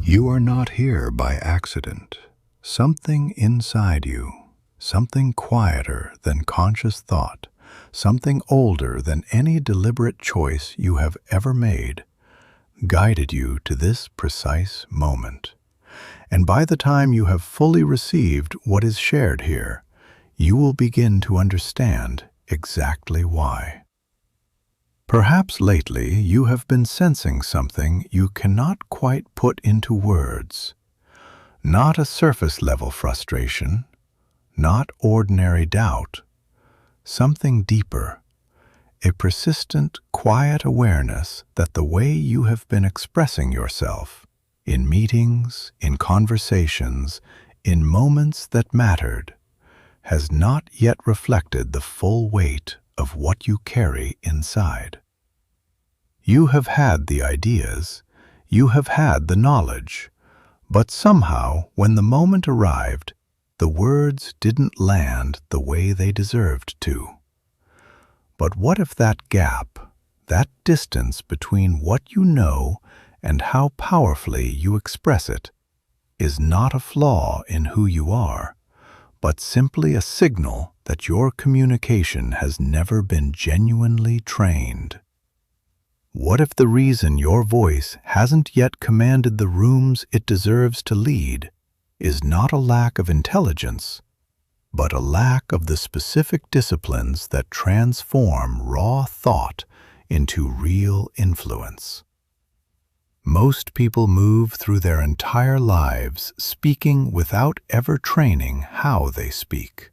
You are not here by accident. Something inside you, something quieter than conscious thought, something older than any deliberate choice you have ever made, guided you to this precise moment. And by the time you have fully received what is shared here, you will begin to understand exactly why. Perhaps lately you have been sensing something you cannot quite put into words. Not a surface-level frustration, not ordinary doubt, something deeper, a persistent, quiet awareness that the way you have been expressing yourself, in meetings, in conversations, in moments that mattered, has not yet reflected the full weight of what you carry inside. You have had the ideas, you have had the knowledge, but somehow, when the moment arrived, the words didn't land the way they deserved to. But what if that gap, that distance between what you know and how powerfully you express it, is not a flaw in who you are, but simply a signal that your communication has never been genuinely trained? What if the reason your voice hasn't yet commanded the rooms it deserves to lead is not a lack of intelligence, but a lack of the specific disciplines that transform raw thought into real influence? Most people move through their entire lives speaking without ever training how they speak.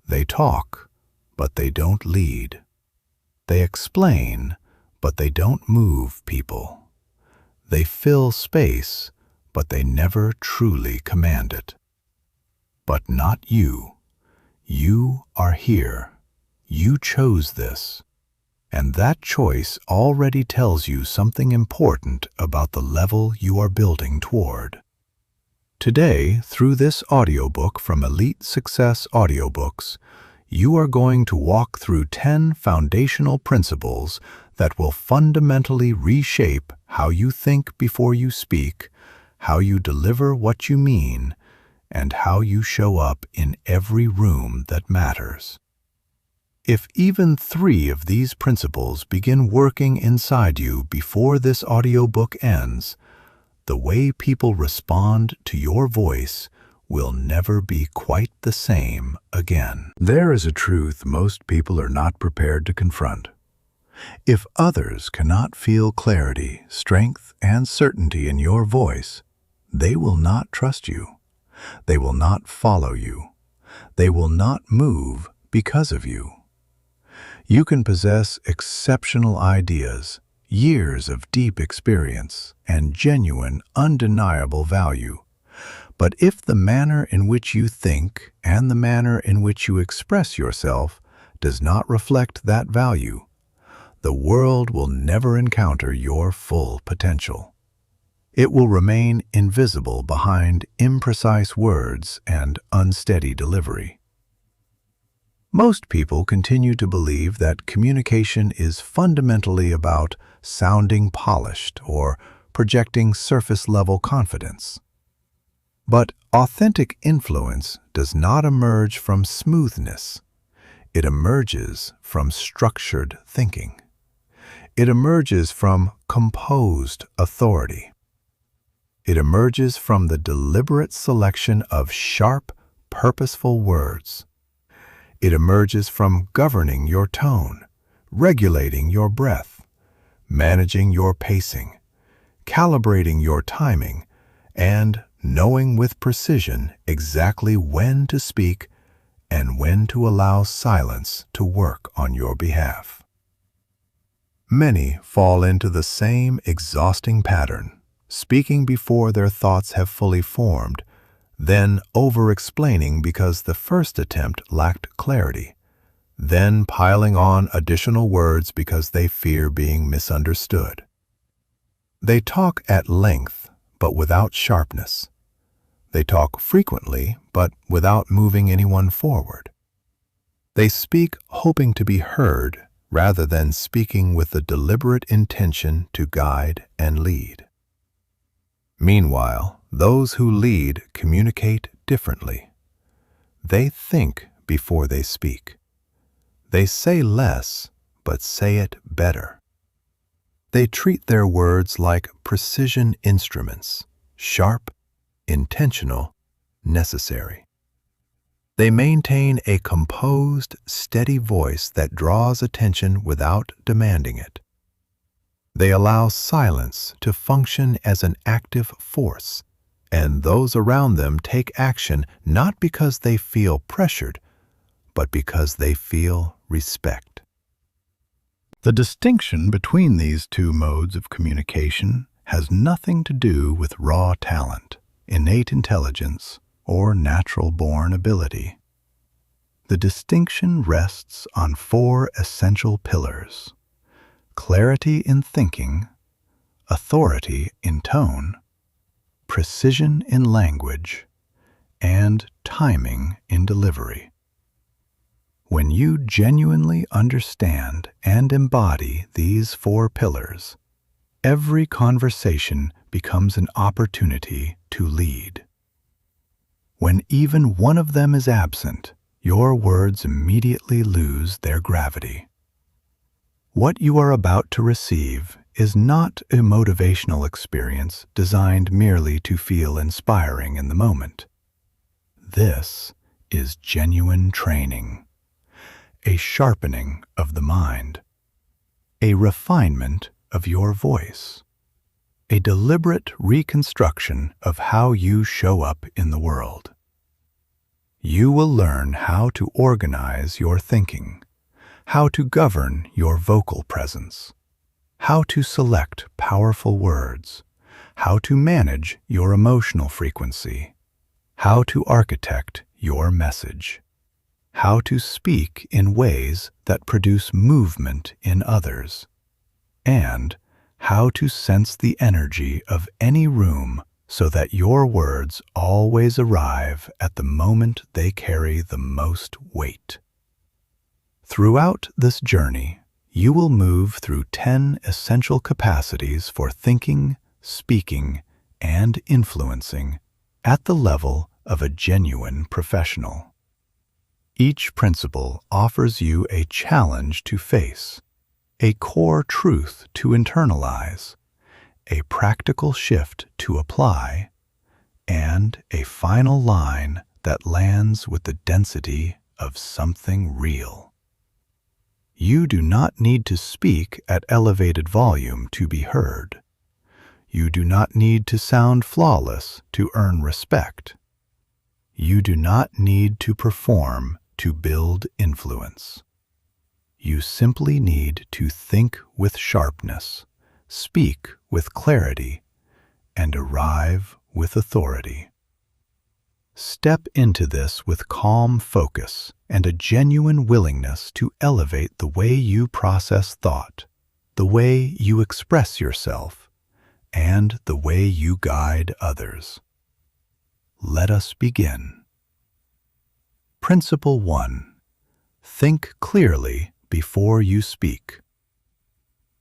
They talk, but they don't lead. They explain, but they don't move people. They fill space, but they never truly command it. But not you. You are here. You chose this. And that choice already tells you something important about the level you are building toward. Today, through this audiobook from Elite Success Audiobooks, you are going to walk through 10 foundational principles that will fundamentally reshape how you think before you speak, how you deliver what you mean, and how you show up in every room that matters. If even 3 of these principles begin working inside you before this audiobook ends, the way people respond to your voice will never be quite the same again. There is a truth most people are not prepared to confront. If others cannot feel clarity, strength, and certainty in your voice, they will not trust you. They will not follow you. They will not move because of you. You can possess exceptional ideas, years of deep experience, and genuine, undeniable value. But if the manner in which you think and the manner in which you express yourself does not reflect that value, the world will never encounter your full potential. It will remain invisible behind imprecise words and unsteady delivery. Most people continue to believe that communication is fundamentally about sounding polished or projecting surface-level confidence. But authentic influence does not emerge from smoothness. It emerges from structured thinking. It emerges from composed authority. It emerges from the deliberate selection of sharp, purposeful words. It emerges from governing your tone, regulating your breath, managing your pacing, calibrating your timing, and knowing with precision exactly when to speak and when to allow silence to work on your behalf. Many fall into the same exhausting pattern, speaking before their thoughts have fully formed, then over-explaining because the first attempt lacked clarity, then piling on additional words because they fear being misunderstood. They talk at length, but without sharpness. They talk frequently, but without moving anyone forward. They speak hoping to be heard, rather than speaking with the deliberate intention to guide and lead. Meanwhile, those who lead communicate differently. They think before they speak. They say less, but say it better. They treat their words like precision instruments, sharp, intentional, necessary. They maintain a composed, steady voice that draws attention without demanding it. They allow silence to function as an active force, and those around them take action not because they feel pressured, but because they feel respect. The distinction between these two modes of communication has nothing to do with raw talent, innate intelligence, or natural-born ability. The distinction rests on four essential pillars: clarity in thinking, authority in tone, precision in language, and timing in delivery. When you genuinely understand and embody these four pillars, every conversation becomes an opportunity to lead. When even one of them is absent, your words immediately lose their gravity. What you are about to receive is not a motivational experience designed merely to feel inspiring in the moment. This is genuine training, a sharpening of the mind, a refinement of your voice, a deliberate reconstruction of how you show up in the world. You will learn how to organize your thinking, how to govern your vocal presence, how to select powerful words, how to manage your emotional frequency, how to architect your message, how to speak in ways that produce movement in others, and how to sense the energy of any room so that your words always arrive at the moment they carry the most weight. Throughout this journey, you will move through 10 essential capacities for thinking, speaking, and influencing at the level of a genuine professional. Each principle offers you a challenge to face, a core truth to internalize, a practical shift to apply, and a final line that lands with the density of something real. You do not need to speak at elevated volume to be heard. You do not need to sound flawless to earn respect. You do not need to perform to build influence. You simply need to think with sharpness, speak with clarity, and arrive with authority. Step into this with calm focus and a genuine willingness to elevate the way you process thought, the way you express yourself, and the way you guide others. Let us begin. Principle 1. Think clearly before you speak.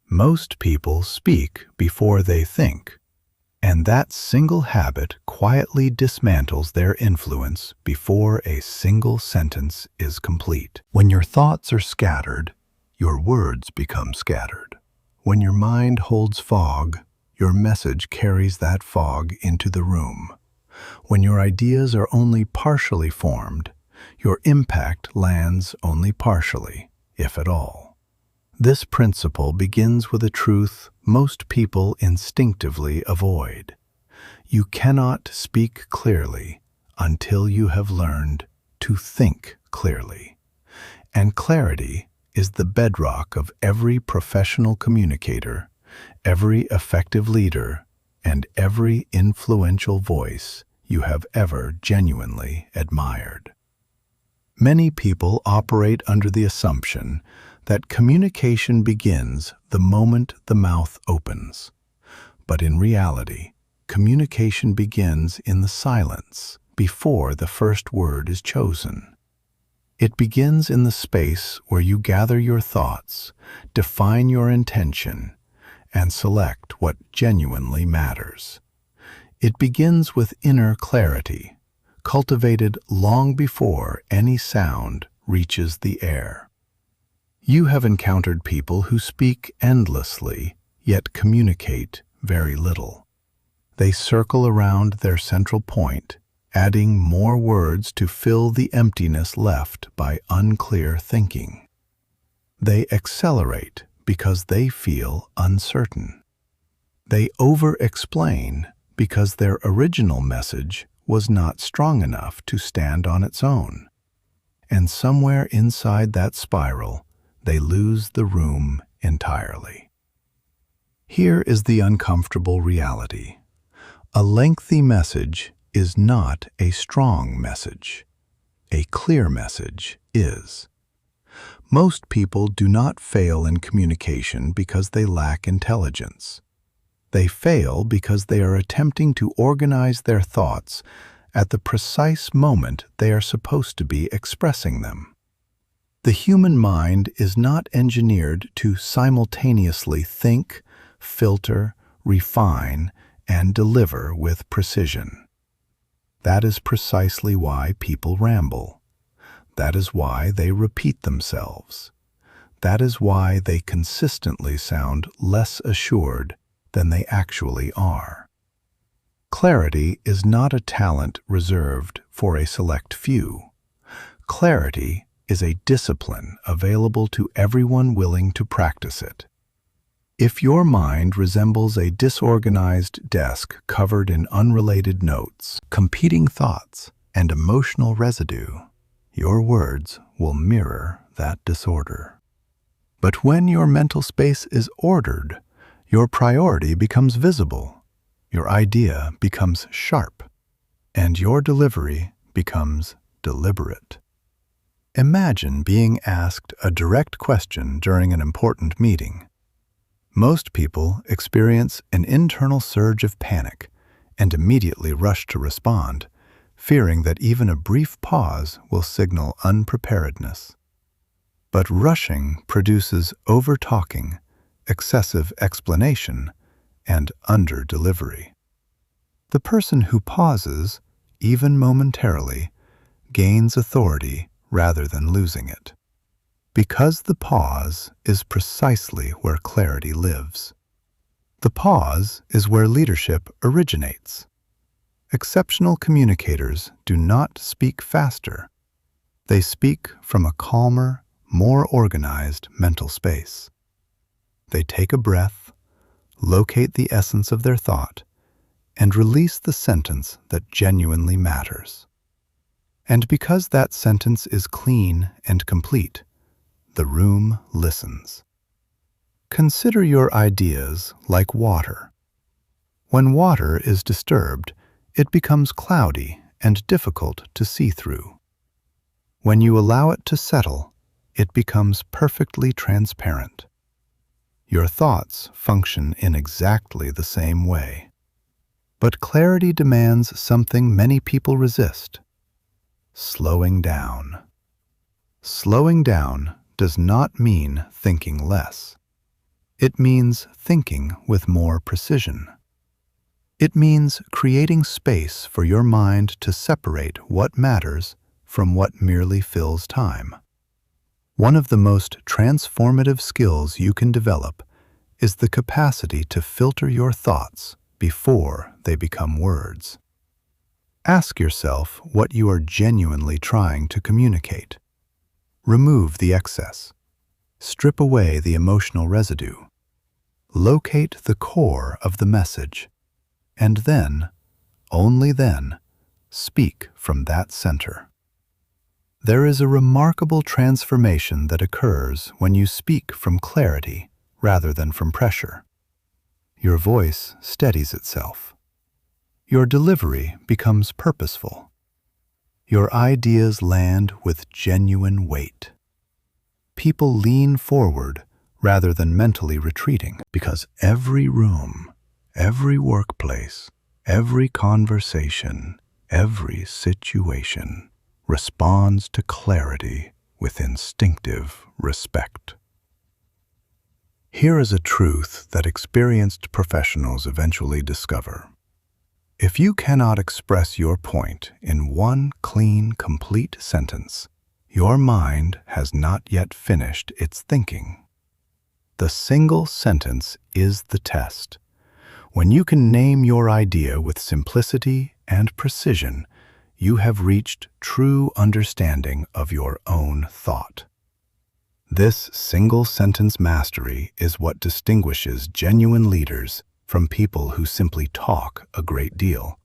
Most people speak before they think, and that single habit quietly dismantles their influence before a single sentence is complete. When your thoughts are scattered, your words become scattered. When your mind holds fog, your message carries that fog into the room. When your ideas are only partially formed, your impact lands only partially, if at all. This principle begins with a truth most people instinctively avoid. You cannot speak clearly until you have learned to think clearly. And clarity is the bedrock of every professional communicator, every effective leader, and every influential voice you have ever genuinely admired. Many people operate under the assumption that communication begins the moment the mouth opens. But in reality, communication begins in the silence before the first word is chosen. It begins in the space where you gather your thoughts, define your intention, and select what genuinely matters. It begins with inner clarity, cultivated long before any sound reaches the air. You have encountered people who speak endlessly, yet communicate very little. They circle around their central point, adding more words to fill the emptiness left by unclear thinking. They accelerate because they feel uncertain. They over-explain because their original message was not strong enough to stand on its own. And somewhere inside that spiral, they lose the room entirely. Here is the uncomfortable reality. A lengthy message is not a strong message. A clear message is. Most people do not fail in communication because they lack intelligence. They fail because they are attempting to organize their thoughts at the precise moment they are supposed to be expressing them. The human mind is not engineered to simultaneously think, filter, refine, and deliver with precision. That is precisely why people ramble. That is why they repeat themselves. That is why they consistently sound less assured than they actually are. Clarity is not a talent reserved for a select few. Clarity is a discipline available to everyone willing to practice it. If your mind resembles a disorganized desk covered in unrelated notes, competing thoughts, and emotional residue, your words will mirror that disorder. But when your mental space is ordered, your priority becomes visible, your idea becomes sharp, and your delivery becomes deliberate. Imagine being asked a direct question during an important meeting. Most people experience an internal surge of panic and immediately rush to respond, fearing that even a brief pause will signal unpreparedness. But rushing produces over-talking, excessive explanation, and under-delivery. The person who pauses, even momentarily, gains authority rather than losing it. Because the pause is precisely where clarity lives. The pause is where leadership originates. Exceptional communicators do not speak faster. They speak from a calmer, more organized mental space. They take a breath, locate the essence of their thought, and release the sentence that genuinely matters. And because that sentence is clean and complete, the room listens. Consider your ideas like water. When water is disturbed, it becomes cloudy and difficult to see through. When you allow it to settle, it becomes perfectly transparent. Your thoughts function in exactly the same way. But clarity demands something many people resist: slowing down. Slowing down does not mean thinking less. It means thinking with more precision. It means creating space for your mind to separate what matters from what merely fills time. One of the most transformative skills you can develop is the capacity to filter your thoughts before they become words. Ask yourself what you are genuinely trying to communicate. Remove the excess. Strip away the emotional residue. Locate the core of the message. And then, only then, speak from that center. There is a remarkable transformation that occurs when you speak from clarity rather than from pressure. Your voice steadies itself. Your delivery becomes purposeful. Your ideas land with genuine weight. People lean forward rather than mentally retreating, because every room, every workplace, every conversation, every situation responds to clarity with instinctive respect. Here is a truth that experienced professionals eventually discover. If you cannot express your point in one clean, complete sentence, your mind has not yet finished its thinking. The single sentence is the test. When you can name your idea with simplicity and precision, you have reached true understanding of your own thought. This single-sentence mastery is what distinguishes genuine leaders from people who simply talk a great deal.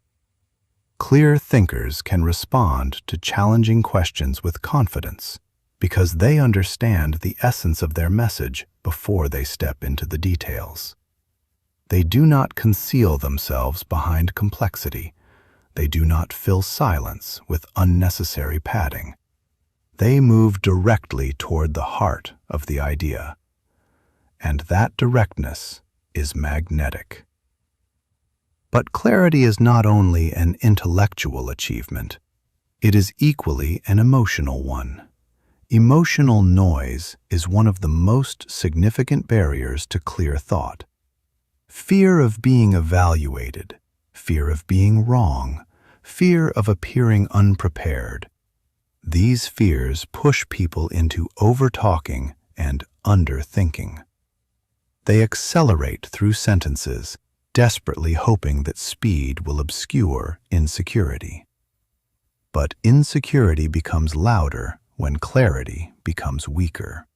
Clear thinkers can respond to challenging questions with confidence because they understand the essence of their message before they step into the details. They do not conceal themselves behind complexity. They do not fill silence with unnecessary padding. They move directly toward the heart of the idea. And that directness is magnetic. But clarity is not only an intellectual achievement, it is equally an emotional one. Emotional noise is one of the most significant barriers to clear thought. Fear of being evaluated, fear of being wrong, fear of appearing unprepared. These fears push people into over-talking and under-thinking. They accelerate through sentences, desperately hoping that speed will obscure insecurity. But insecurity becomes louder when clarity becomes weaker.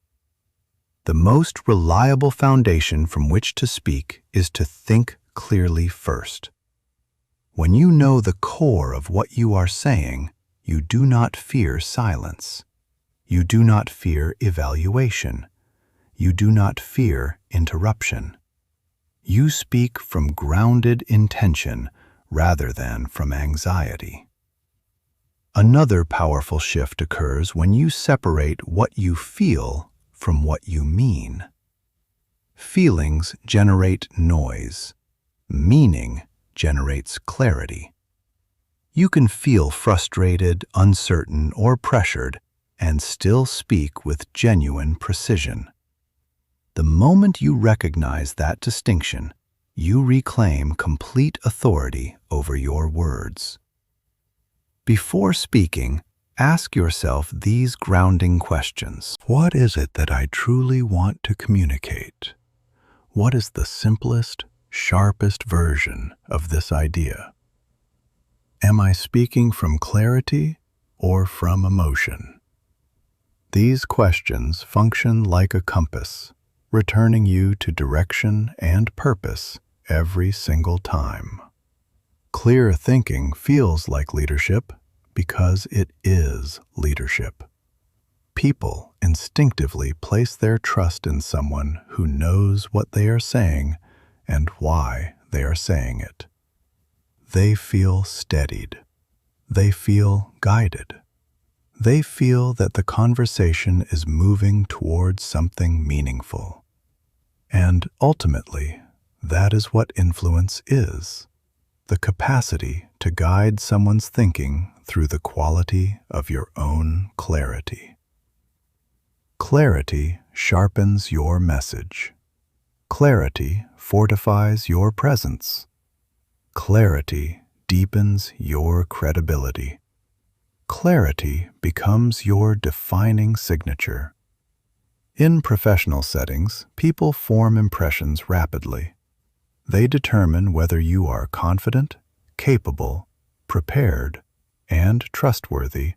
The most reliable foundation from which to speak is to think clearly first. When you know the core of what you are saying, you do not fear silence. You do not fear evaluation. You do not fear interruption. You speak from grounded intention rather than from anxiety. Another powerful shift occurs when you separate what you feel from what you mean. Feelings generate noise. Meaning generates clarity. You can feel frustrated, uncertain, or pressured and still speak with genuine precision. The moment you recognize that distinction, you reclaim complete authority over your words. Before speaking, ask yourself these grounding questions. What is it that I truly want to communicate? What is the simplest, sharpest version of this idea? Am I speaking from clarity or from emotion? These questions function like a compass, returning you to direction and purpose every single time. Clear thinking feels like leadership because it is leadership. People instinctively place their trust in someone who knows what they are saying and why they are saying it. They feel steadied. They feel guided. They feel that the conversation is moving towards something meaningful. And ultimately, that is what influence is: the capacity to guide someone's thinking through the quality of your own clarity. Clarity sharpens your message. Clarity fortifies your presence. Clarity deepens your credibility. Clarity becomes your defining signature. In professional settings, people form impressions rapidly. They determine whether you are confident, capable, prepared, and trustworthy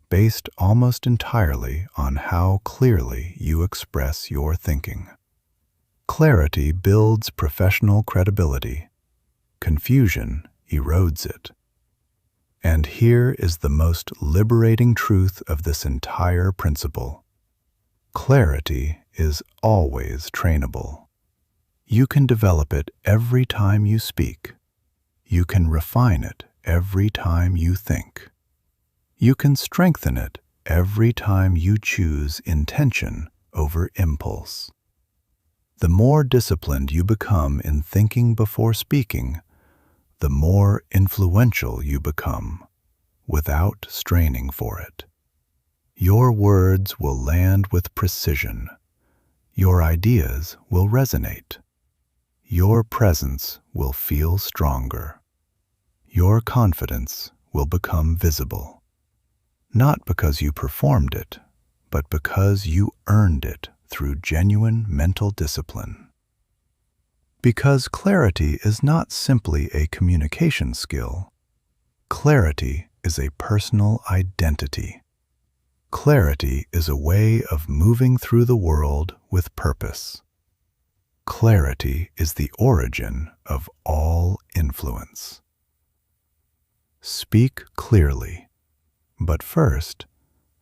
based almost entirely on how clearly you express your thinking. Clarity builds professional credibility. Confusion erodes it. And here is the most liberating truth of this entire principle. Clarity is always trainable. You can develop it every time you speak. You can refine it every time you think. You can strengthen it every time you choose intention over impulse. The more disciplined you become in thinking before speaking, the more influential you become, without straining for it. Your words will land with precision. Your ideas will resonate. Your presence will feel stronger. your confidence will become visible. Not because you performed it, but because you earned it through genuine mental discipline. Because clarity is not simply a communication skill. Clarity is a personal identity. Clarity is a way of moving through the world with purpose. Clarity is the origin of all influence. Speak clearly, but first,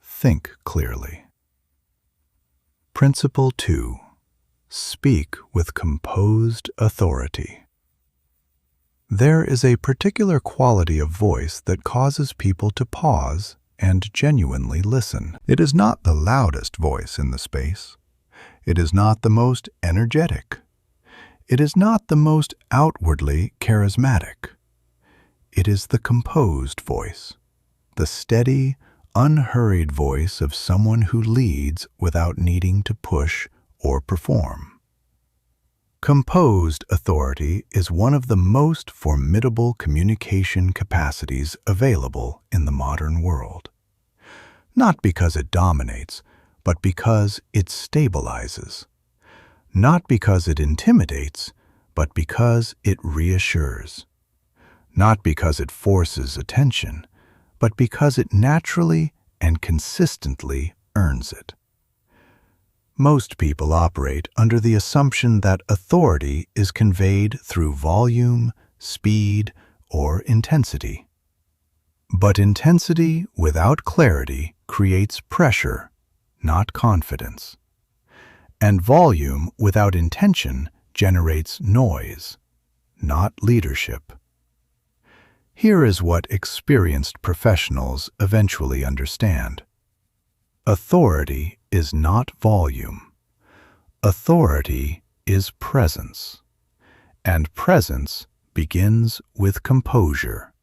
think clearly. Principle 2. Speak with composed authority. There is a particular quality of voice that causes people to pause and genuinely listen. It is not the loudest voice in the space. It is not the most energetic. It is not the most outwardly charismatic. It is the composed voice, the steady, unhurried voice of someone who leads without needing to push or perform. Composed authority is one of the most formidable communication capacities available in the modern world. Not because it dominates, but because it stabilizes. Not because it intimidates, but because it reassures. Not because it forces attention, but because it naturally and consistently earns it. Most people operate under the assumption that authority is conveyed through volume, speed, or intensity. But intensity without clarity creates pressure, not confidence. And volume without intention generates noise, not leadership. Here is what experienced professionals eventually understand. Authority is not volume. Authority is presence. And presence begins with composure.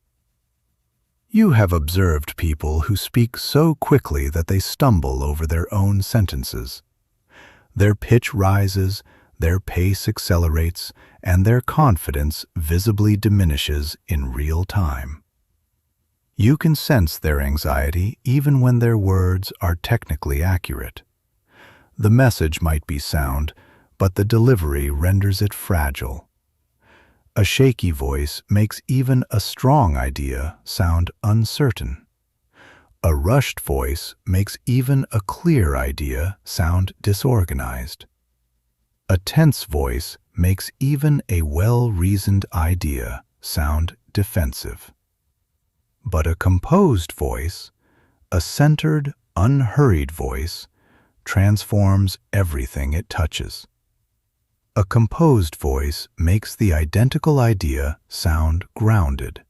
You have observed people who speak so quickly that they stumble over their own sentences. Their pitch rises, their pace accelerates, and their confidence visibly diminishes in real time. You can sense their anxiety even when their words are technically accurate. The message might be sound, but the delivery renders it fragile. A shaky voice makes even a strong idea sound uncertain. A rushed voice makes even a clear idea sound disorganized. A tense voice makes even a well-reasoned idea sound defensive. But a composed voice, a centered, unhurried voice, transforms everything it touches. A composed voice makes the identical idea sound grounded.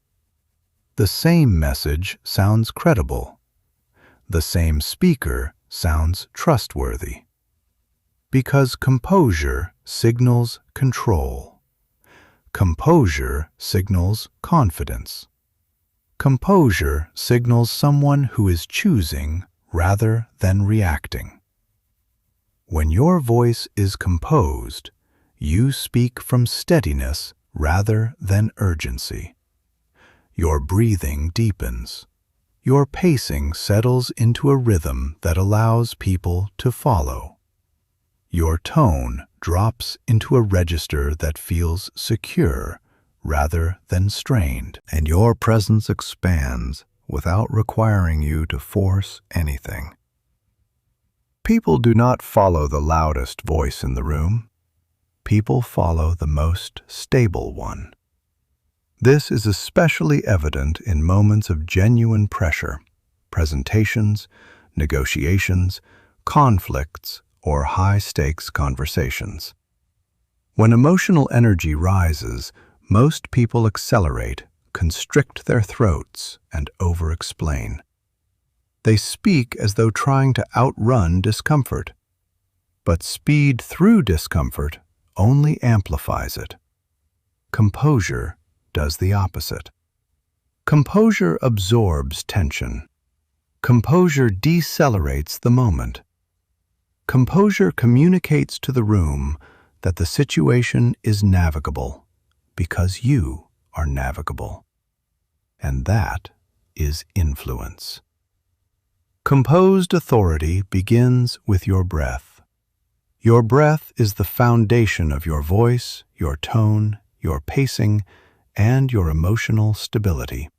The same message sounds credible. The same speaker sounds trustworthy. Because composure signals control. Composure signals confidence. Composure signals someone who is choosing rather than reacting. When your voice is composed, you speak from steadiness rather than urgency. Your breathing deepens. Your pacing settles into a rhythm that allows people to follow. Your tone drops into a register that feels secure rather than strained, and your presence expands without requiring you to force anything. People do not follow the loudest voice in the room. People follow the most stable one. This is especially evident in moments of genuine pressure, presentations, negotiations, conflicts, or high-stakes conversations. When emotional energy rises, most people accelerate, constrict their throats, and over-explain. They speak as though trying to outrun discomfort. But speed through discomfort only amplifies it. Composure does the opposite. Composure absorbs tension. Composure decelerates the moment. Composure communicates to the room that the situation is navigable because you are navigable. and that is influence. Composed authority begins with your breath. Your breath is the foundation of your voice, your tone, your pacing, and your emotional stability.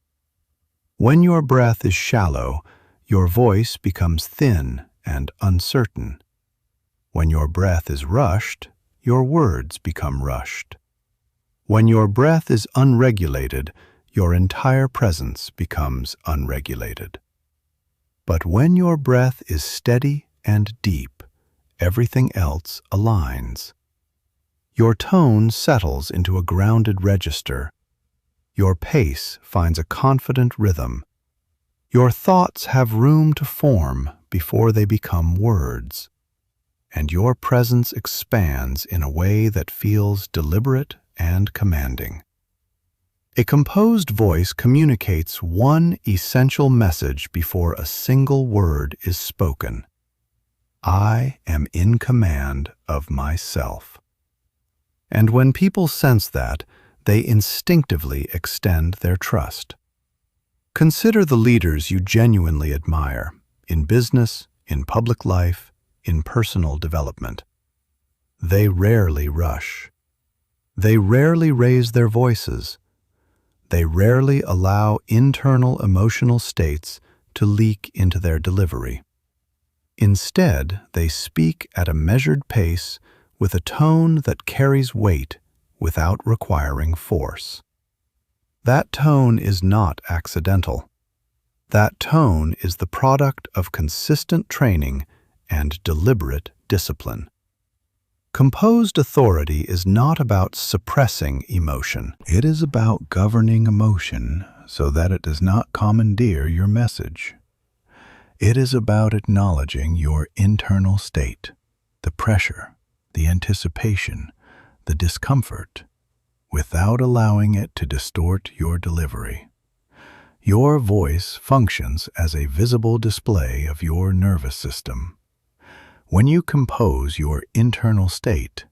When your breath is shallow, your voice becomes thin and uncertain. When your breath is rushed, your words become rushed. When your breath is unregulated, your entire presence becomes unregulated. But when your breath is steady and deep, everything else aligns. Your tone settles into a grounded register. Your pace finds a confident rhythm. Your thoughts have room to form before they become words. And your presence expands in a way that feels deliberate and commanding. A composed voice communicates one essential message before a single word is spoken. I am in command of myself. And when people sense that, they instinctively extend their trust. Consider the leaders you genuinely admire, in business, in public life, in personal development. They rarely rush. They rarely raise their voices. They rarely allow internal emotional states to leak into their delivery. Instead, they speak at a measured pace with a tone that carries weight without requiring force. That tone is not accidental. That tone is the product of consistent training and deliberate discipline. Composed authority is not about suppressing emotion. It is about governing emotion so that it does not commandeer your message. It is about acknowledging your internal state, the pressure, the anticipation, the discomfort, without allowing it to distort your delivery. Your voice functions as a visible display of your nervous system. When you compose your internal state,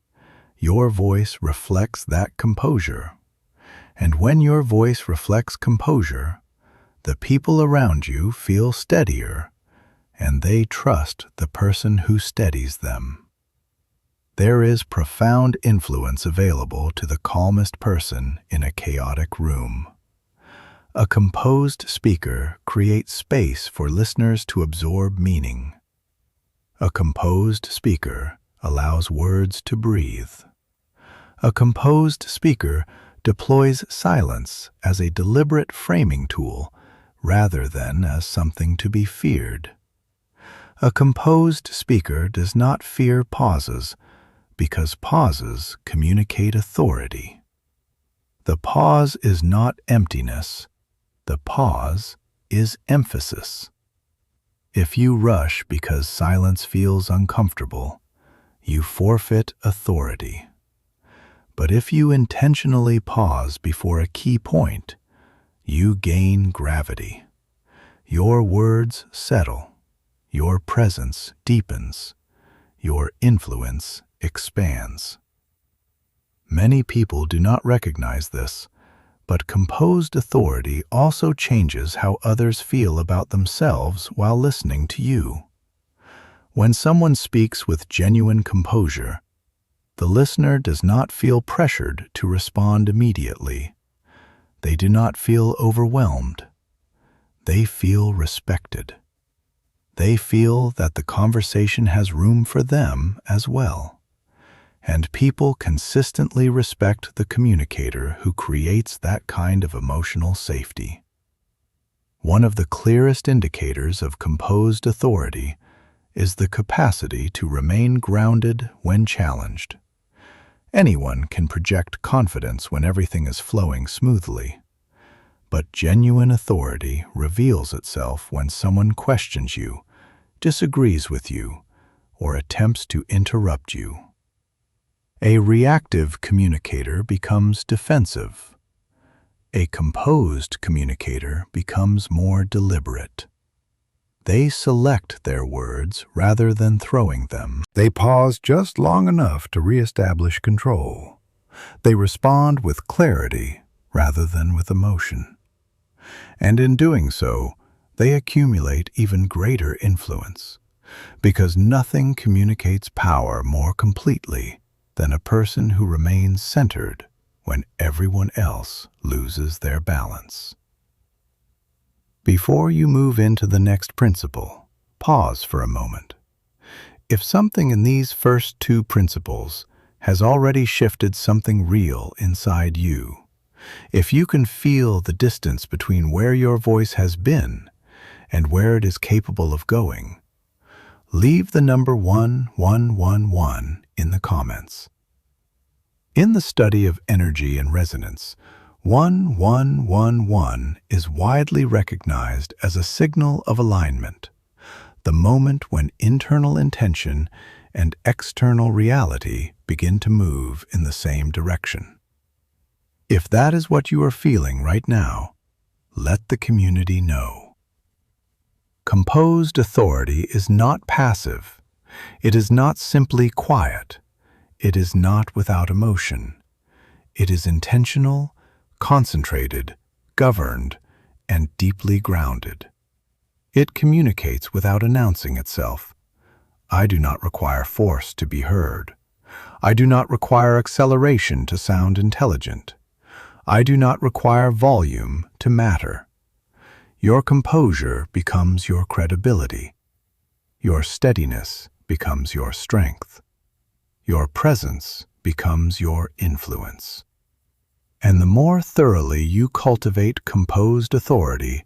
your voice reflects that composure. And when your voice reflects composure, the people around you feel steadier, and they trust the person who steadies them. There is profound influence available to the calmest person in a chaotic room. A composed speaker creates space for listeners to absorb meaning. A composed speaker allows words to breathe. A composed speaker deploys silence as a deliberate framing tool rather than as something to be feared. A composed speaker does not fear pauses because pauses communicate authority. The pause is not emptiness. The pause is emphasis. If you rush because silence feels uncomfortable, you forfeit authority. But if you intentionally pause before a key point, you gain gravity. Your words settle. Your presence deepens. Your influence expands. Many people do not recognize this, but composed authority also changes how others feel about themselves while listening to you. When someone speaks with genuine composure, the listener does not feel pressured to respond immediately. They do not feel overwhelmed. They feel respected. They feel that the conversation has room for them as well. And people consistently respect the communicator who creates that kind of emotional safety. One of the clearest indicators of composed authority is the capacity to remain grounded when challenged. Anyone can project confidence when everything is flowing smoothly, but genuine authority reveals itself when someone questions you, disagrees with you, or attempts to interrupt you. A reactive communicator becomes defensive. A composed communicator becomes more deliberate. They select their words rather than throwing them. They pause just long enough to reestablish control. They respond with clarity rather than with emotion. And in doing so, they accumulate even greater influence, because nothing communicates power more completely than a person who remains centered when everyone else loses their balance. Before you move into the next principle, pause for a moment. If something in these first two principles has already shifted something real inside you, if you can feel the distance between where your voice has been and where it is capable of going, leave the number 1111 in the comments. In the study of energy and resonance, 1111 is widely recognized as a signal of alignment, the moment when internal intention and external reality begin to move in the same direction. If that is what you are feeling right now, let the community know. Composed authority is not passive. It is not simply quiet. It is not without emotion. It is intentional, concentrated, governed, and deeply grounded. It communicates without announcing itself. I do not require force to be heard. I do not require acceleration to sound intelligent. I do not require volume to matter. Your composure becomes your credibility. Your steadiness becomes your strength. Your presence becomes your influence. And the more thoroughly you cultivate composed authority,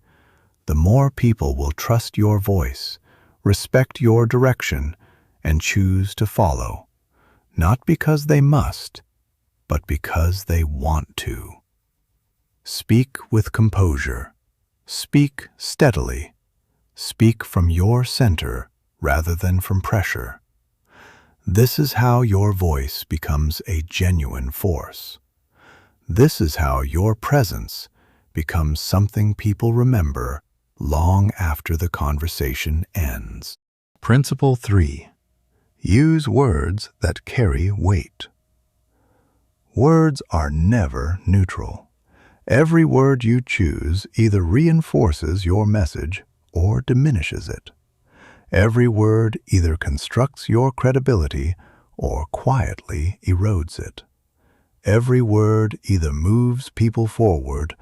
the more people will trust your voice, respect your direction, and choose to follow, not because they must, but because they want to. Speak with composure. Speak steadily. Speak from your center rather than from pressure. This is how your voice becomes a genuine force. This is how your presence becomes something people remember long after the conversation ends. Principle 3. Use words that carry weight. Words are never neutral. Every word you choose either reinforces your message or diminishes it. Every word either constructs your credibility or quietly erodes it. Every word either moves people forward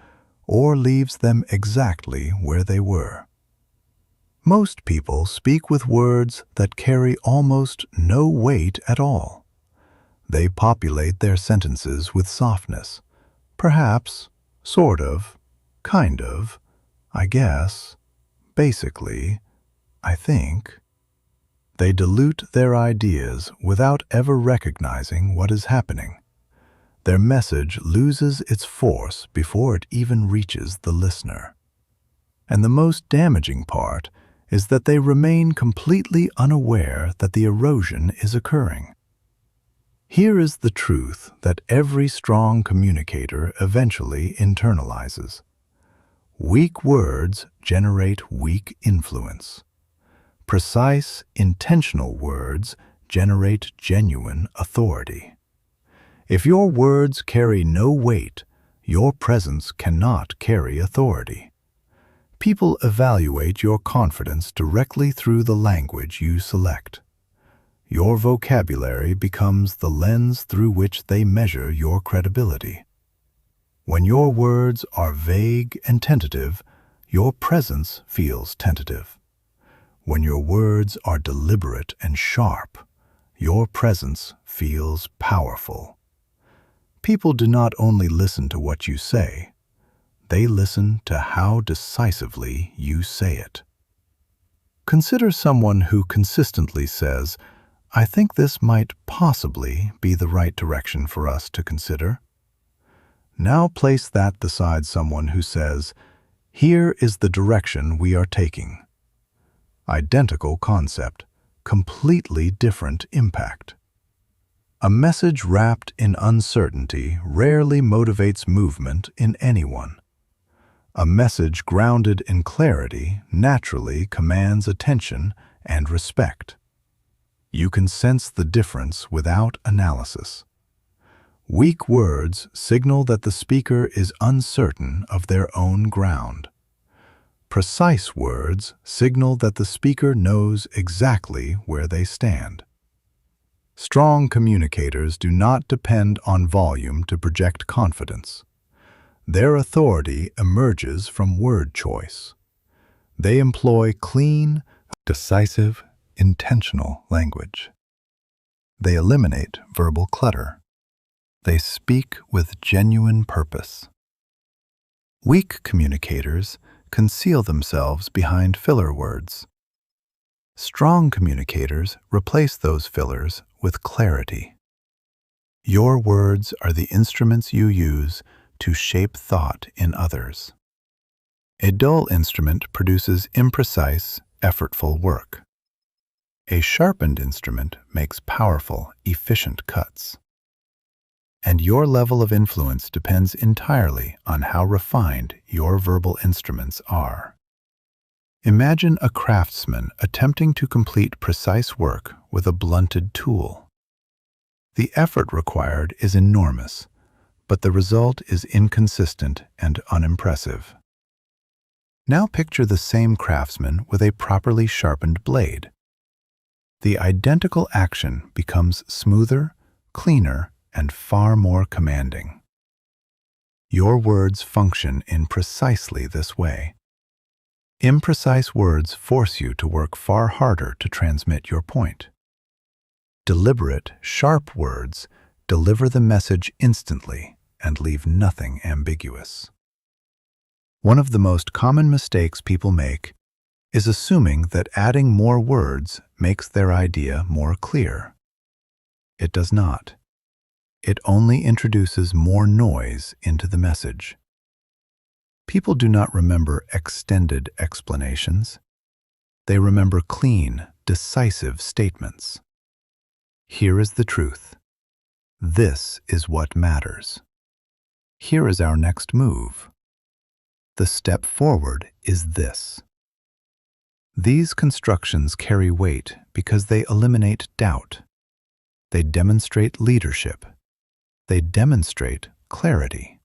or leaves them exactly where they were. Most people speak with words that carry almost no weight at all. They populate their sentences with softness, perhaps, sort of, kind of, I guess, basically, I think. They dilute their ideas without ever recognizing what is happening. Their message loses its force before it even reaches the listener. And the most damaging part is that they remain completely unaware that the erosion is occurring. Here is the truth that every strong communicator eventually internalizes. Weak words generate weak influence. Precise, intentional words generate genuine authority. If your words carry no weight, your presence cannot carry authority. People evaluate your confidence directly through the language you select. Your vocabulary becomes the lens through which they measure your credibility. When your words are vague and tentative, your presence feels tentative. When your words are deliberate and sharp, your presence feels powerful. People do not only listen to what you say, they listen to how decisively you say it. Consider someone who consistently says, "I think this might possibly be the right direction for us to consider." Now place that beside someone who says, "Here is the direction we are taking." Identical concept, completely different impact. A message wrapped in uncertainty rarely motivates movement in anyone. A message grounded in clarity naturally commands attention and respect. You can sense the difference without analysis. Weak words signal that the speaker is uncertain of their own ground. Precise words signal that the speaker knows exactly where they stand. Strong communicators do not depend on volume to project confidence. Their authority emerges from word choice. They employ clean, decisive, intentional language. They eliminate verbal clutter. They speak with genuine purpose. Weak communicators conceal themselves behind filler words. Strong communicators replace those fillers with clarity. Your words are the instruments you use to shape thought in others. A dull instrument produces imprecise, effortful work. A sharpened instrument makes powerful, efficient cuts. And your level of influence depends entirely on how refined your verbal instruments are. Imagine a craftsman attempting to complete precise work with a blunted tool. The effort required is enormous, but the result is inconsistent and unimpressive. Now picture the same craftsman with a properly sharpened blade. The identical action becomes smoother, cleaner, and far more commanding. Your words function in precisely this way. Imprecise words force you to work far harder to transmit your point. Deliberate, sharp words deliver the message instantly and leave nothing ambiguous. One of the most common mistakes people make is assuming that adding more words makes their idea more clear. It does not. It only introduces more noise into the message. People do not remember extended explanations. They remember clean, decisive statements. Here is the truth. This is what matters. Here is our next move. The step forward is this. These constructions carry weight because they eliminate doubt. They demonstrate leadership. They demonstrate clarity.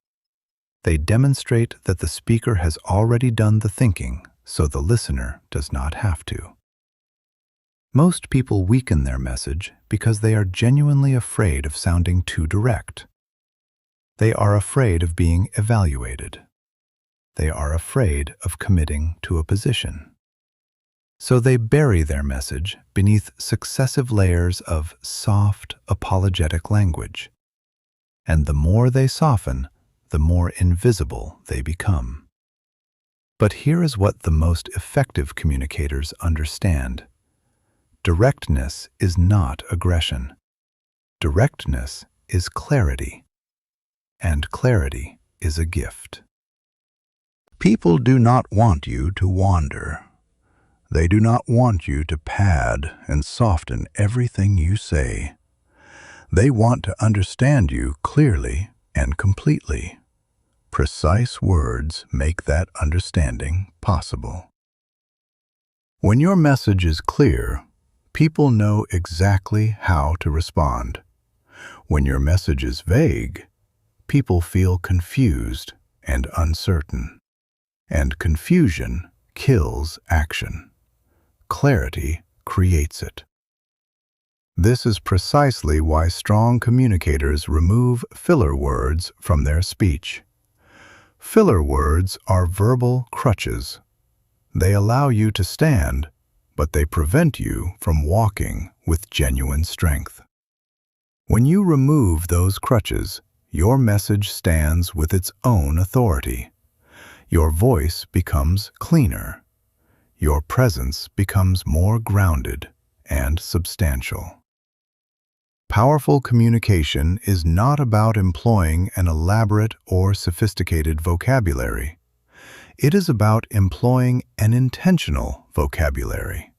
They demonstrate that the speaker has already done the thinking, so the listener does not have to. Most people weaken their message because they are genuinely afraid of sounding too direct. They are afraid of being evaluated. They are afraid of committing to a position. So they bury their message beneath successive layers of soft, apologetic language. And the more they soften, the more invisible they become. But here is what the most effective communicators understand. Directness is not aggression. Directness is clarity. And clarity is a gift. People do not want you to wander. They do not want you to pad and soften everything you say. They want to understand you clearly and completely. Precise words make that understanding possible. When your message is clear, people know exactly how to respond. When your message is vague, people feel confused and uncertain. And confusion kills action. Clarity creates it. This is precisely why strong communicators remove filler words from their speech. Filler words are verbal crutches. They allow you to stand, but they prevent you from walking with genuine strength. When you remove those crutches, your message stands with its own authority. Your voice becomes cleaner. Your presence becomes more grounded and substantial. Powerful communication is not about employing an elaborate or sophisticated vocabulary. It is about employing an intentional vocabulary.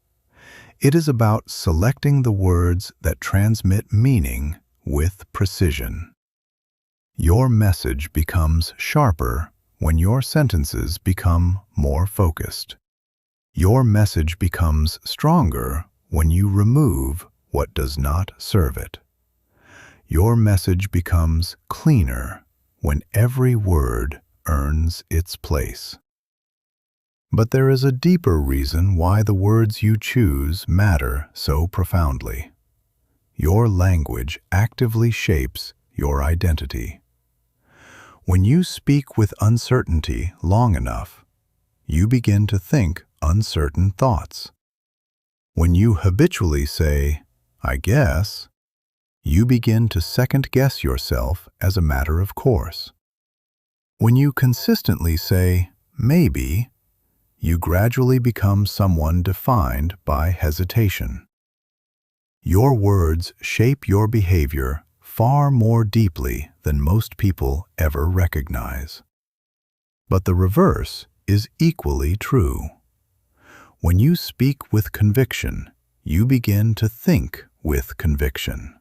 It is about selecting the words that transmit meaning with precision. Your message becomes sharper when your sentences become more focused. Your message becomes stronger when you remove what does not serve it. Your message becomes cleaner when every word earns its place. But there is a deeper reason why the words you choose matter so profoundly. Your language actively shapes your identity. When you speak with uncertainty long enough, you begin to think uncertain thoughts. When you habitually say, "I guess," you begin to second-guess yourself as a matter of course. When you consistently say, "maybe," you gradually become someone defined by hesitation. Your words shape your behavior far more deeply than most people ever recognize. But the reverse is equally true. When you speak with conviction, you begin to think with conviction.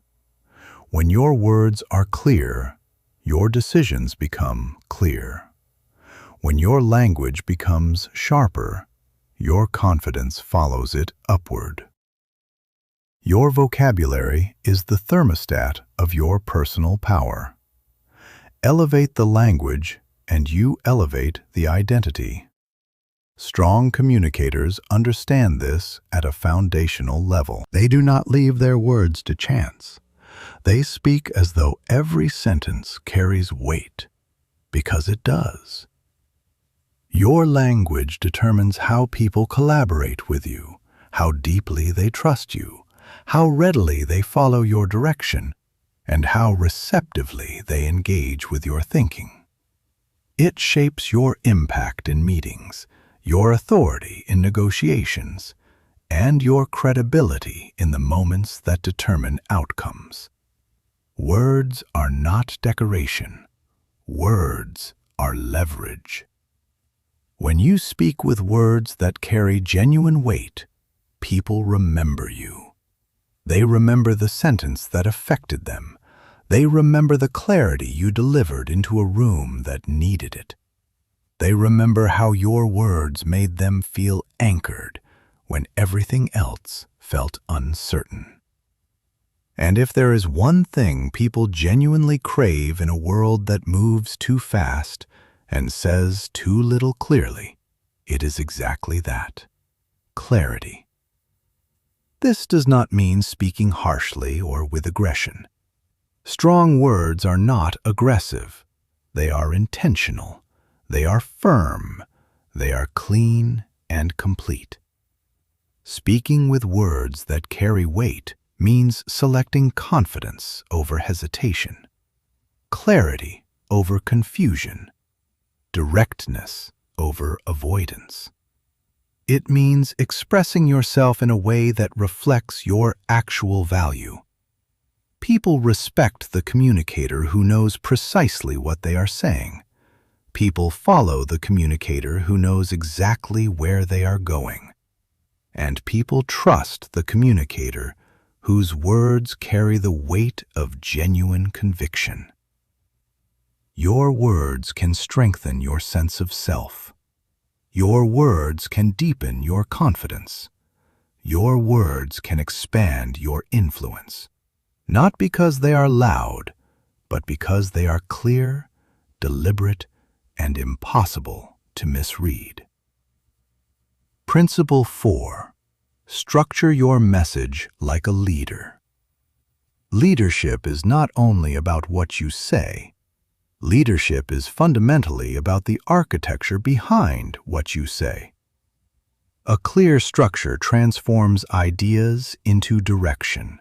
When your words are clear, your decisions become clear. When your language becomes sharper, your confidence follows it upward. Your vocabulary is the thermostat of your personal power. Elevate the language, and you elevate the identity. Strong communicators understand this at a foundational level. They do not leave their words to chance. They speak as though every sentence carries weight, because it does. Your language determines how people collaborate with you, how deeply they trust you, how readily they follow your direction, and how receptively they engage with your thinking. It shapes your impact in meetings, your authority in negotiations, and your credibility in the moments that determine outcomes. Words are not decoration. Words are leverage. When you speak with words that carry genuine weight, people remember you. They remember the sentence that affected them. They remember the clarity you delivered into a room that needed it. They remember how your words made them feel anchored when everything else felt uncertain. And if there is one thing people genuinely crave in a world that moves too fast and says too little clearly, it is exactly that: clarity. This does not mean speaking harshly or with aggression. Strong words are not aggressive. They are intentional. They are firm. They are clean and complete. Speaking with words that carry weight means selecting confidence over hesitation, clarity over confusion, directness over avoidance. It means expressing yourself in a way that reflects your actual value. People respect the communicator who knows precisely what they are saying. People follow the communicator who knows exactly where they are going. And people trust the communicator whose words carry the weight of genuine conviction. Your words can strengthen your sense of self. Your words can deepen your confidence. Your words can expand your influence, not because they are loud, but because they are clear, deliberate, and impossible to misread. Principle 4. Structure your message like a leader. Leadership is not only about what you say. Leadership is fundamentally about the architecture behind what you say. A clear structure transforms ideas into direction.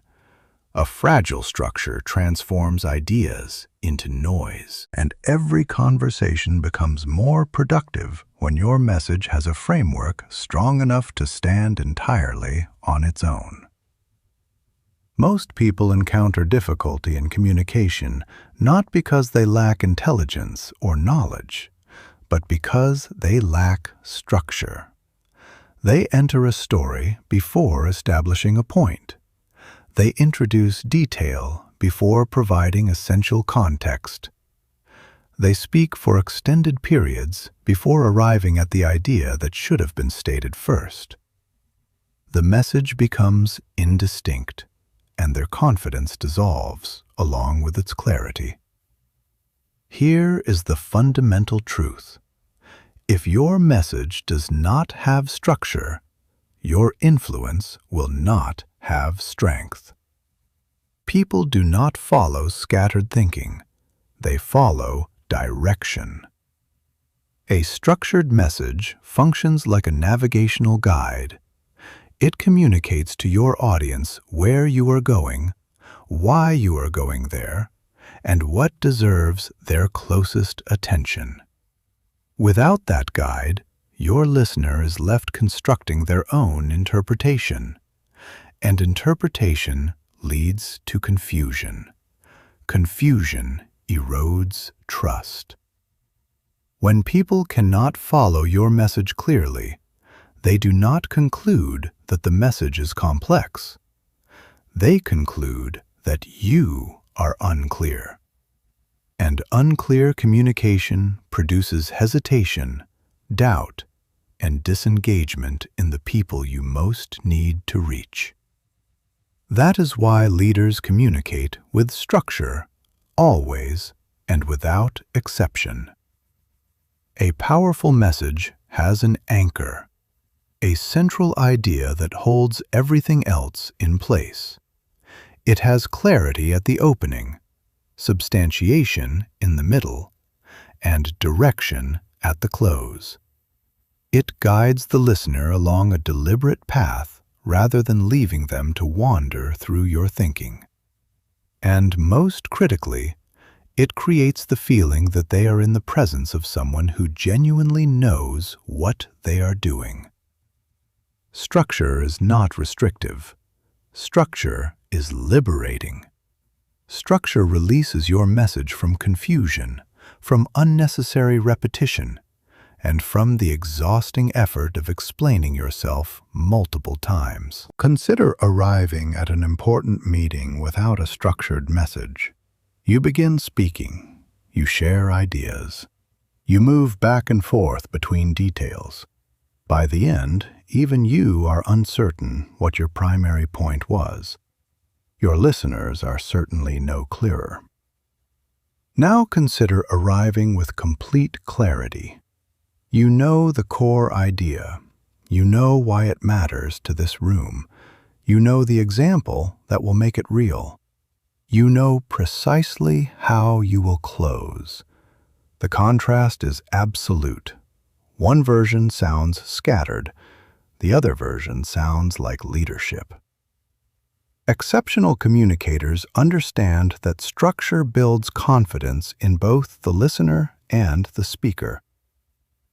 A fragile structure transforms ideas into noise. And every conversation becomes more productive when your message has a framework strong enough to stand entirely on its own. Most people encounter difficulty in communication not because they lack intelligence or knowledge, but because they lack structure. They enter a story before establishing a point. They introduce detail before providing essential context. They speak for extended periods before arriving at the idea that should have been stated first. The message becomes indistinct, and their confidence dissolves along with its clarity. Here is the fundamental truth. If your message does not have structure, your influence will not have strength. People do not follow scattered thinking. They follow direction. A structured message functions like a navigational guide. It communicates to your audience where you are going, why you are going there, and what deserves their closest attention. Without that guide, your listener is left constructing their own interpretation, and interpretation leads to confusion. Confusion erodes trust. When people cannot follow your message clearly, they do not conclude that the message is complex. They conclude that you are unclear. And unclear communication produces hesitation, doubt, and disengagement in the people you most need to reach. That is why leaders communicate with structure, always and without exception. A powerful message has an anchor, a central idea that holds everything else in place. It has clarity at the opening, substantiation in the middle, and direction at the close. It guides the listener along a deliberate path rather than leaving them to wander through your thinking. And most critically, it creates the feeling that they are in the presence of someone who genuinely knows what they are doing. Structure is not restrictive. Structure is liberating. Structure releases your message from confusion, from unnecessary repetition, and from the exhausting effort of explaining yourself multiple times. Consider arriving at an important meeting without a structured message. You begin speaking. You share ideas. You move back and forth between details. By the end, even you are uncertain what your primary point was. Your listeners are certainly no clearer. Now consider arriving with complete clarity. You know the core idea. You know why it matters to this room. You know the example that will make it real. You know precisely how you will close. The contrast is absolute. One version sounds scattered. The other version sounds like leadership. Exceptional communicators understand that structure builds confidence in both the listener and the speaker.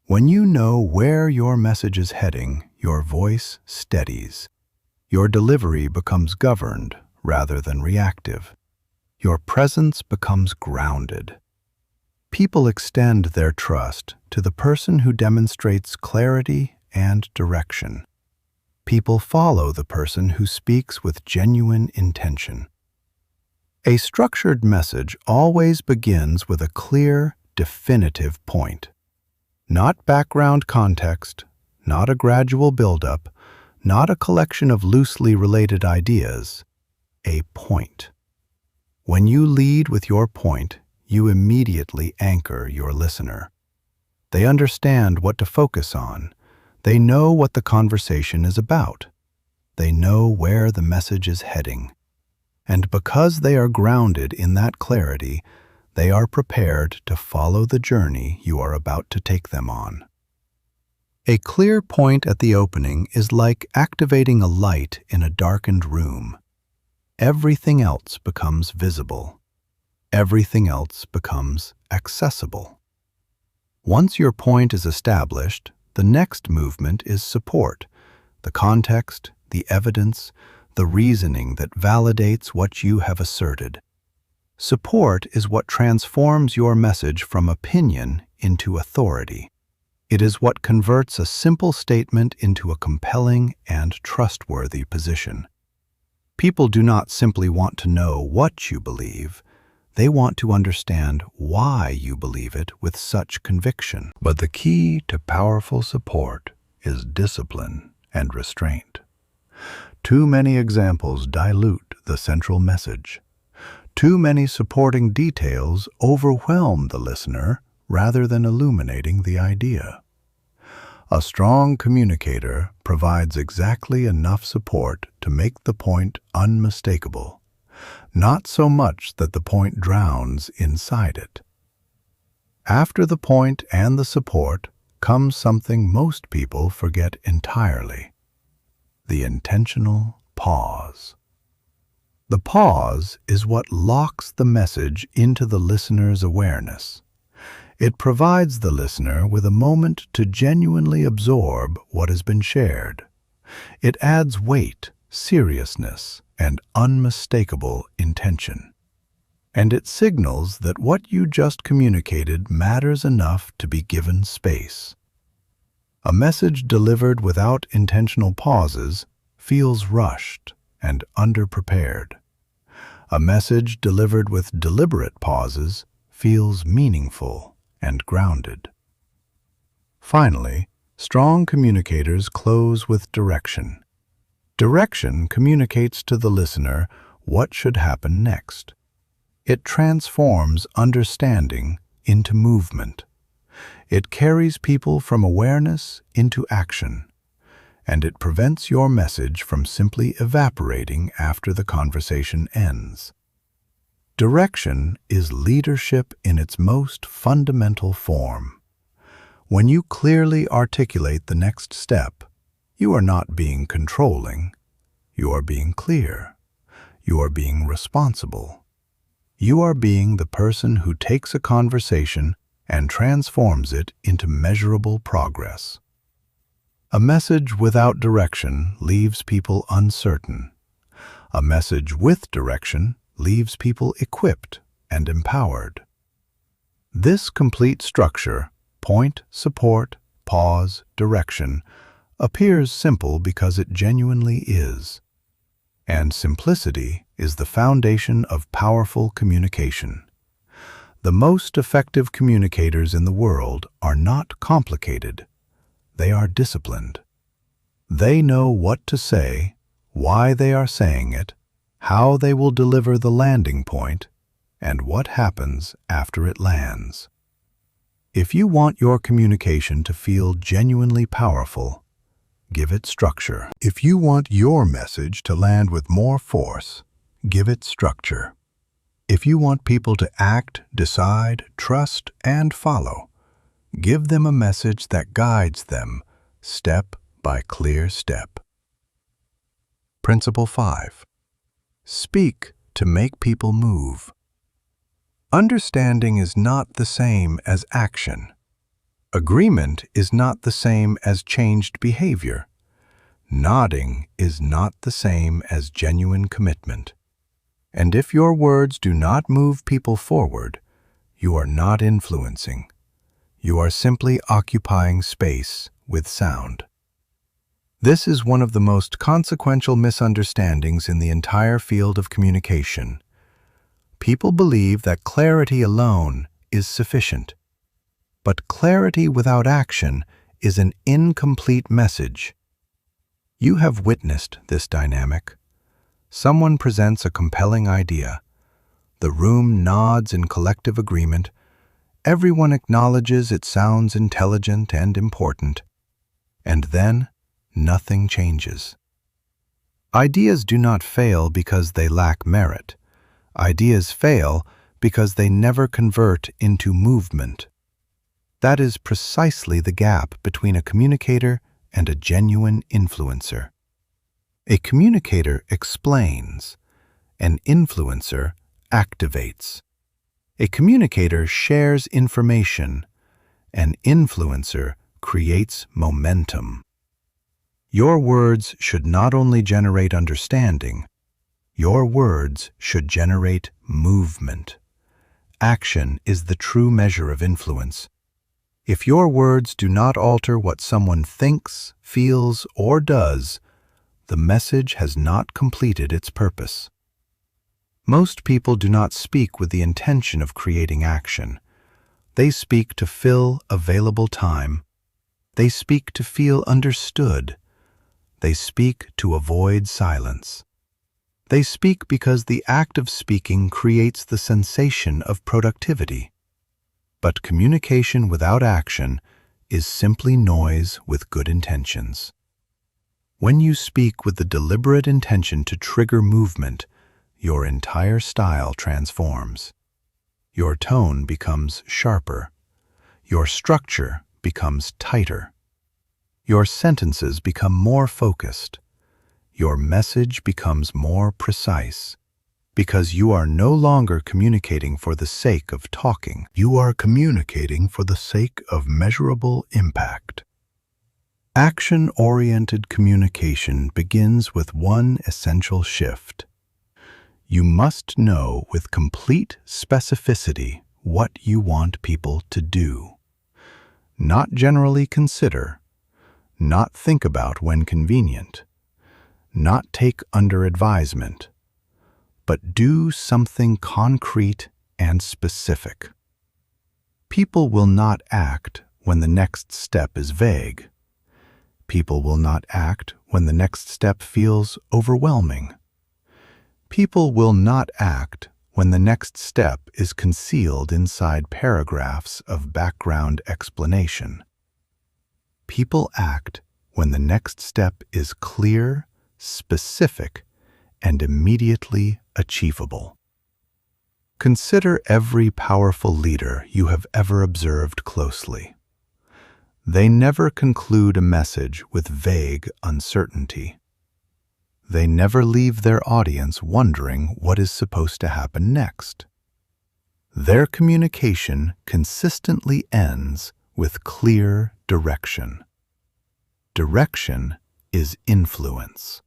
When you know where your message is heading, your voice steadies. Your delivery becomes governed rather than reactive. Your presence becomes grounded. People extend their trust to the person who demonstrates clarity and direction. People follow the person who speaks with genuine intention. A structured message always begins with a clear, definitive point. Not background context, not a gradual buildup, not a collection of loosely related ideas. A point. When you lead with your point, you immediately anchor your listener. They understand what to focus on. They know what the conversation is about. They know where the message is heading. And because they are grounded in that clarity, they are prepared to follow the journey you are about to take them on. A clear point at the opening is like activating a light in a darkened room. Everything else becomes visible. Everything else becomes accessible. Once your point is established, the next movement is support, the context, the evidence, the reasoning that validates what you have asserted. Support is what transforms your message from opinion into authority. It is what converts a simple statement into a compelling and trustworthy position. People do not simply want to know what you believe. They want to understand why you believe it with such conviction. But the key to powerful support is discipline and restraint. Too many examples dilute the central message. Too many supporting details overwhelm the listener rather than illuminating the idea. A strong communicator provides exactly enough support to make the point unmistakable, not so much that the point drowns inside it. After the point and the support comes something most people forget entirely: the intentional pause. The pause is what locks the message into the listener's awareness. It provides the listener with a moment to genuinely absorb what has been shared. It adds weight, seriousness, and unmistakable intention. And it signals that what you just communicated matters enough to be given space. A message delivered without intentional pauses feels rushed and underprepared. A message delivered with deliberate pauses feels meaningful and grounded. Finally, strong communicators close with direction. Direction communicates to the listener what should happen next. It transforms understanding into movement. It carries people from awareness into action, and it prevents your message from simply evaporating after the conversation ends. Direction is leadership in its most fundamental form. When you clearly articulate the next step, you are not being controlling. You are being clear. You are being responsible. You are being the person who takes a conversation and transforms it into measurable progress. A message without direction leaves people uncertain. A message with direction leaves people equipped and empowered. This complete structure, point, support, pause, direction, appears simple because it genuinely is. And simplicity is the foundation of powerful communication. The most effective communicators in the world are not complicated. They are disciplined. They know what to say, why they are saying it, how they will deliver the landing point, and what happens after it lands. If you want your communication to feel genuinely powerful, give it structure. If you want your message to land with more force, give it structure. If you want people to act, decide, trust, and follow, give them a message that guides them step by clear step. Principle 5. Speak to make people move. Understanding is not the same as action. Agreement is not the same as changed behavior. Nodding is not the same as genuine commitment. And if your words do not move people forward, you are not influencing. You are simply occupying space with sound. This is one of the most consequential misunderstandings in the entire field of communication. People believe that clarity alone is sufficient. But clarity without action is an incomplete message. You have witnessed this dynamic. Someone presents a compelling idea. The room nods in collective agreement. Everyone acknowledges it sounds intelligent and important. And then, nothing changes. Ideas do not fail because they lack merit. Ideas fail because they never convert into movement. That is precisely the gap between a communicator and a genuine influencer. A communicator explains. An influencer activates. A communicator shares information. An influencer creates momentum. Your words should not only generate understanding, your words should generate movement. Action is the true measure of influence. If your words do not alter what someone thinks, feels, or does, the message has not completed its purpose. Most people do not speak with the intention of creating action. They speak to fill available time. They speak to feel understood. They speak to avoid silence. They speak because the act of speaking creates the sensation of productivity. But communication without action is simply noise with good intentions. When you speak with the deliberate intention to trigger movement, your entire style transforms. Your tone becomes sharper. Your structure becomes tighter. Your sentences become more focused. Your message becomes more precise. Because you are no longer communicating for the sake of talking. You are communicating for the sake of measurable impact. Action-oriented communication begins with one essential shift. You must know with complete specificity what you want people to do. Not generally consider, not think about when convenient, not take under advisement, but do something concrete and specific. People will not act when the next step is vague. People will not act when the next step feels overwhelming. People will not act when the next step is concealed inside paragraphs of background explanation. People act when the next step is clear, specific, and immediately achievable. Consider every powerful leader you have ever observed closely. They never conclude a message with vague uncertainty. They never leave their audience wondering what is supposed to happen next. Their communication consistently ends with clear direction. Direction is influence.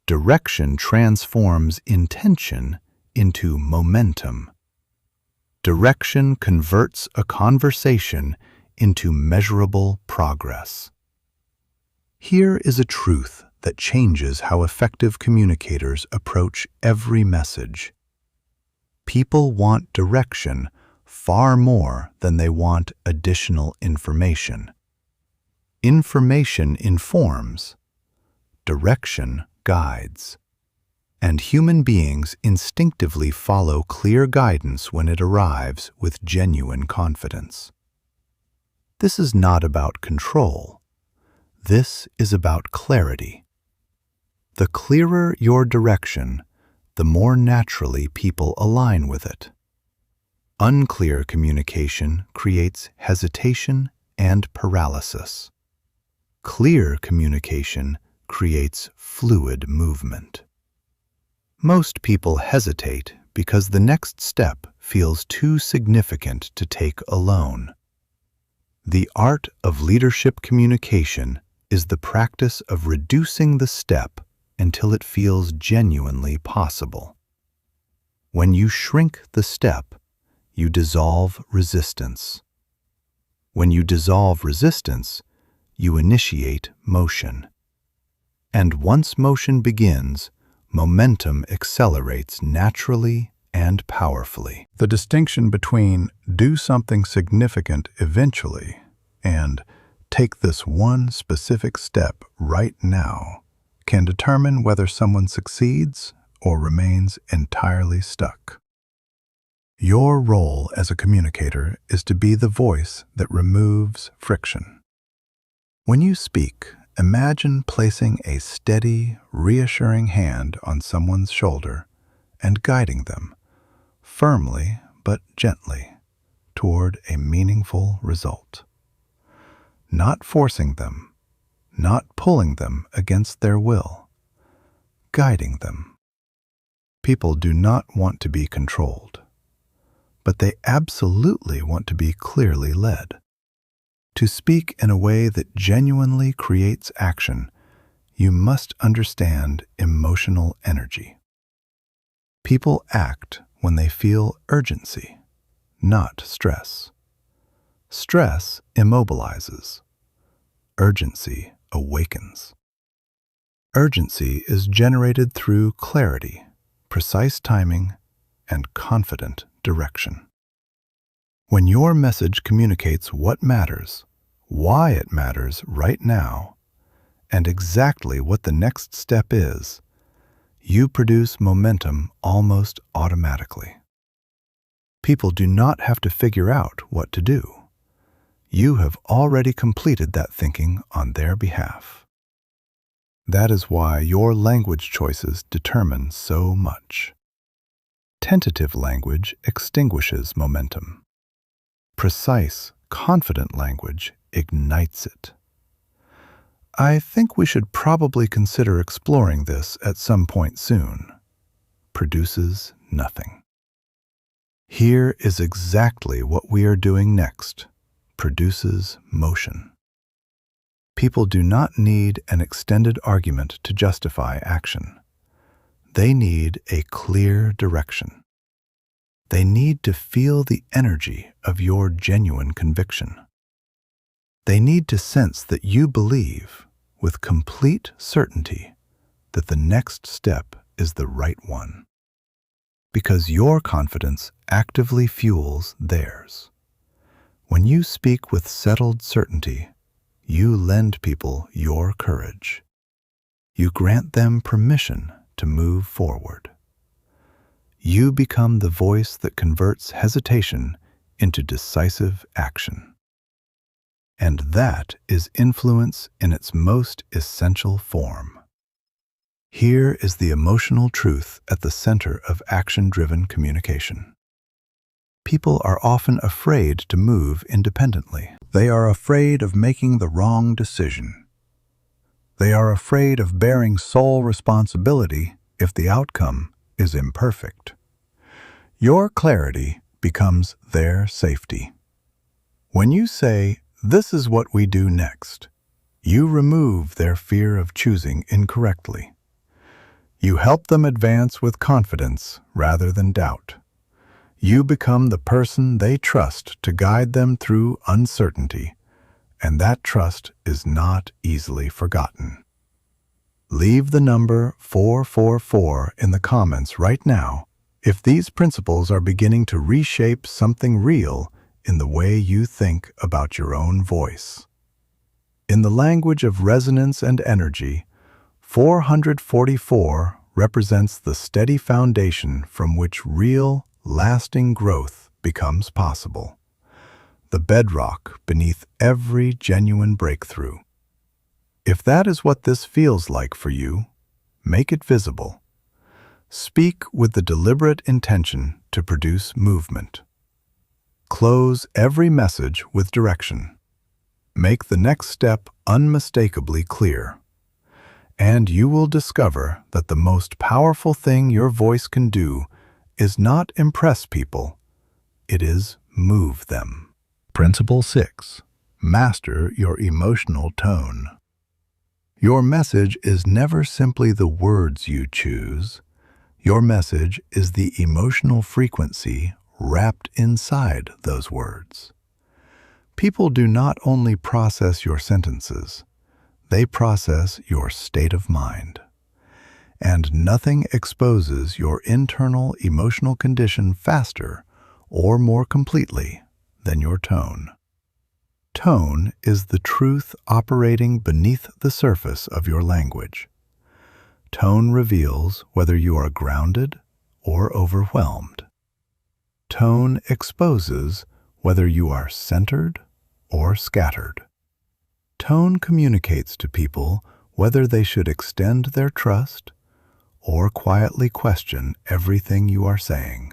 Direction transforms intention into momentum. Direction converts a conversation into measurable progress. Here is a truth that changes how effective communicators approach every message. People want direction far more than they want additional information. Information informs. Direction guides. And human beings instinctively follow clear guidance when it arrives with genuine confidence. This is not about control. This is about clarity. The clearer your direction, the more naturally people align with it. Unclear communication creates hesitation and paralysis. Clear communication creates fluid movement. Most people hesitate because the next step feels too significant to take alone. The art of leadership communication is the practice of reducing the step until it feels genuinely possible. When you shrink the step, you dissolve resistance. When you dissolve resistance, you initiate motion. And once motion begins, momentum accelerates naturally and powerfully. The distinction between do something significant eventually and take this one specific step right now can determine whether someone succeeds or remains entirely stuck. Your role as a communicator is to be the voice that removes friction. When you speak, imagine placing a steady, reassuring hand on someone's shoulder and guiding them, firmly but gently, toward a meaningful result. Not forcing them, not pulling them against their will, guiding them. People do not want to be controlled, but they absolutely want to be clearly led. To speak in a way that genuinely creates action, you must understand emotional energy. People act when they feel urgency, not stress. Stress immobilizes. Urgency awakens. Urgency is generated through clarity, precise timing, and confident direction. When your message communicates what matters, why it matters right now, and exactly what the next step is, you produce momentum almost automatically. People do not have to figure out what to do. you have already completed that thinking on their behalf. That is why your language choices determine so much. Tentative language extinguishes momentum. Precise, confident language ignites it. I think we should probably consider exploring this at some point soon. Produces nothing. Here is exactly what we are doing next. Produces motion. People do not need an extended argument to justify action. They need a clear direction. They need to feel the energy of your genuine conviction. They need to sense that you believe, with complete certainty, that the next step is the right one. Because your confidence actively fuels theirs. When you speak with settled certainty, you lend people your courage. You grant them permission to move forward. You become the voice that converts hesitation into decisive action. And that is influence in its most essential form. Here is the emotional truth at the center of action-driven communication. People are often afraid to move independently. They are afraid of making the wrong decision. They are afraid of bearing sole responsibility if the outcome is imperfect. Your clarity becomes their safety. When you say, "This is what we do next," you remove their fear of choosing incorrectly. You help them advance with confidence rather than doubt. You become the person they trust to guide them through uncertainty, and that trust is not easily forgotten. Leave the number 444 in the comments right now if these principles are beginning to reshape something real in the way you think about your own voice. In the language of resonance and energy, 444 represents the steady foundation from which real, lasting growth becomes possible. The bedrock beneath every genuine breakthrough. If that is what this feels like for you, make it visible. Speak with the deliberate intention to produce movement. Close every message with direction. Make the next step unmistakably clear. And you will discover that the most powerful thing your voice can do is not impress people, it is move them. Principle 6. Master your emotional tone. Your message is never simply the words you choose. Your message is the emotional frequency wrapped inside those words. People do not only process your sentences, they process your state of mind. And nothing exposes your internal emotional condition faster or more completely than your tone. Tone is the truth operating beneath the surface of your language. Tone reveals whether you are grounded or overwhelmed. Tone exposes whether you are centered or scattered. Tone communicates to people whether they should extend their trust or quietly question everything you are saying.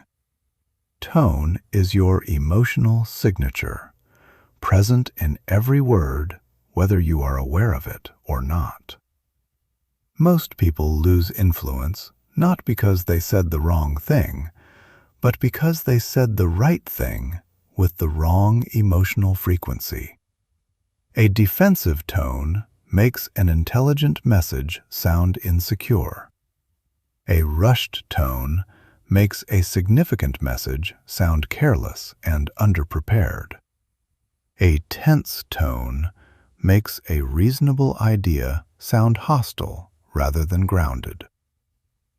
Tone is your emotional signature, present in every word, whether you are aware of it or not. Most people lose influence not because they said the wrong thing, but because they said the right thing with the wrong emotional frequency. A defensive tone makes an intelligent message sound insecure. A rushed tone makes a significant message sound careless and underprepared. A tense tone makes a reasonable idea sound hostile rather than grounded.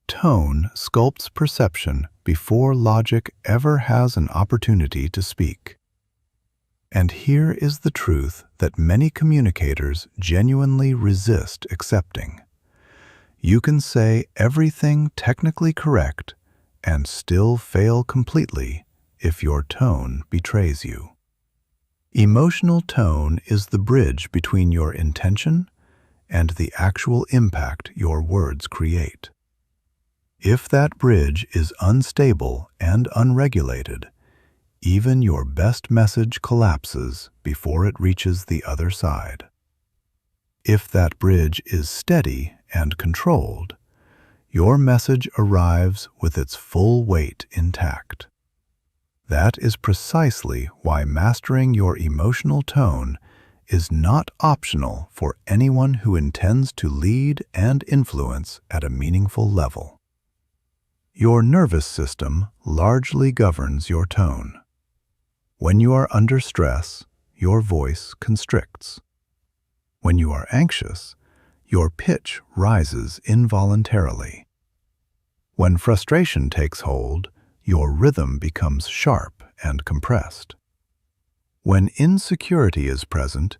Tone sculpts perception before logic ever has an opportunity to speak. And here is the truth that many communicators genuinely resist accepting. You can say everything technically correct and still fail completely if your tone betrays you. Emotional tone is the bridge between your intention and the actual impact your words create. If that bridge is unstable and unregulated, even your best message collapses before it reaches the other side. If that bridge is steady and controlled, your message arrives with its full weight intact. That is precisely why mastering your emotional tone is not optional for anyone who intends to lead and influence at a meaningful level. Your nervous system largely governs your tone. When you are under stress, your voice constricts. When you are anxious, your pitch rises involuntarily. When frustration takes hold, your rhythm becomes sharp and compressed. When insecurity is present,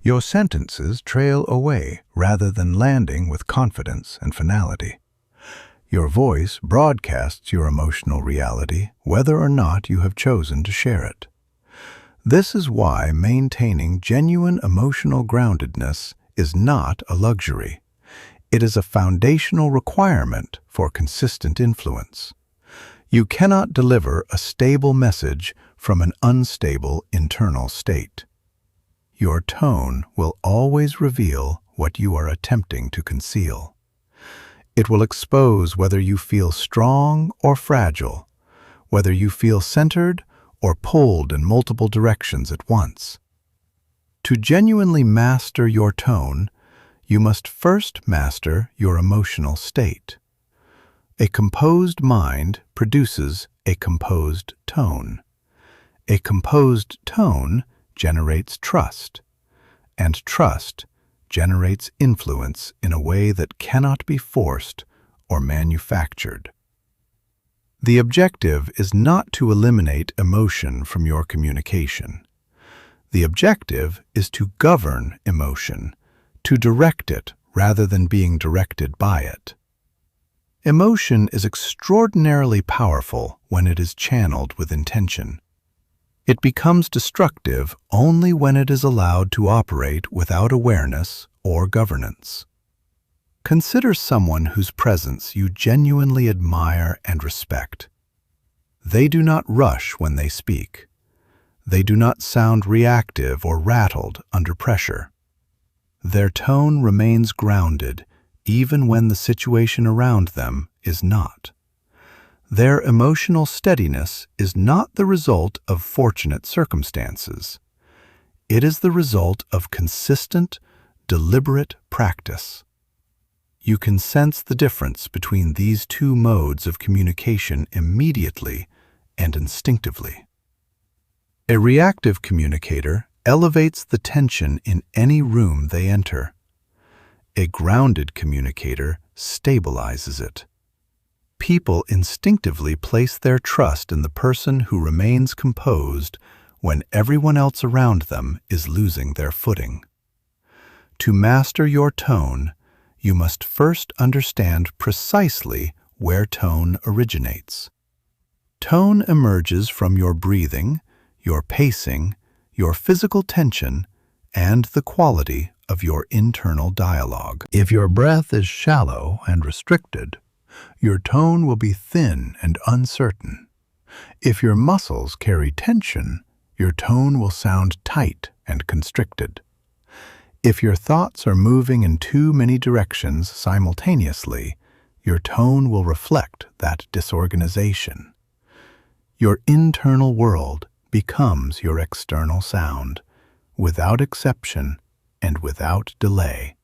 your sentences trail away rather than landing with confidence and finality. Your voice broadcasts your emotional reality whether or not you have chosen to share it. This is why maintaining genuine emotional groundedness is not a luxury. It is a foundational requirement for consistent influence. You cannot deliver a stable message from an unstable internal state. Your tone will always reveal what you are attempting to conceal. It will expose whether you feel strong or fragile, whether you feel centered or pulled in multiple directions at once. To genuinely master your tone, you must first master your emotional state. A composed mind produces a composed tone. A composed tone generates trust, and trust generates influence in a way that cannot be forced or manufactured. The objective is not to eliminate emotion from your communication. The objective is to govern emotion, to direct it rather than being directed by it. Emotion is extraordinarily powerful when it is channeled with intention. It becomes destructive only when it is allowed to operate without awareness or governance. Consider someone whose presence you genuinely admire and respect. They do not rush when they speak. They do not sound reactive or rattled under pressure. Their tone remains grounded even when the situation around them is not. Their emotional steadiness is not the result of fortunate circumstances. It is the result of consistent, deliberate practice. You can sense the difference between these two modes of communication immediately and instinctively. A reactive communicator elevates the tension in any room they enter. A grounded communicator stabilizes it. People instinctively place their trust in the person who remains composed when everyone else around them is losing their footing. To master your tone, you must first understand precisely where tone originates. Tone emerges from your breathing, your pacing, your physical tension, and the quality of your internal dialogue. If your breath is shallow and restricted, your tone will be thin and uncertain. If your muscles carry tension, your tone will sound tight and constricted. If your thoughts are moving in too many directions simultaneously, your tone will reflect that disorganization. Your internal world becomes your external sound, without exception and without delay.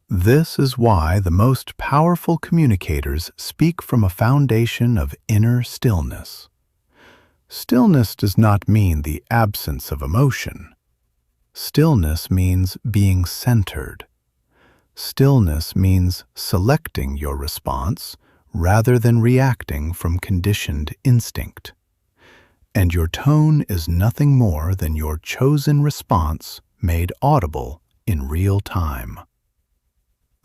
This is why the most powerful communicators speak from a foundation of inner stillness. Stillness does not mean the absence of emotion. Stillness means being centered. Stillness means selecting your response rather than reacting from conditioned instinct. And your tone is nothing more than your chosen response made audible in real time.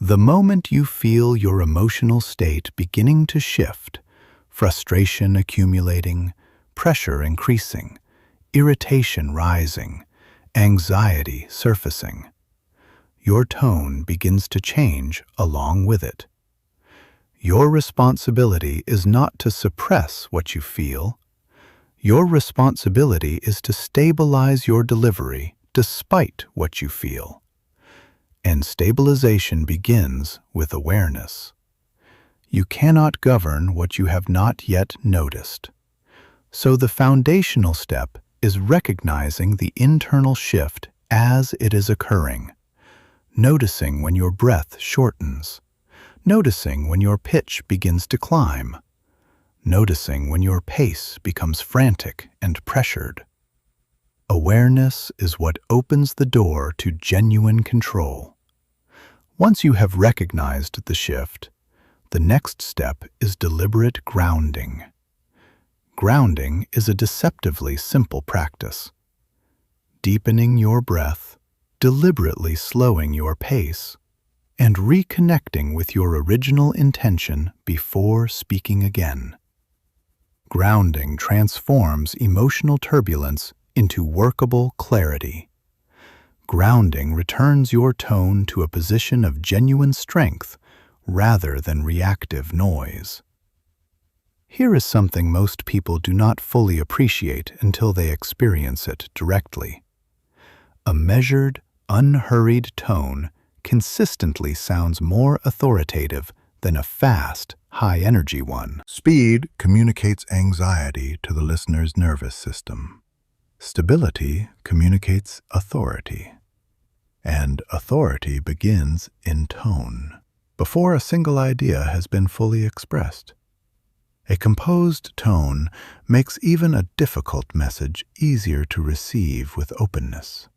The moment you feel your emotional state beginning to shift, frustration accumulating, pressure increasing, irritation rising, anxiety surfacing. Your tone begins to change along with it. Your responsibility is not to suppress what you feel. Your responsibility is to stabilize your delivery despite what you feel. And stabilization begins with awareness. You cannot govern what you have not yet noticed. So the foundational step is recognizing the internal shift as it is occurring. Noticing when your breath shortens. Noticing when your pitch begins to climb. Noticing when your pace becomes frantic and pressured. Awareness is what opens the door to genuine control. Once you have recognized the shift, the next step is deliberate grounding. Grounding is a deceptively simple practice. Deepening your breath, deliberately slowing your pace, and reconnecting with your original intention before speaking again. Grounding transforms emotional turbulence into workable clarity. Grounding returns your tone to a position of genuine strength rather than reactive noise. Here is something most people do not fully appreciate until they experience it directly. A measured, unhurried tone consistently sounds more authoritative than a fast, high-energy one. Speed communicates anxiety to the listener's nervous system. Stability communicates authority. And authority begins in tone, before a single idea has been fully expressed. A composed tone makes even a difficult message easier to receive with openness.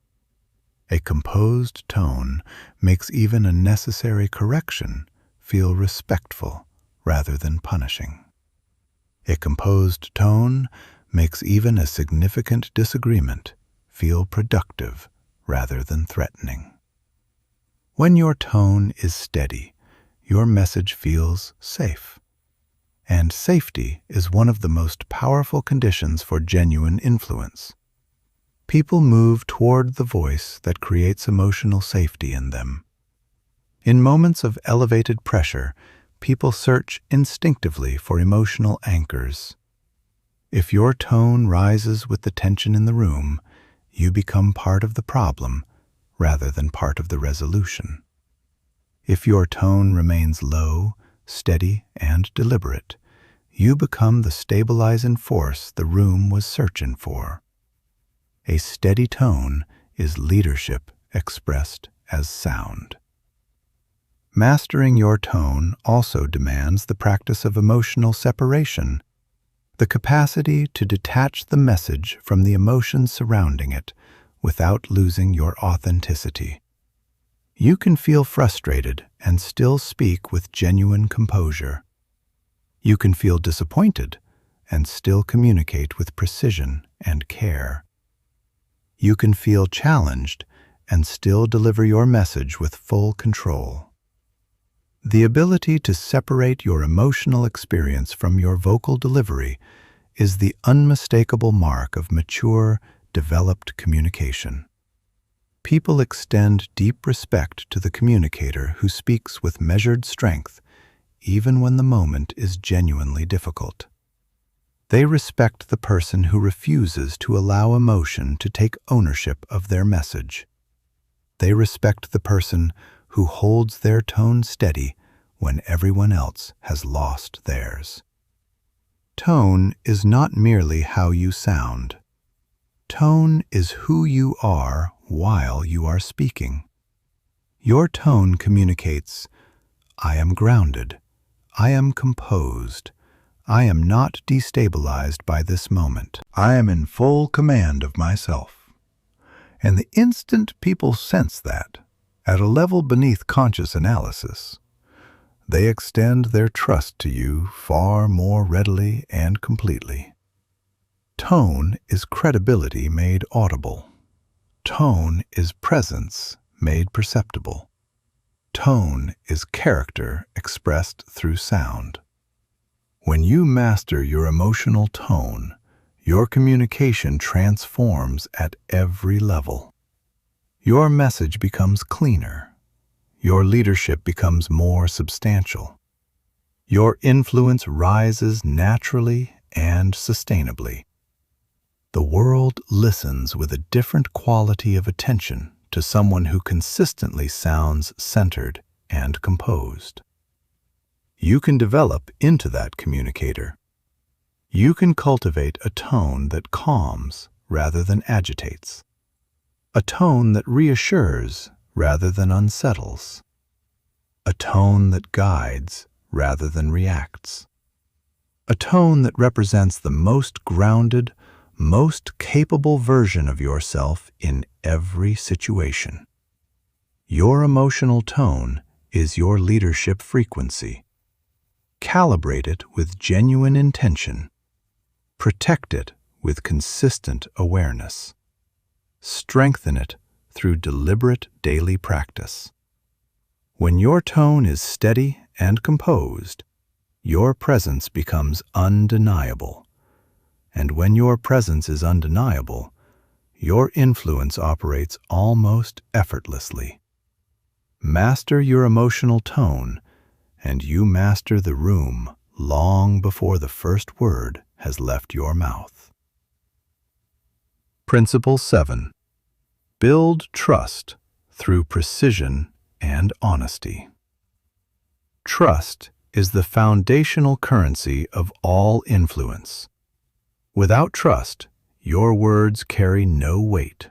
A composed tone makes even a necessary correction feel respectful rather than punishing. A composed tone makes even a significant disagreement feel productive rather than threatening. When your tone is steady, your message feels safe. And safety is one of the most powerful conditions for genuine influence. People move toward the voice that creates emotional safety in them. In moments of elevated pressure, people search instinctively for emotional anchors. If your tone rises with the tension in the room, you become part of the problem rather than part of the resolution. If your tone remains low, steady, and deliberate, you become the stabilizing force the room was searching for. A steady tone is leadership expressed as sound. Mastering your tone also demands the practice of emotional separation, the capacity to detach the message from the emotions surrounding it without losing your authenticity. You can feel frustrated and still speak with genuine composure. You can feel disappointed and still communicate with precision and care. You can feel challenged and still deliver your message with full control. The ability to separate your emotional experience from your vocal delivery is the unmistakable mark of mature, developed communication. People extend deep respect to the communicator who speaks with measured strength, even when the moment is genuinely difficult. They respect the person who refuses to allow emotion to take ownership of their message. They respect the person who holds their tone steady when everyone else has lost theirs. Tone is not merely how you sound. Tone is who you are while you are speaking. Your tone communicates, I am grounded, I am composed, I am not destabilized by this moment. I am in full command of myself. And the instant people sense that, at a level beneath conscious analysis, they extend their trust to you far more readily and completely. Tone is credibility made audible. Tone is presence made perceptible. Tone is character expressed through sound. When you master your emotional tone, Your communication transforms at every level. Your message becomes cleaner. Your leadership becomes more substantial. Your influence rises naturally and sustainably. The world listens with a different quality of attention to someone who consistently sounds centered and composed. You can develop into that communicator. You can cultivate a tone that calms rather than agitates, a tone that reassures rather than unsettles, a tone that guides rather than reacts, a tone that represents the most grounded, most capable version of yourself in every situation. Your emotional tone is your leadership frequency. Calibrate it with genuine intention. Protect it with consistent awareness. Strengthen it through deliberate daily practice. When your tone is steady and composed, your presence becomes undeniable. And when your presence is undeniable, your influence operates almost effortlessly. Master your emotional tone, and you master the room long before the first word has left your mouth. Principle 7. Build trust through precision and honesty. Trust is the foundational currency of all influence. Without trust, your words carry no weight.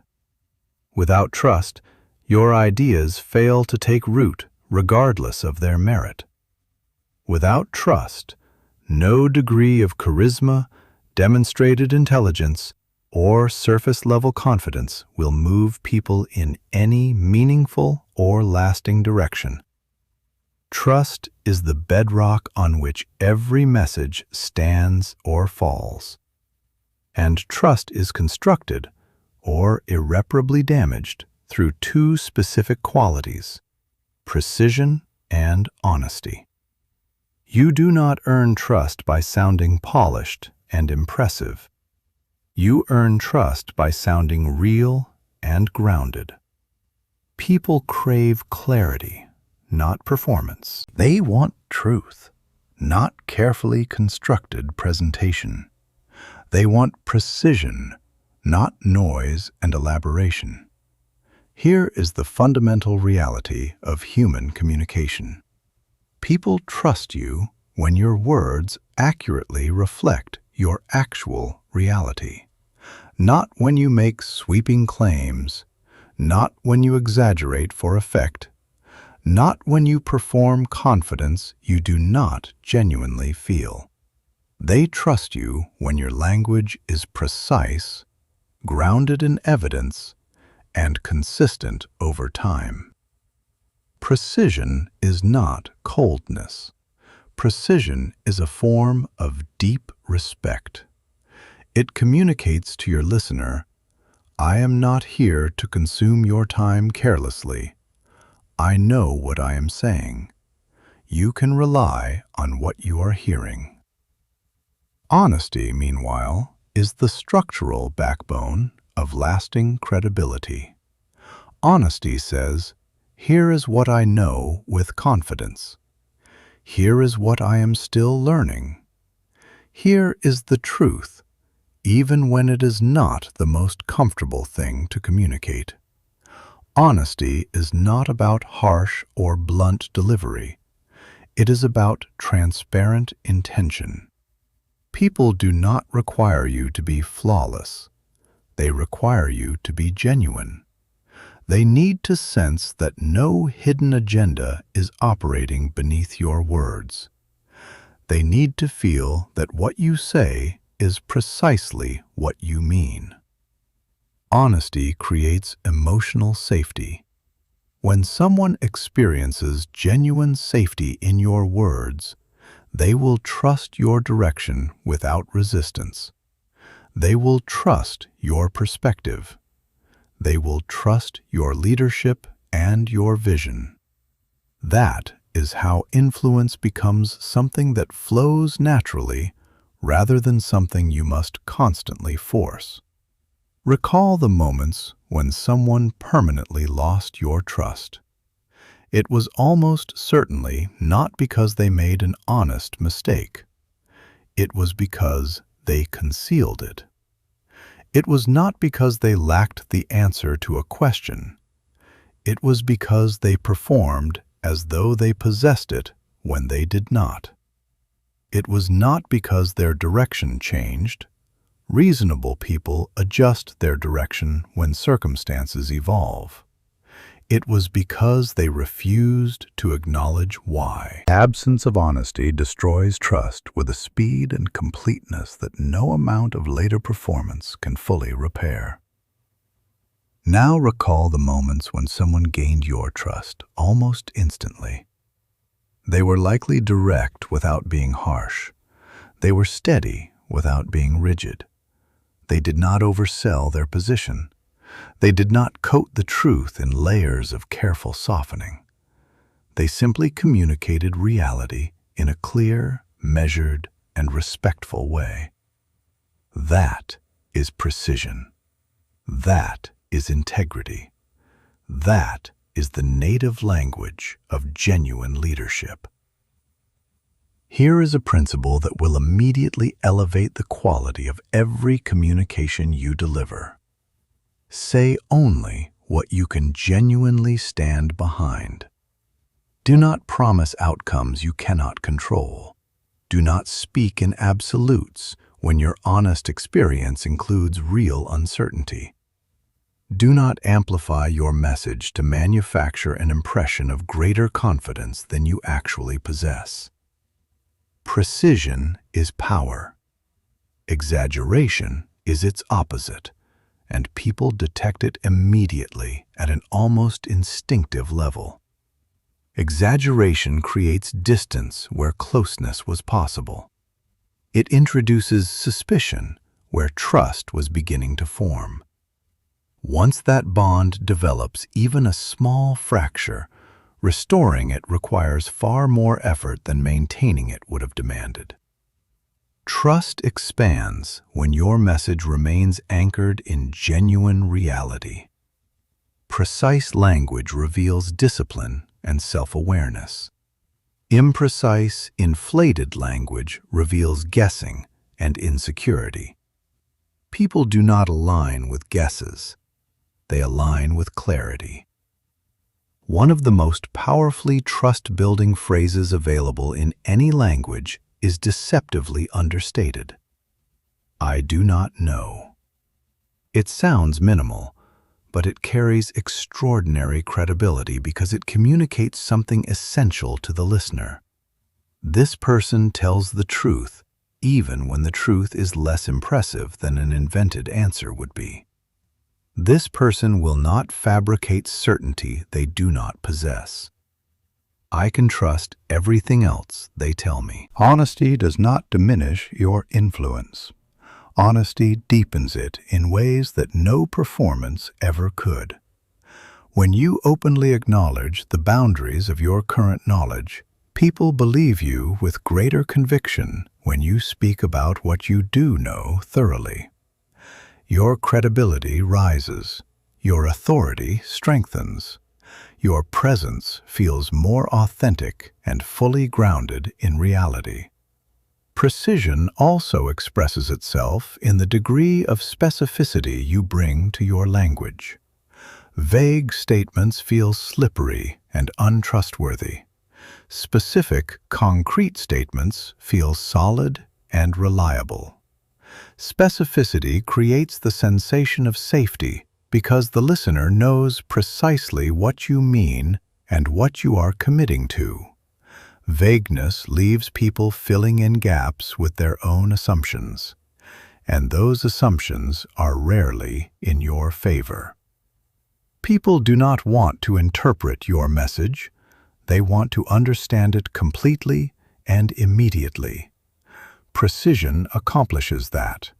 Without trust, your ideas fail to take root regardless of their merit. Without trust, no degree of charisma, demonstrated intelligence, or surface-level confidence will move people in any meaningful or lasting direction. Trust is the bedrock on which every message stands or falls. And trust is constructed, or irreparably damaged, through two specific qualities: precision and honesty. You do not earn trust by sounding polished and impressive. You earn trust by sounding real and grounded. People crave clarity, not performance. They want truth, not carefully constructed presentation. They want precision, not noise and elaboration. Here is the fundamental reality of human communication. People trust you when your words accurately reflect your actual reality. Not when you make sweeping claims, not when you exaggerate for effect, not when you perform confidence you do not genuinely feel. They trust you when your language is precise, grounded in evidence, and consistent over time. Precision is not coldness. Precision is a form of deep respect. It communicates to your listener, "I am not here to consume your time carelessly. I know what I am saying. You can rely on what you are hearing." Honesty, meanwhile, is the structural backbone of lasting credibility. Honesty says, "Here is what I know with confidence. Here is what I am still learning. Here is the truth, even when it is not the most comfortable thing to communicate." Honesty is not about harsh or blunt delivery. It is about transparent intention. People do not require you to be flawless. They require you to be genuine. They need to sense that no hidden agenda is operating beneath your words. They need to feel that what you say is precisely what you mean. Honesty creates emotional safety. When someone experiences genuine safety in your words, they will trust your direction without resistance. They will trust your perspective. They will trust your leadership and your vision. That is how influence becomes something that flows naturally rather than something you must constantly force. Recall the moments when someone permanently lost your trust. It was almost certainly not because they made an honest mistake. It was because they concealed it. It was not because they lacked the answer to a question. It was because they performed as though they possessed it when they did not. It was not because their direction changed. Reasonable people adjust their direction when circumstances evolve. It was because they refused to acknowledge why. Absence of honesty destroys trust with a speed and completeness that no amount of later performance can fully repair. Now recall the moments when someone gained your trust almost instantly. They were likely direct without being harsh. They were steady without being rigid. They did not oversell their position. They did not coat the truth in layers of careful softening. They simply communicated reality in a clear, measured, and respectful way. That is precision. That is integrity. That is the native language of genuine leadership. Here is a principle that will immediately elevate the quality of every communication you deliver. Say only what you can genuinely stand behind. Do not promise outcomes you cannot control. Do not speak in absolutes when your honest experience includes real uncertainty. Do not amplify your message to manufacture an impression of greater confidence than you actually possess. Precision is power. Exaggeration is its opposite, and people detect it immediately at an almost instinctive level. Exaggeration creates distance where closeness was possible. It introduces suspicion where trust was beginning to form. Once that bond develops even a small fracture, restoring it requires far more effort than maintaining it would have demanded. Trust expands when your message remains anchored in genuine reality. Precise language reveals discipline and self-awareness. Imprecise, inflated language reveals guessing and insecurity. People do not align with guesses. They align with clarity. One of the most powerfully trust-building phrases available in any language is deceptively understated. I do not know. It sounds minimal, but it carries extraordinary credibility because it communicates something essential to the listener. This person tells the truth, even when the truth is less impressive than an invented answer would be. This person will not fabricate certainty they do not possess. I can trust everything else they tell me. Honesty does not diminish your influence. Honesty deepens it in ways that no performance ever could. When you openly acknowledge the boundaries of your current knowledge, people believe you with greater conviction when you speak about what you do know thoroughly. Your credibility rises. Your authority strengthens. Your presence feels more authentic and fully grounded in reality. Precision also expresses itself in the degree of specificity you bring to your language. Vague statements feel slippery and untrustworthy. Specific, concrete statements feel solid and reliable. Specificity creates the sensation of safety because the listener knows precisely what you mean and what you are committing to. Vagueness leaves people filling in gaps with their own assumptions, and those assumptions are rarely in your favor. People do not want to interpret your message. They want to understand it completely and immediately. Precision accomplishes that.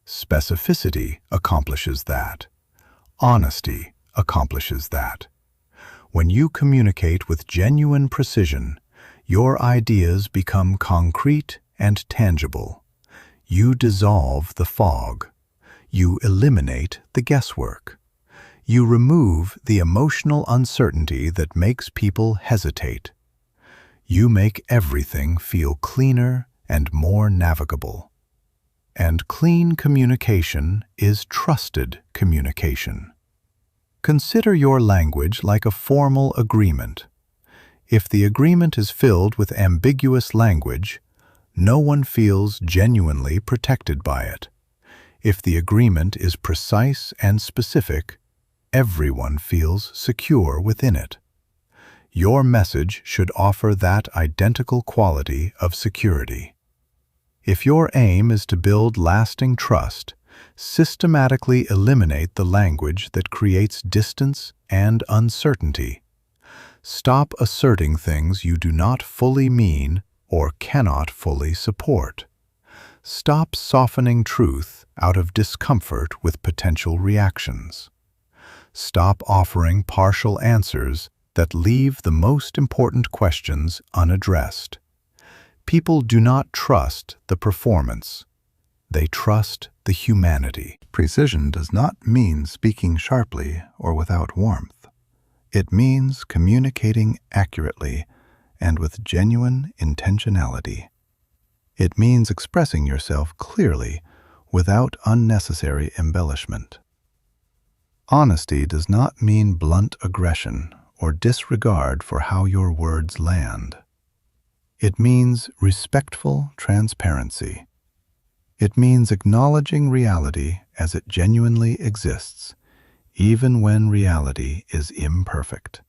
Specificity accomplishes that. Honesty accomplishes that. When you communicate with genuine precision, your ideas become concrete and tangible. You dissolve the fog. You eliminate the guesswork. You remove the emotional uncertainty that makes people hesitate. You make everything feel cleaner and more navigable. And clean communication is trusted communication. Consider your language like a formal agreement. If the agreement is filled with ambiguous language, no one feels genuinely protected by it. If the agreement is precise and specific, everyone feels secure within it. Your message should offer that identical quality of security. If your aim is to build lasting trust, systematically eliminate the language that creates distance and uncertainty. Stop asserting things you do not fully mean or cannot fully support. Stop softening truth out of discomfort with potential reactions. Stop offering partial answers that leave the most important questions unaddressed. People do not trust the performance. They trust the humanity. Precision does not mean speaking sharply or without warmth. It means communicating accurately and with genuine intentionality. It means expressing yourself clearly without unnecessary embellishment. Honesty does not mean blunt aggression or disregard for how your words land. It means respectful transparency. It means acknowledging reality as it genuinely exists, even when reality is imperfect.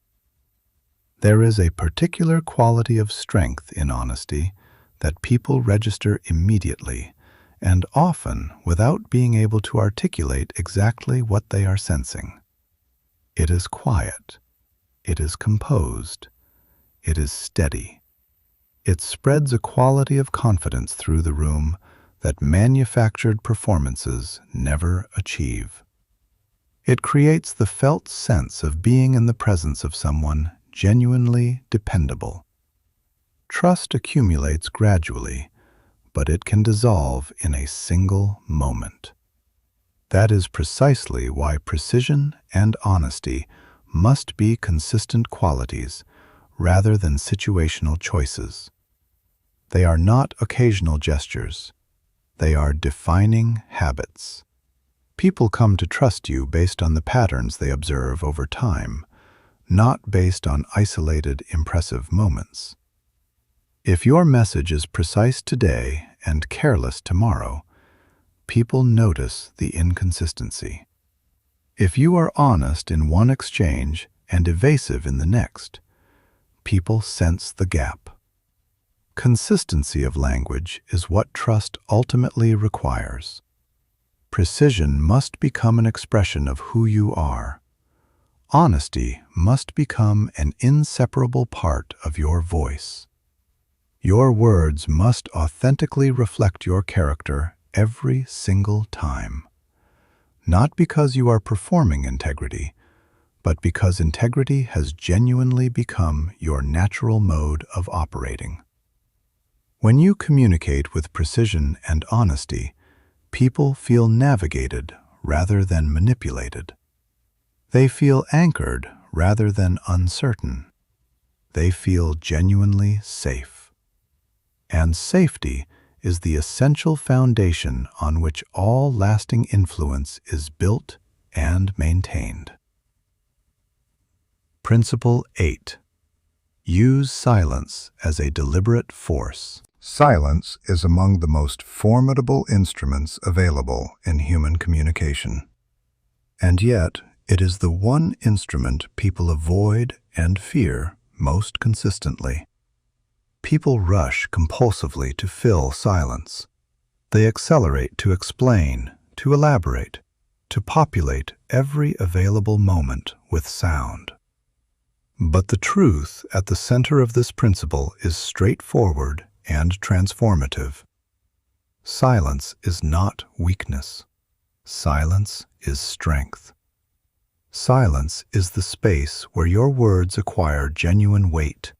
There is a particular quality of strength in honesty that people register immediately and often without being able to articulate exactly what they are sensing. It is quiet. It is composed. It is steady. It spreads a quality of confidence through the room that manufactured performances never achieve. It creates the felt sense of being in the presence of someone genuinely dependable. Trust accumulates gradually, but it can dissolve in a single moment. That is precisely why precision and honesty must be consistent qualities rather than situational choices. They are not occasional gestures. They are defining habits. People come to trust you based on the patterns they observe over time, not based on isolated, impressive moments. If your message is precise today and careless tomorrow, people notice the inconsistency. If you are honest in one exchange and evasive in the next, people sense the gap. Consistency of language is what trust ultimately requires. Precision must become an expression of who you are. Honesty must become an inseparable part of your voice. Your words must authentically reflect your character every single time. Not because you are performing integrity, but because integrity has genuinely become your natural mode of operating. When you communicate with precision and honesty, people feel navigated rather than manipulated. They feel anchored rather than uncertain. They feel genuinely safe. And safety is the essential foundation on which all lasting influence is built and maintained. Principle 8. Use silence as a deliberate force. Silence is among the most formidable instruments available in human communication. And yet, it is the one instrument people avoid and fear most consistently. People rush compulsively to fill silence. They accelerate to explain, to elaborate, to populate every available moment with sound. But the truth at the center of this principle is straightforward and transformative. Silence is not weakness. Silence is strength. Silence is the space where your words acquire genuine weight.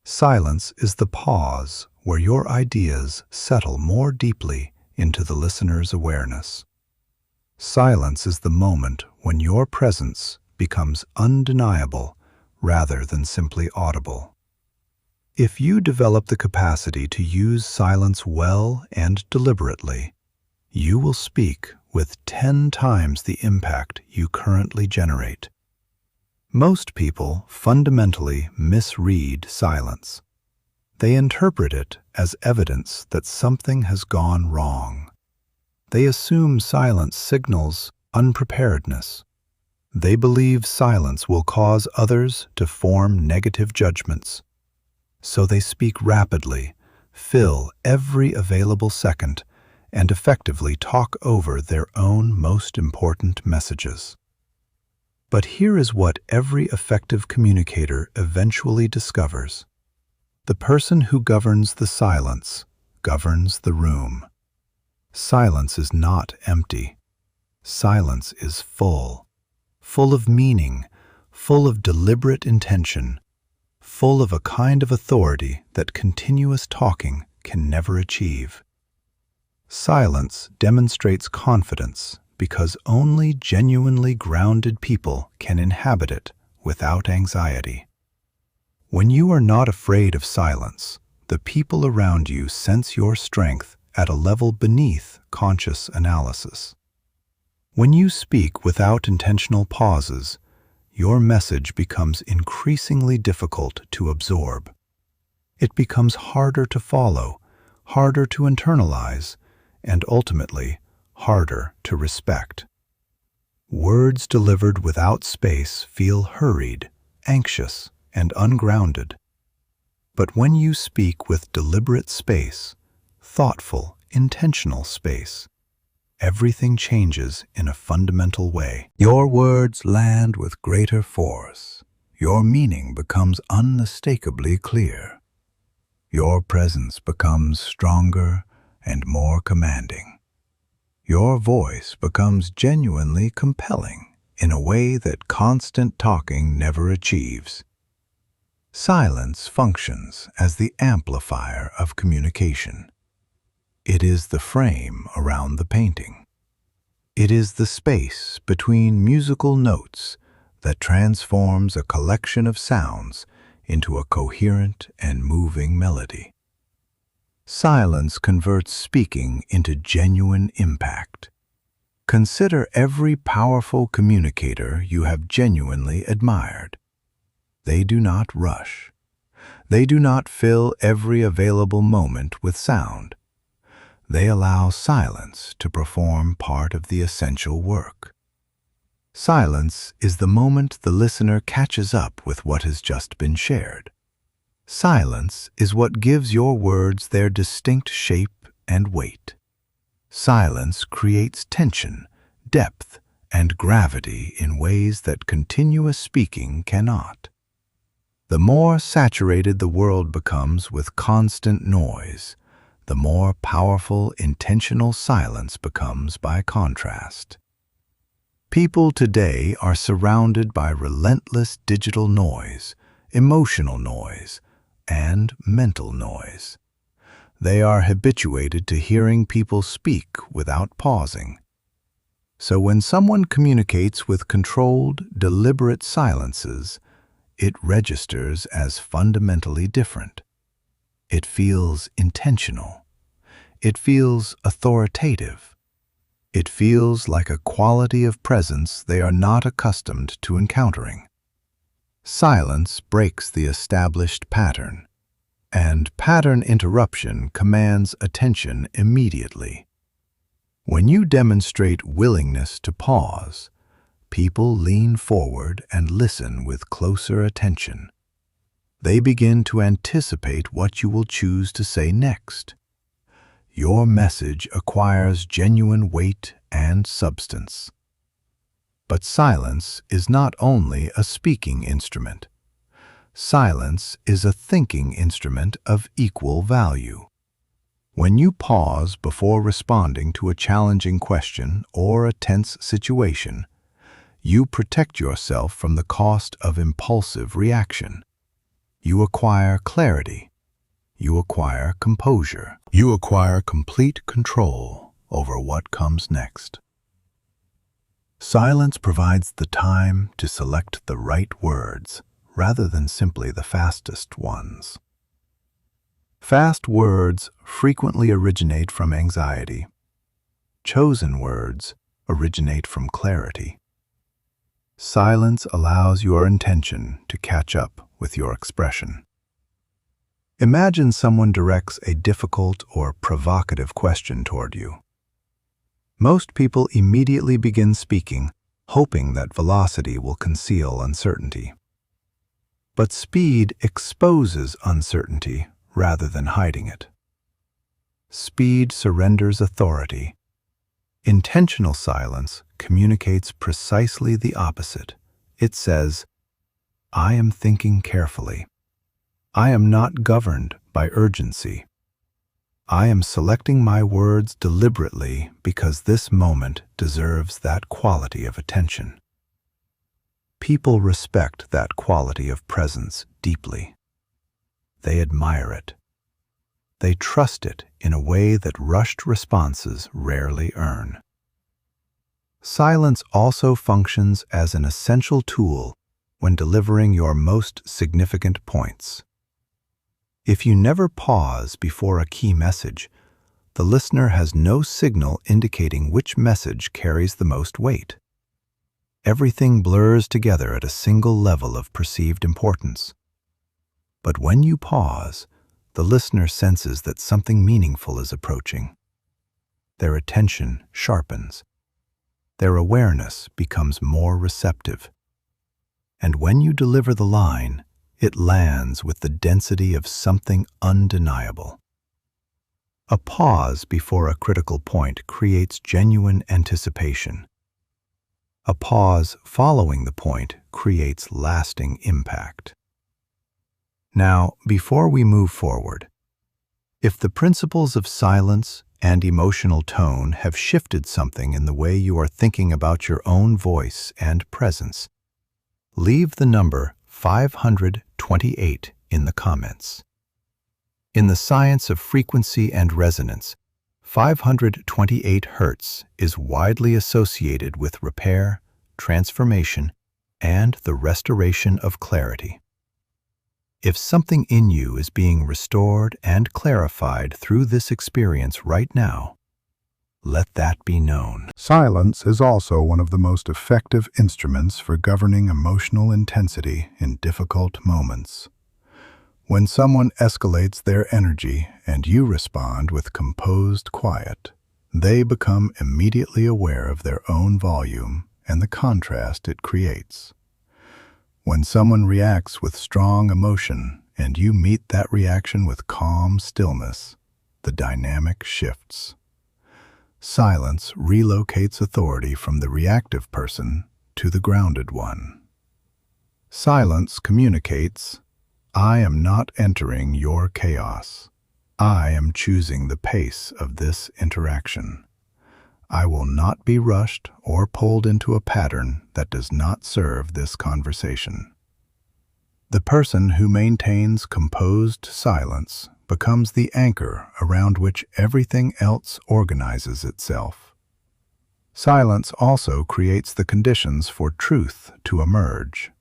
Silence is the pause where your ideas settle more deeply into the listener's awareness. Silence is the moment when your presence becomes undeniable rather than simply audible. If you develop the capacity to use silence well and deliberately, you will speak with 10 times the impact you currently generate. Most people fundamentally misread silence. They interpret it as evidence that something has gone wrong. They assume silence signals unpreparedness. They believe silence will cause others to form negative judgments. So they speak rapidly, fill every available second, and effectively talk over their own most important messages. But here is what every effective communicator eventually discovers. The person who governs the silence governs the room. Silence is not empty. Silence is full of meaning, full of deliberate intention, full of a kind of authority that continuous talking can never achieve. Silence demonstrates confidence because only genuinely grounded people can inhabit it without anxiety. When you are not afraid of silence, the people around you sense your strength at a level beneath conscious analysis. When you speak without intentional pauses, your message becomes increasingly difficult to absorb. It becomes harder to follow, harder to internalize, and ultimately harder to respect. Words delivered without space feel hurried, anxious, and ungrounded. But when you speak with deliberate space, thoughtful, intentional space, everything changes in a fundamental way. Your words land with greater force. Your meaning becomes unmistakably clear. Your presence becomes stronger and more commanding. Your voice becomes genuinely compelling in a way that constant talking never achieves. Silence functions as the amplifier of communication. It is the frame around the painting. It is the space between musical notes that transforms a collection of sounds into a coherent and moving melody. Silence converts speaking into genuine impact. Consider every powerful communicator you have genuinely admired. They do not rush. They do not fill every available moment with sound. They allow silence to perform part of the essential work. Silence is the moment the listener catches up with what has just been shared. Silence is what gives your words their distinct shape and weight. Silence creates tension, depth, and gravity in ways that continuous speaking cannot. The more saturated the world becomes with constant noise, the more powerful intentional silence becomes by contrast. People today are surrounded by relentless digital noise, emotional noise, and mental noise. They are habituated to hearing people speak without pausing. So when someone communicates with controlled, deliberate silences, it registers as fundamentally different. It feels intentional. It feels authoritative. It feels like a quality of presence they are not accustomed to encountering. Silence breaks the established pattern, and pattern interruption commands attention immediately. When you demonstrate willingness to pause, people lean forward and listen with closer attention. They begin to anticipate what you will choose to say next. Your message acquires genuine weight and substance. But silence is not only a speaking instrument. Silence is a thinking instrument of equal value. When you pause before responding to a challenging question or a tense situation, you protect yourself from the cost of impulsive reaction. You acquire clarity. You acquire composure. You acquire complete control. over what comes next. Silence provides the time to select the right words rather than simply the fastest ones. Fast words frequently originate from anxiety. Chosen words originate from clarity. Silence allows your intention to catch up with your expression. Imagine someone directs a difficult or provocative question toward you. Most people immediately begin speaking, hoping that velocity will conceal uncertainty. But speed exposes uncertainty rather than hiding it. Speed surrenders authority. Intentional silence communicates precisely the opposite. It says, "I am thinking carefully. I am not governed by urgency. I am selecting my words deliberately because this moment deserves that quality of attention." People respect that quality of presence deeply. They admire it. They trust it in a way that rushed responses rarely earn. Silence also functions as an essential tool when delivering your most significant points. If you never pause before a key message, the listener has no signal indicating which message carries the most weight. Everything blurs together at a single level of perceived importance. But when you pause, the listener senses that something meaningful is approaching. Their attention sharpens. Their awareness becomes more receptive. And when you deliver the line, it lands with the density of something undeniable. A pause before a critical point creates genuine anticipation. A pause following the point creates lasting impact. Now, before we move forward, if the principles of silence and emotional tone have shifted something in the way you are thinking about your own voice and presence, leave the number 528 in the comments. In the science of frequency and resonance, 528 Hz is widely associated with repair, transformation, and the restoration of clarity. If something in you is being restored and clarified through this experience right now, let that be known. Silence is also one of the most effective instruments for governing emotional intensity in difficult moments. When someone escalates their energy and you respond with composed quiet, they become immediately aware of their own volume and the contrast it creates. When someone reacts with strong emotion and you meet that reaction with calm stillness, the dynamic shifts. Silence relocates authority from the reactive person to the grounded one. Silence communicates, "I am not entering your chaos. I am choosing the pace of this interaction. I will not be rushed or pulled into a pattern that does not serve this conversation." The person who maintains composed silence becomes the anchor around which everything else organizes itself. Silence also creates the conditions for truth to emerge.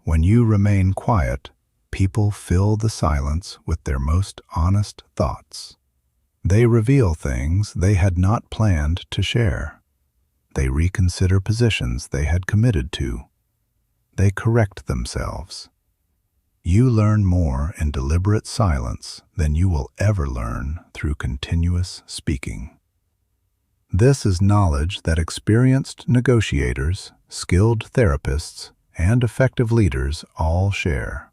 When you remain quiet, people fill the silence with their most honest thoughts. They reveal things they had not planned to share. They reconsider positions they had committed to. They correct themselves. You learn more in deliberate silence than you will ever learn through continuous speaking. This is knowledge that experienced negotiators, skilled therapists, and effective leaders all share.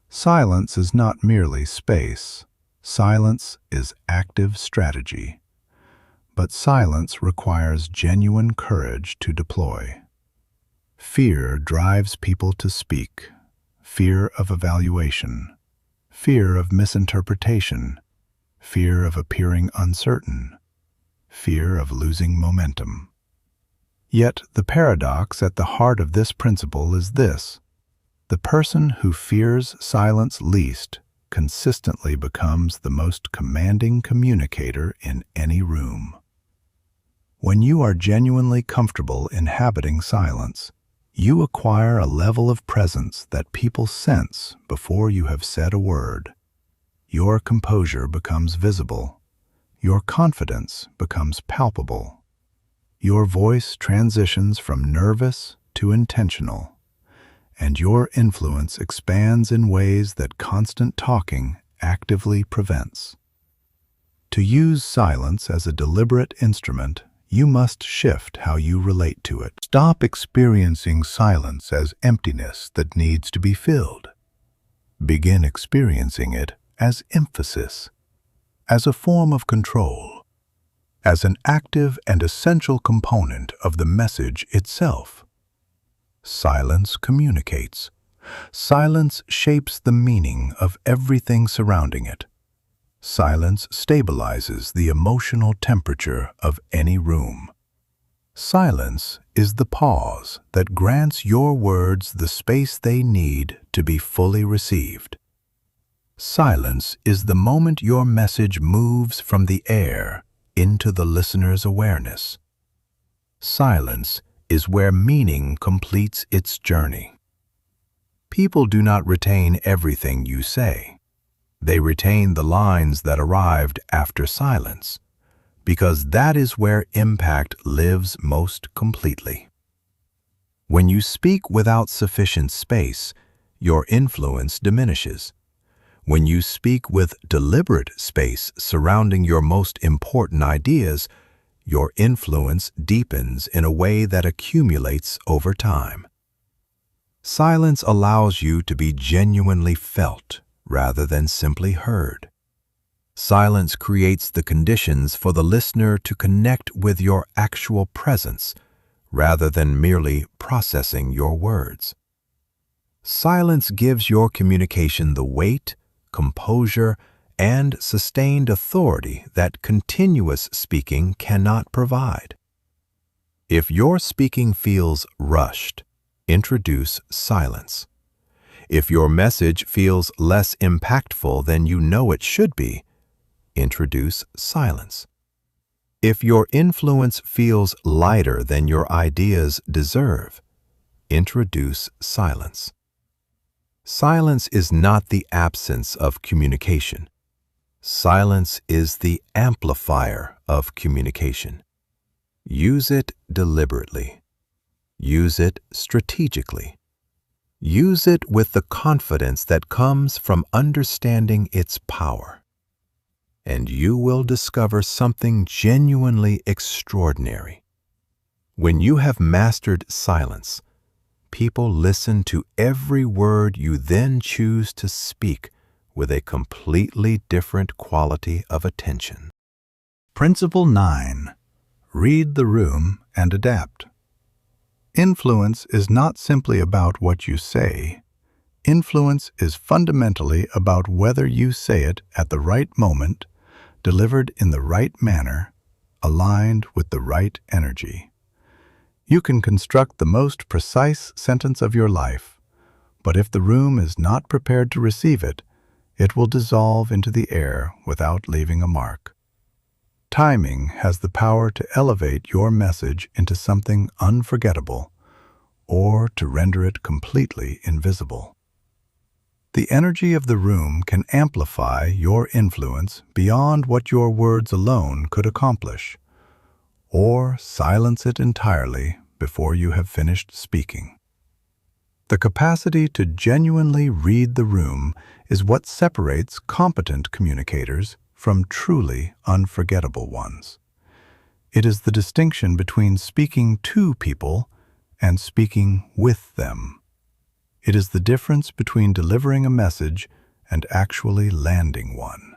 Silence is not merely space. Silence is active strategy. But silence requires genuine courage to deploy. Fear drives people to speak. Fear of evaluation, fear of misinterpretation, fear of appearing uncertain, fear of losing momentum. Yet the paradox at the heart of this principle is this: the person who fears silence least consistently becomes the most commanding communicator in any room. When you are genuinely comfortable inhabiting silence, you acquire a level of presence that people sense before you have said a word. Your composure becomes visible. Your confidence becomes palpable. Your voice transitions from nervous to intentional, and your influence expands in ways that constant talking actively prevents. To use silence as a deliberate instrument, you must shift how you relate to it. Stop experiencing silence as emptiness that needs to be filled. Begin experiencing it as emphasis, as a form of control, as an active and essential component of the message itself. Silence communicates. Silence shapes the meaning of everything surrounding it. Silence stabilizes the emotional temperature of any room. Silence is the pause that grants your words the space they need to be fully received. Silence is the moment your message moves from the air into the listener's awareness. Silence is where meaning completes its journey. People do not retain everything you say. They retain the lines that arrived after silence, because that is where impact lives most completely. When you speak without sufficient space, your influence diminishes. When you speak with deliberate space surrounding your most important ideas, your influence deepens in a way that accumulates over time. Silence allows you to be genuinely felt rather than simply heard. Silence creates the conditions for the listener to connect with your actual presence rather than merely processing your words. Silence gives your communication the weight, composure, and sustained authority that continuous speaking cannot provide. If your speaking feels rushed, introduce silence. If your message feels less impactful than you know it should be, introduce silence. If your influence feels lighter than your ideas deserve, introduce silence. Silence is not the absence of communication. Silence is the amplifier of communication. Use it deliberately. Use it strategically. Use it with the confidence that comes from understanding its power, and you will discover something genuinely extraordinary. When you have mastered silence, people listen to every word you then choose to speak with a completely different quality of attention. Principle 9. Read the room and adapt. Influence is not simply about what you say. Influence is fundamentally about whether you say it at the right moment, delivered in the right manner, aligned with the right energy. You can construct the most precise sentence of your life, but if the room is not prepared to receive it, it will dissolve into the air without leaving a mark. Timing has the power to elevate your message into something unforgettable, or to render it completely invisible. The energy of the room can amplify your influence beyond what your words alone could accomplish, or silence it entirely before you have finished speaking. The capacity to genuinely read the room is what separates competent communicators from truly unforgettable ones. It is the distinction between speaking to people and speaking with them. It is the difference between delivering a message and actually landing one.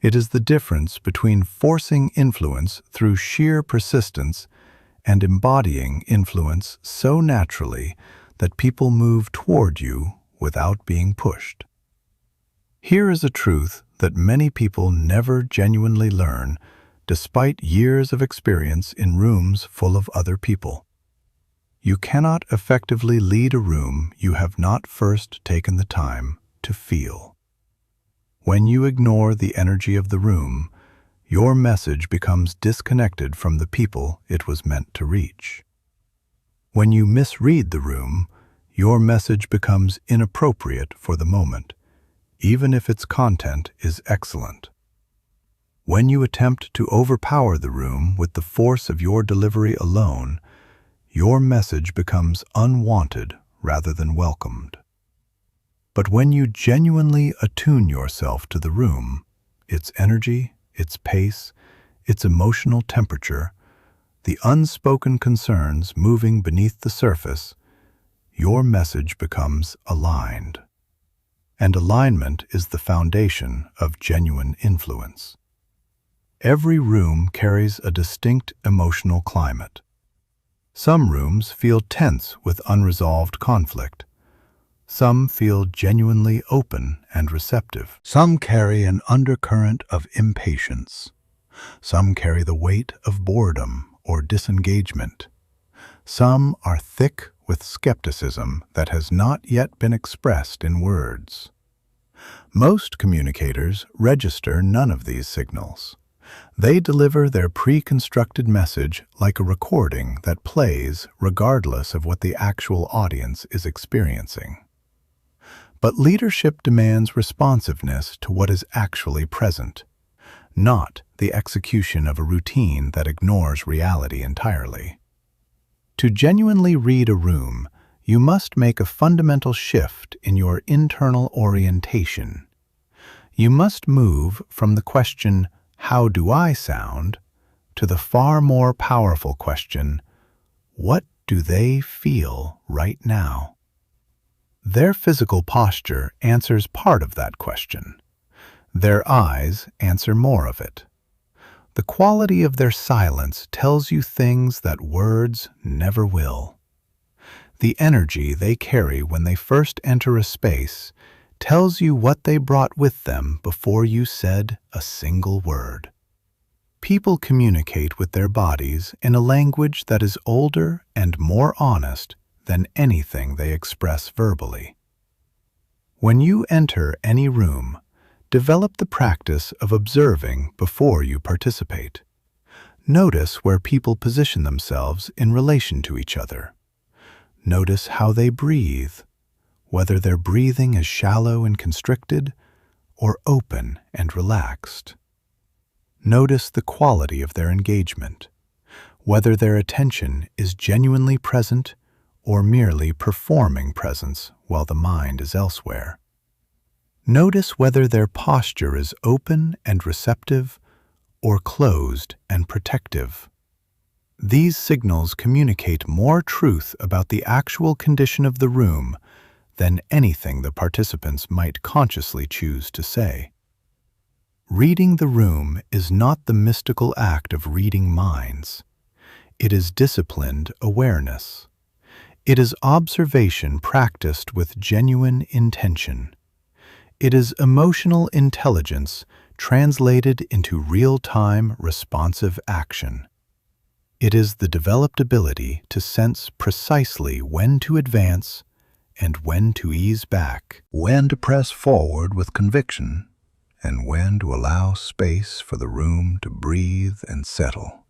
It is the difference between forcing influence through sheer persistence and embodying influence so naturally that people move toward you without being pushed. Here is a truth that many people never genuinely learn, despite years of experience in rooms full of other people. You cannot effectively lead a room you have not first taken the time to feel. When you ignore the energy of the room, your message becomes disconnected from the people it was meant to reach. When you misread the room, your message becomes inappropriate for the moment, even if its content is excellent. When you attempt to overpower the room with the force of your delivery alone, your message becomes unwanted rather than welcomed. But when you genuinely attune yourself to the room, its energy, its pace, its emotional temperature, the unspoken concerns moving beneath the surface, your message becomes aligned. And alignment is the foundation of genuine influence. Every room carries a distinct emotional climate. Some rooms feel tense with unresolved conflict. Some feel genuinely open and receptive. Some carry an undercurrent of impatience. Some carry the weight of boredom or disengagement. Some are thick with skepticism that has not yet been expressed in words. Most communicators register none of these signals. They deliver their pre-constructed message like a recording that plays regardless of what the actual audience is experiencing. But leadership demands responsiveness to what is actually present, not the execution of a routine that ignores reality entirely. To genuinely read a room, you must make a fundamental shift in your internal orientation. You must move from the question, "How do I sound?" to the far more powerful question, "What do they feel right now?" Their physical posture answers part of that question. Their eyes answer more of it. The quality of their silence tells you things that words never will. The energy they carry when they first enter a space tells you what they brought with them before you said a single word. People communicate with their bodies in a language that is older and more honest than anything they express verbally. When you enter any room, develop the practice of observing before you participate. Notice where people position themselves in relation to each other. Notice how they breathe, whether their breathing is shallow and constricted or open and relaxed. Notice the quality of their engagement, whether their attention is genuinely present or merely performing presence while the mind is elsewhere. Notice whether their posture is open and receptive or closed and protective. These signals communicate more truth about the actual condition of the room than anything the participants might consciously choose to say. Reading the room is not the mystical act of reading minds. It is disciplined awareness. It is observation practiced with genuine intention. It is emotional intelligence translated into real-time, responsive action. It is the developed ability to sense precisely when to advance and when to ease back, when to press forward with conviction, and when to allow space for the room to breathe and settle.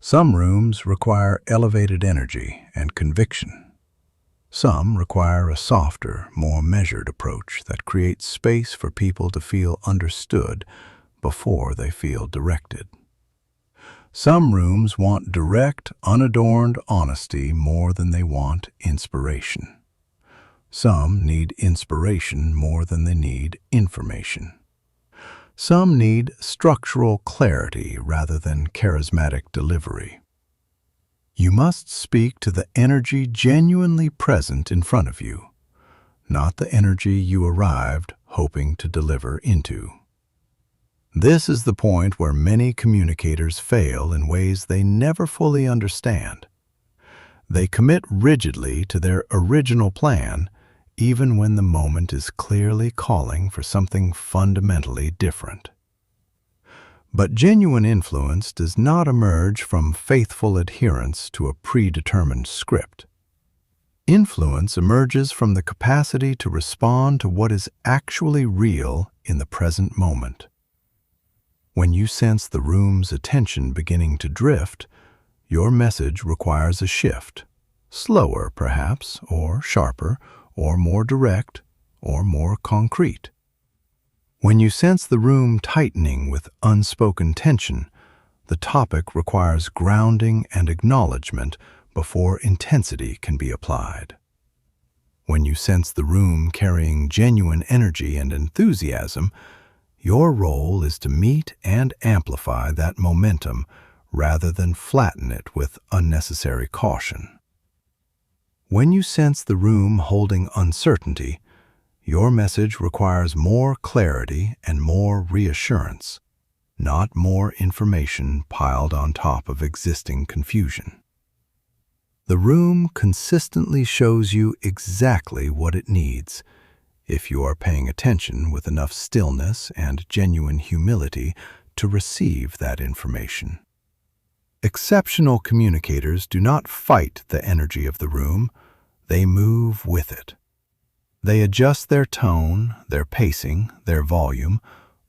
Some rooms require elevated energy and conviction. Some require a softer, more measured approach that creates space for people to feel understood before they feel directed. Some rooms want direct, unadorned honesty more than they want inspiration. Some need inspiration more than they need information. Some need structural clarity rather than charismatic delivery. You must speak to the energy genuinely present in front of you, not the energy you arrived hoping to deliver into. This is the point where many communicators fail in ways they never fully understand. They commit rigidly to their original plan, even when the moment is clearly calling for something fundamentally different. But genuine influence does not emerge from faithful adherence to a predetermined script. Influence emerges from the capacity to respond to what is actually real in the present moment. When you sense the room's attention beginning to drift, your message requires a shift. Slower, perhaps, or sharper, or more direct, or more concrete. When you sense the room tightening with unspoken tension, the topic requires grounding and acknowledgement before intensity can be applied. When you sense the room carrying genuine energy and enthusiasm, your role is to meet and amplify that momentum rather than flatten it with unnecessary caution. When you sense the room holding uncertainty, your message requires more clarity and more reassurance, not more information piled on top of existing confusion. The room consistently shows you exactly what it needs, if you are paying attention with enough stillness and genuine humility to receive that information. Exceptional communicators do not fight the energy of the room, they move with it. They adjust their tone, their pacing, their volume,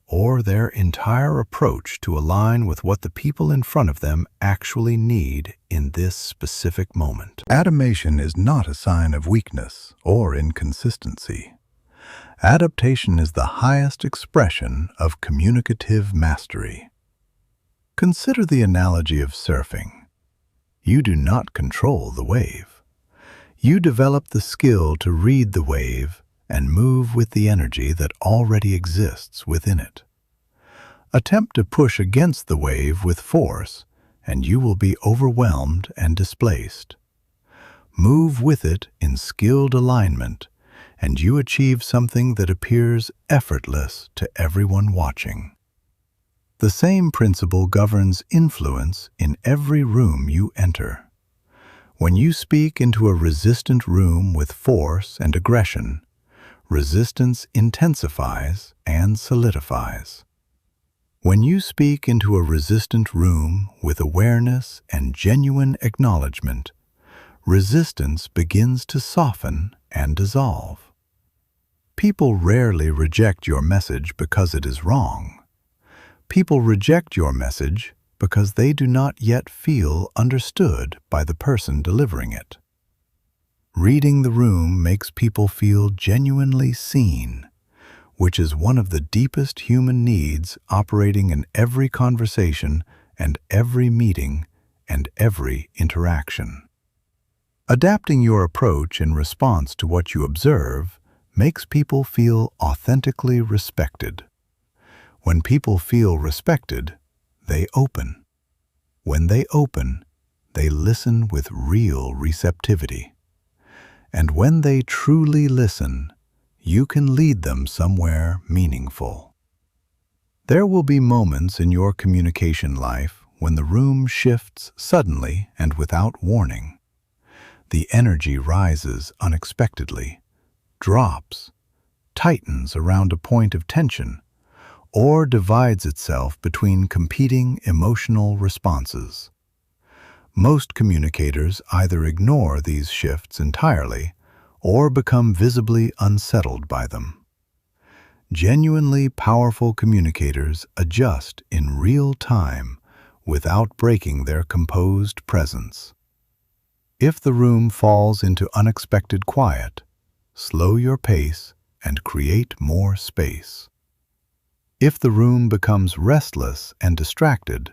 or their entire approach to align with what the people in front of them actually need in this specific moment. Adaptation is not a sign of weakness or inconsistency. Adaptation is the highest expression of communicative mastery. Consider the analogy of surfing. You do not control the wave. You develop the skill to read the wave and move with the energy that already exists within it. Attempt to push against the wave with force, and you will be overwhelmed and displaced. Move with it in skilled alignment, and you achieve something that appears effortless to everyone watching. The same principle governs influence in every room you enter. When you speak into a resistant room with force and aggression, resistance intensifies and solidifies. When you speak into a resistant room with awareness and genuine acknowledgement, resistance begins to soften and dissolve. People rarely reject your message because it is wrong. People reject your message because they do not yet feel understood by the person delivering it. Reading the room makes people feel genuinely seen, which is one of the deepest human needs operating in every conversation and every meeting and every interaction. Adapting your approach in response to what you observe makes people feel authentically respected. When people feel respected, they open. When they open, they listen with real receptivity. And when they truly listen, you can lead them somewhere meaningful. There will be moments in your communication life when the room shifts suddenly and without warning. The energy rises unexpectedly, drops, tightens around a point of tension, or divides itself between competing emotional responses. Most communicators either ignore these shifts entirely or become visibly unsettled by them. Genuinely powerful communicators adjust in real time without breaking their composed presence. If the room falls into unexpected quiet, slow your pace and create more space. If the room becomes restless and distracted,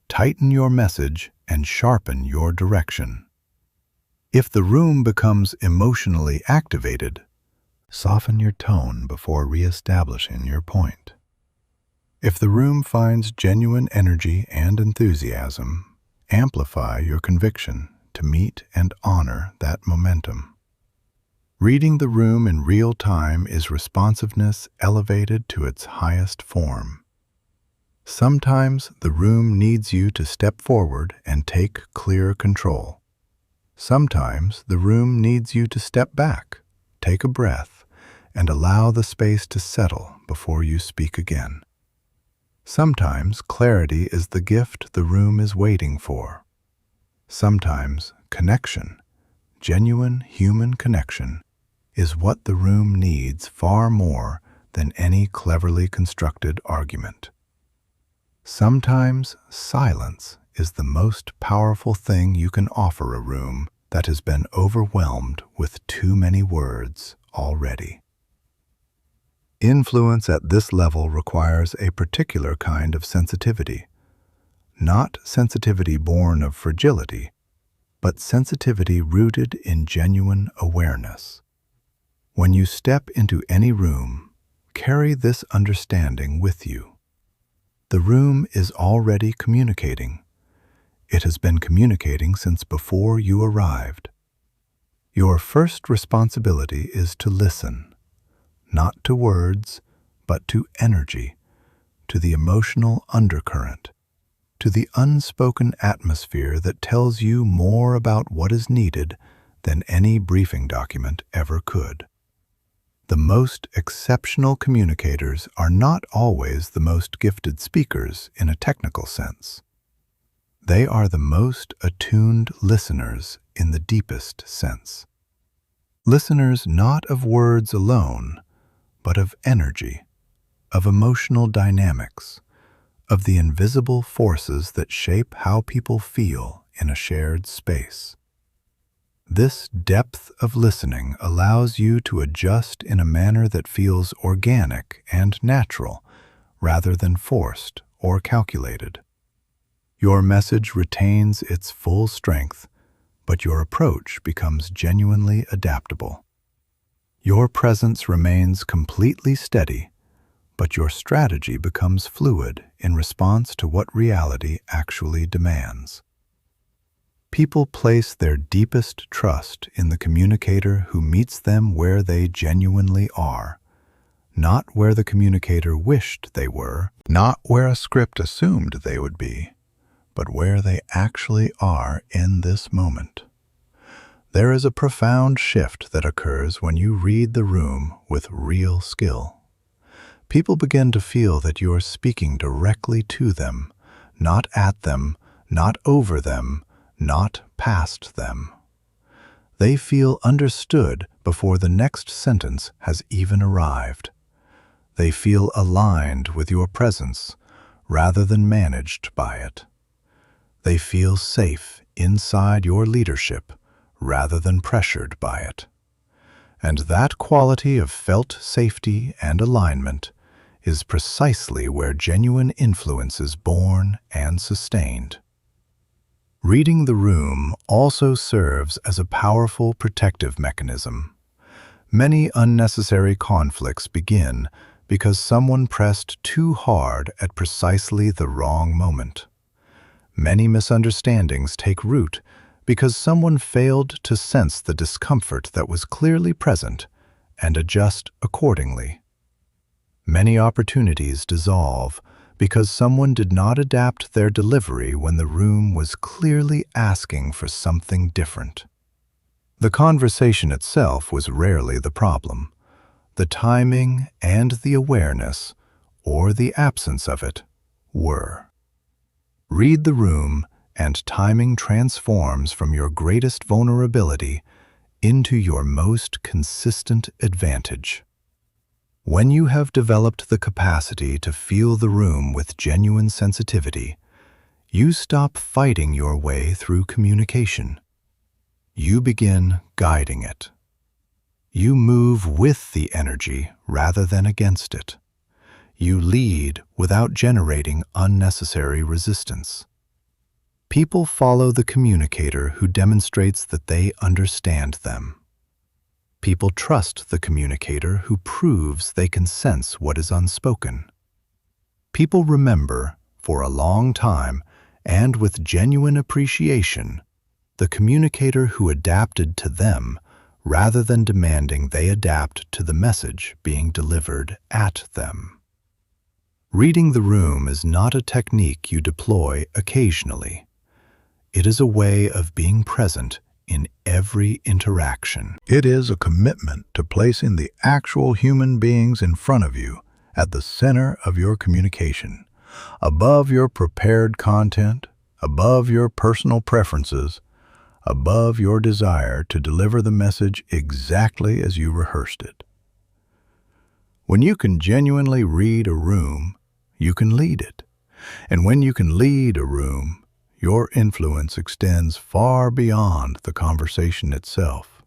tighten your message and sharpen your direction. If the room becomes emotionally activated, soften your tone before reestablishing your point. If the room finds genuine energy and enthusiasm, amplify your conviction to meet and honor that momentum. Reading the room in real time is responsiveness elevated to its highest form. Sometimes the room needs you to step forward and take clear control. Sometimes the room needs you to step back, take a breath, and allow the space to settle before you speak again. Sometimes clarity is the gift the room is waiting for. Sometimes connection, genuine human connection, is what the room needs far more than any cleverly constructed argument. Sometimes silence is the most powerful thing you can offer a room that has been overwhelmed with too many words already. Influence at this level requires a particular kind of sensitivity, not sensitivity born of fragility, but sensitivity rooted in genuine awareness. When you step into any room, carry this understanding with you. The room is already communicating. It has been communicating since before you arrived. Your first responsibility is to listen, not to words, but to energy, to the emotional undercurrent, to the unspoken atmosphere that tells you more about what is needed than any briefing document ever could. The most exceptional communicators are not always the most gifted speakers in a technical sense. They are the most attuned listeners in the deepest sense. Listeners not of words alone, but of energy, of emotional dynamics, of the invisible forces that shape how people feel in a shared space. This depth of listening allows you to adjust in a manner that feels organic and natural, rather than forced or calculated. Your message retains its full strength, but your approach becomes genuinely adaptable. Your presence remains completely steady, but your strategy becomes fluid in response to what reality actually demands. People place their deepest trust in the communicator who meets them where they genuinely are, not where the communicator wished they were, not where a script assumed they would be, but where they actually are in this moment. There is a profound shift that occurs when you read the room with real skill. People begin to feel that you are speaking directly to them, not at them, not over them, not past them. They feel understood before the next sentence has even arrived. They feel aligned with your presence rather than managed by it. They feel safe inside your leadership rather than pressured by it. And that quality of felt safety and alignment is precisely where genuine influence is born and sustained. Reading the room also serves as a powerful protective mechanism. Many unnecessary conflicts begin because someone pressed too hard at precisely the wrong moment. Many misunderstandings take root because someone failed to sense the discomfort that was clearly present and adjust accordingly. Many opportunities dissolve because someone did not adapt their delivery when the room was clearly asking for something different. The conversation itself was rarely the problem. The timing and the awareness, or the absence of it, were. Read the room, and timing transforms from your greatest vulnerability into your most consistent advantage. When you have developed the capacity to feel the room with genuine sensitivity, you stop fighting your way through communication. You begin guiding it. You move with the energy rather than against it. You lead without generating unnecessary resistance. People follow the communicator who demonstrates that they understand them. People trust the communicator who proves they can sense what is unspoken. People remember, for a long time, and with genuine appreciation, the communicator who adapted to them rather than demanding they adapt to the message being delivered at them. Reading the room is not a technique you deploy occasionally. It is a way of being present in every interaction. It is a commitment to placing the actual human beings in front of you at the center of your communication, above your prepared content, above your personal preferences, above your desire to deliver the message exactly as you rehearsed it. When you can genuinely read a room, you can lead it. And when you can lead a room, your influence extends far beyond the conversation itself,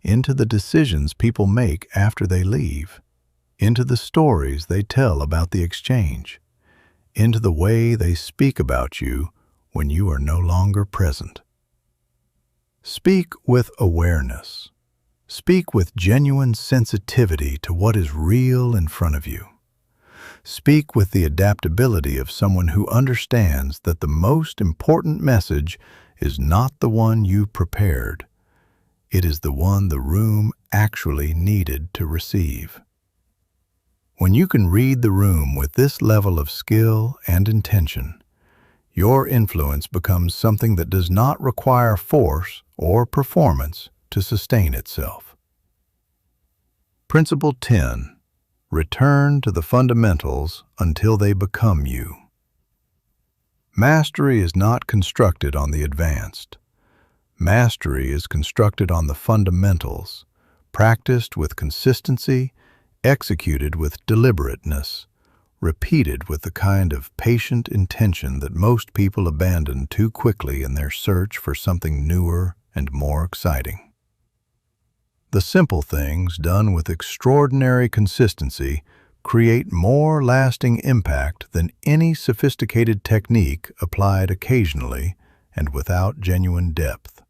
into the decisions people make after they leave, into the stories they tell about the exchange, into the way they speak about you when you are no longer present. Speak with awareness. Speak with genuine sensitivity to what is real in front of you. Speak with the adaptability of someone who understands that the most important message is not the one you prepared. It is the one the room actually needed to receive. When you can read the room with this level of skill and intention, your influence becomes something that does not require force or performance to sustain itself. Principle 10. Return to the fundamentals until they become you. Mastery is not constructed on the advanced. Mastery is constructed on the fundamentals, practiced with consistency, executed with deliberateness, repeated with the kind of patient intention that most people abandon too quickly in their search for something newer and more exciting. The simple things done with extraordinary consistency create more lasting impact than any sophisticated technique applied occasionally and without genuine depth.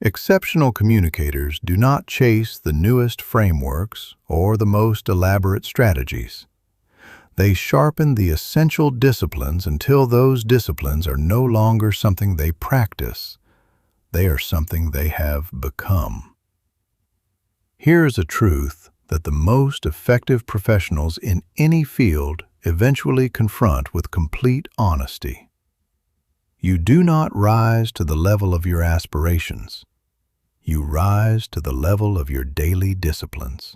Exceptional communicators do not chase the newest frameworks or the most elaborate strategies. They sharpen the essential disciplines until those disciplines are no longer something they practice. They are something they have become. Here's a truth that the most effective professionals in any field eventually confront with complete honesty. You do not rise to the level of your aspirations. You rise to the level of your daily disciplines.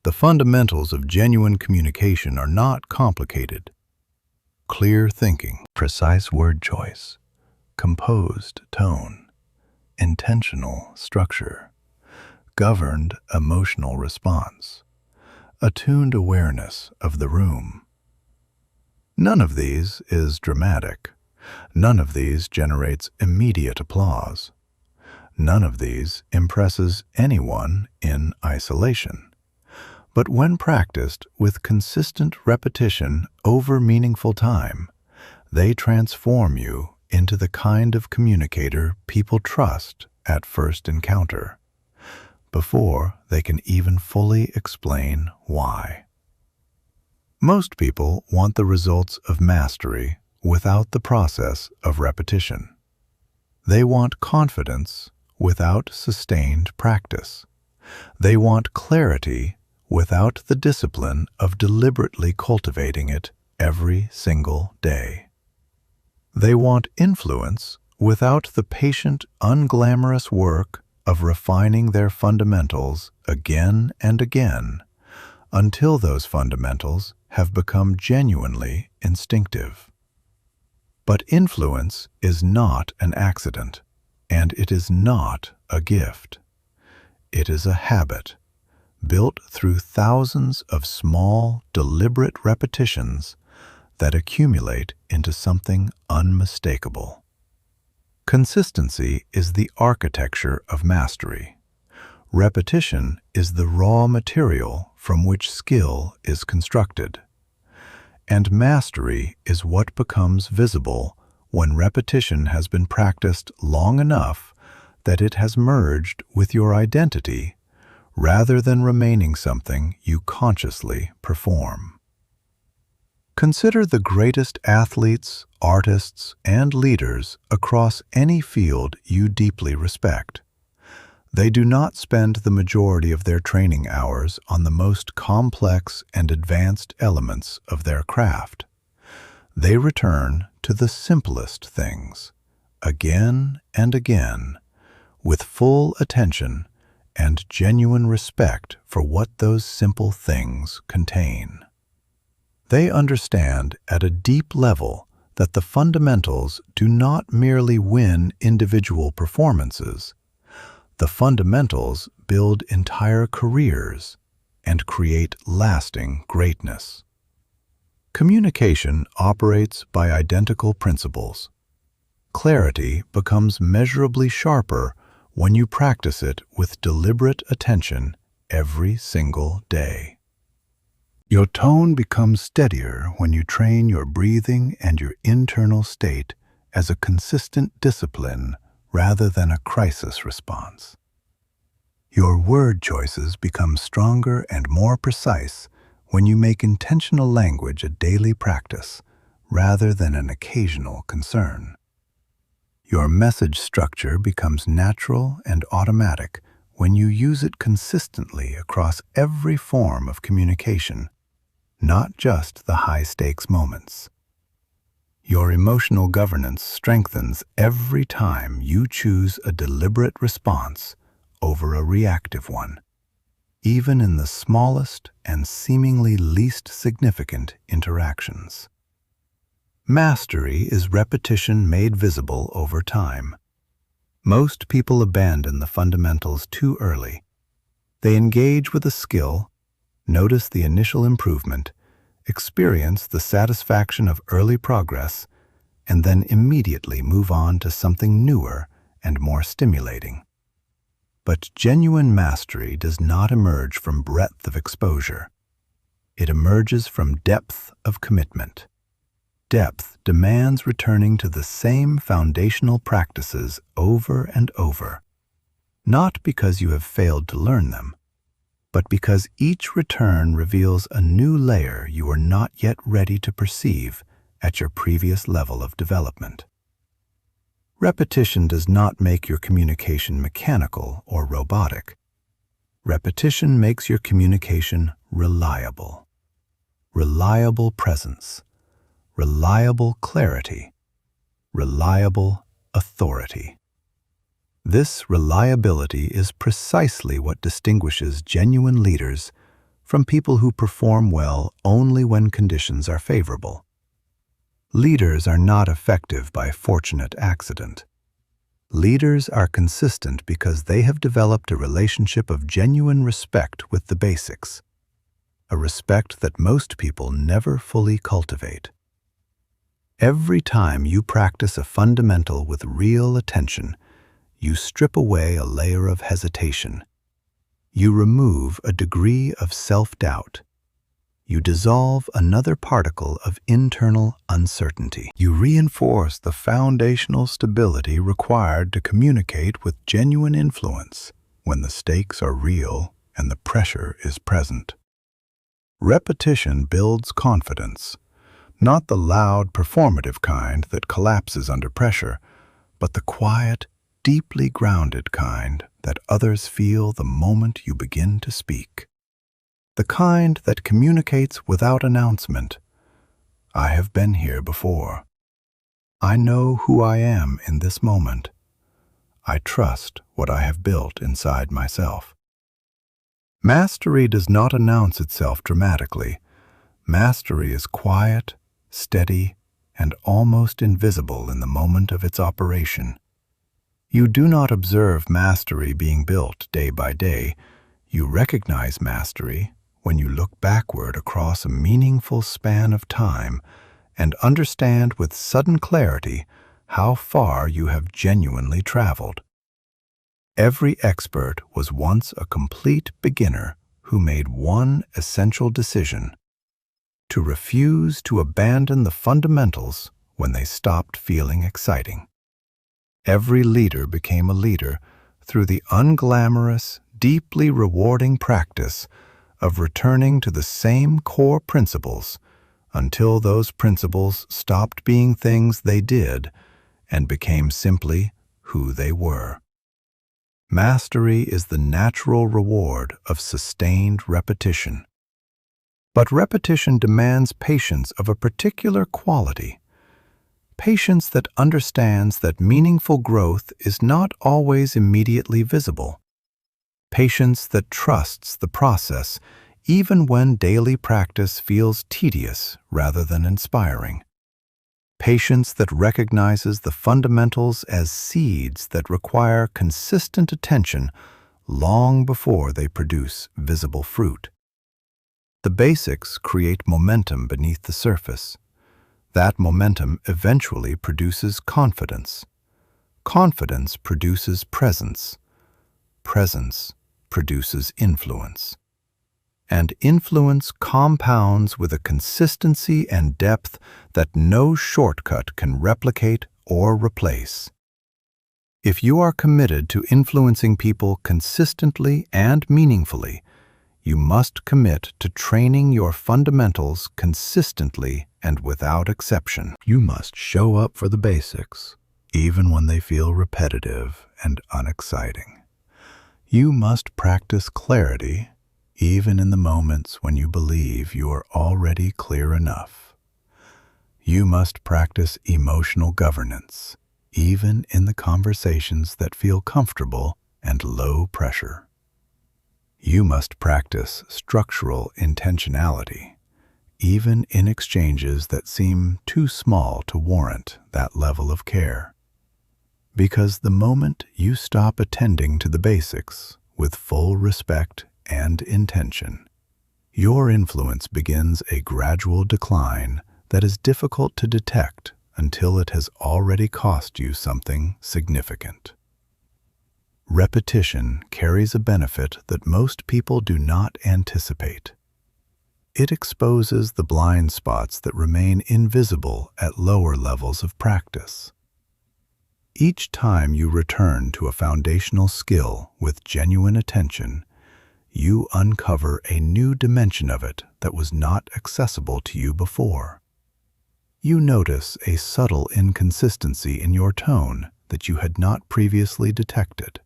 The fundamentals of genuine communication are not complicated. Clear thinking, precise word choice, composed tone, intentional structure, governed emotional response, attuned awareness of the room. None of these is dramatic. None of these generates immediate applause. None of these impresses anyone in isolation. But when practiced with consistent repetition over meaningful time, they transform you into the kind of communicator people trust at first encounter, before they can even fully explain why. Most people want the results of mastery without the process of repetition. They want confidence without sustained practice. They want clarity without the discipline of deliberately cultivating it every single day. They want influence without the patient, unglamorous work of refining their fundamentals again and again until those fundamentals have become genuinely instinctive. But influence is not an accident, and it is not a gift. It is a habit, built through thousands of small, deliberate repetitions that accumulate into something unmistakable. Consistency is the architecture of mastery. Repetition is the raw material from which skill is constructed. And mastery is what becomes visible when repetition has been practiced long enough that it has merged with your identity rather than remaining something you consciously perform. Consider the greatest athletes, artists, and leaders across any field you deeply respect. They do not spend the majority of their training hours on the most complex and advanced elements of their craft. They return to the simplest things, again and again, with full attention and genuine respect for what those simple things contain. They understand at a deep level that the fundamentals do not merely win individual performances. The fundamentals build entire careers and create lasting greatness. Communication operates by identical principles. Clarity becomes measurably sharper when you practice it with deliberate attention every single day. Your tone becomes steadier when you train your breathing and your internal state as a consistent discipline rather than a crisis response. Your word choices become stronger and more precise when you make intentional language a daily practice rather than an occasional concern. Your message structure becomes natural and automatic when you use it consistently across every form of communication, not just the high-stakes moments. Your emotional governance strengthens every time you choose a deliberate response over a reactive one, even in the smallest and seemingly least significant interactions. Mastery is repetition made visible over time. Most people abandon the fundamentals too early. They engage with a skill, notice the initial improvement, experience the satisfaction of early progress, and then immediately move on to something newer and more stimulating. But genuine mastery does not emerge from breadth of exposure. It emerges from depth of commitment. Depth demands returning to the same foundational practices over and over, not because you have failed to learn them, but because each return reveals a new layer you are not yet ready to perceive at your previous level of development. Repetition does not make your communication mechanical or robotic. Repetition makes your communication reliable. Reliable presence, reliable clarity, reliable authority. This reliability is precisely what distinguishes genuine leaders from people who perform well only when conditions are favorable. Leaders are not effective by fortunate accident. Leaders are consistent because they have developed a relationship of genuine respect with the basics, a respect that most people never fully cultivate. Every time you practice a fundamental with real attention, you strip away a layer of hesitation. You remove a degree of self-doubt. You dissolve another particle of internal uncertainty. You reinforce the foundational stability required to communicate with genuine influence when the stakes are real and the pressure is present. Repetition builds confidence, not the loud, performative kind that collapses under pressure, but the quiet, deeply grounded kind that others feel the moment you begin to speak. The kind that communicates without announcement. I have been here before. I know who I am in this moment. I trust what I have built inside myself. Mastery does not announce itself dramatically. Mastery is quiet, steady, and almost invisible in the moment of its operation. You do not observe mastery being built day by day. You recognize mastery when you look backward across a meaningful span of time and understand with sudden clarity how far you have genuinely traveled. Every expert was once a complete beginner who made one essential decision: to refuse to abandon the fundamentals when they stopped feeling exciting. Every leader became a leader through the unglamorous, deeply rewarding practice of returning to the same core principles until those principles stopped being things they did and became simply who they were. Mastery is the natural reward of sustained repetition. But repetition demands patience of a particular quality. Patience that understands that meaningful growth is not always immediately visible. Patience that trusts the process even when daily practice feels tedious rather than inspiring. Patience that recognizes the fundamentals as seeds that require consistent attention long before they produce visible fruit. The basics create momentum beneath the surface. That momentum eventually produces confidence. Confidence produces presence. Presence produces influence. And influence compounds with a consistency and depth that no shortcut can replicate or replace. If you are committed to influencing people consistently and meaningfully, you must commit to training your fundamentals consistently and without exception. You must show up for the basics, even when they feel repetitive and unexciting. You must practice clarity, even in the moments when you believe you are already clear enough. You must practice emotional governance, even in the conversations that feel comfortable and low pressure. You must practice structural intentionality, even in exchanges that seem too small to warrant that level of care. Because the moment you stop attending to the basics with full respect and intention, your influence begins a gradual decline that is difficult to detect until it has already cost you something significant. Repetition carries a benefit that most people do not anticipate. It exposes the blind spots that remain invisible at lower levels of practice. Each time you return to a foundational skill with genuine attention, you uncover a new dimension of it that was not accessible to you before. You notice a subtle inconsistency in your tone that you had not previously detected.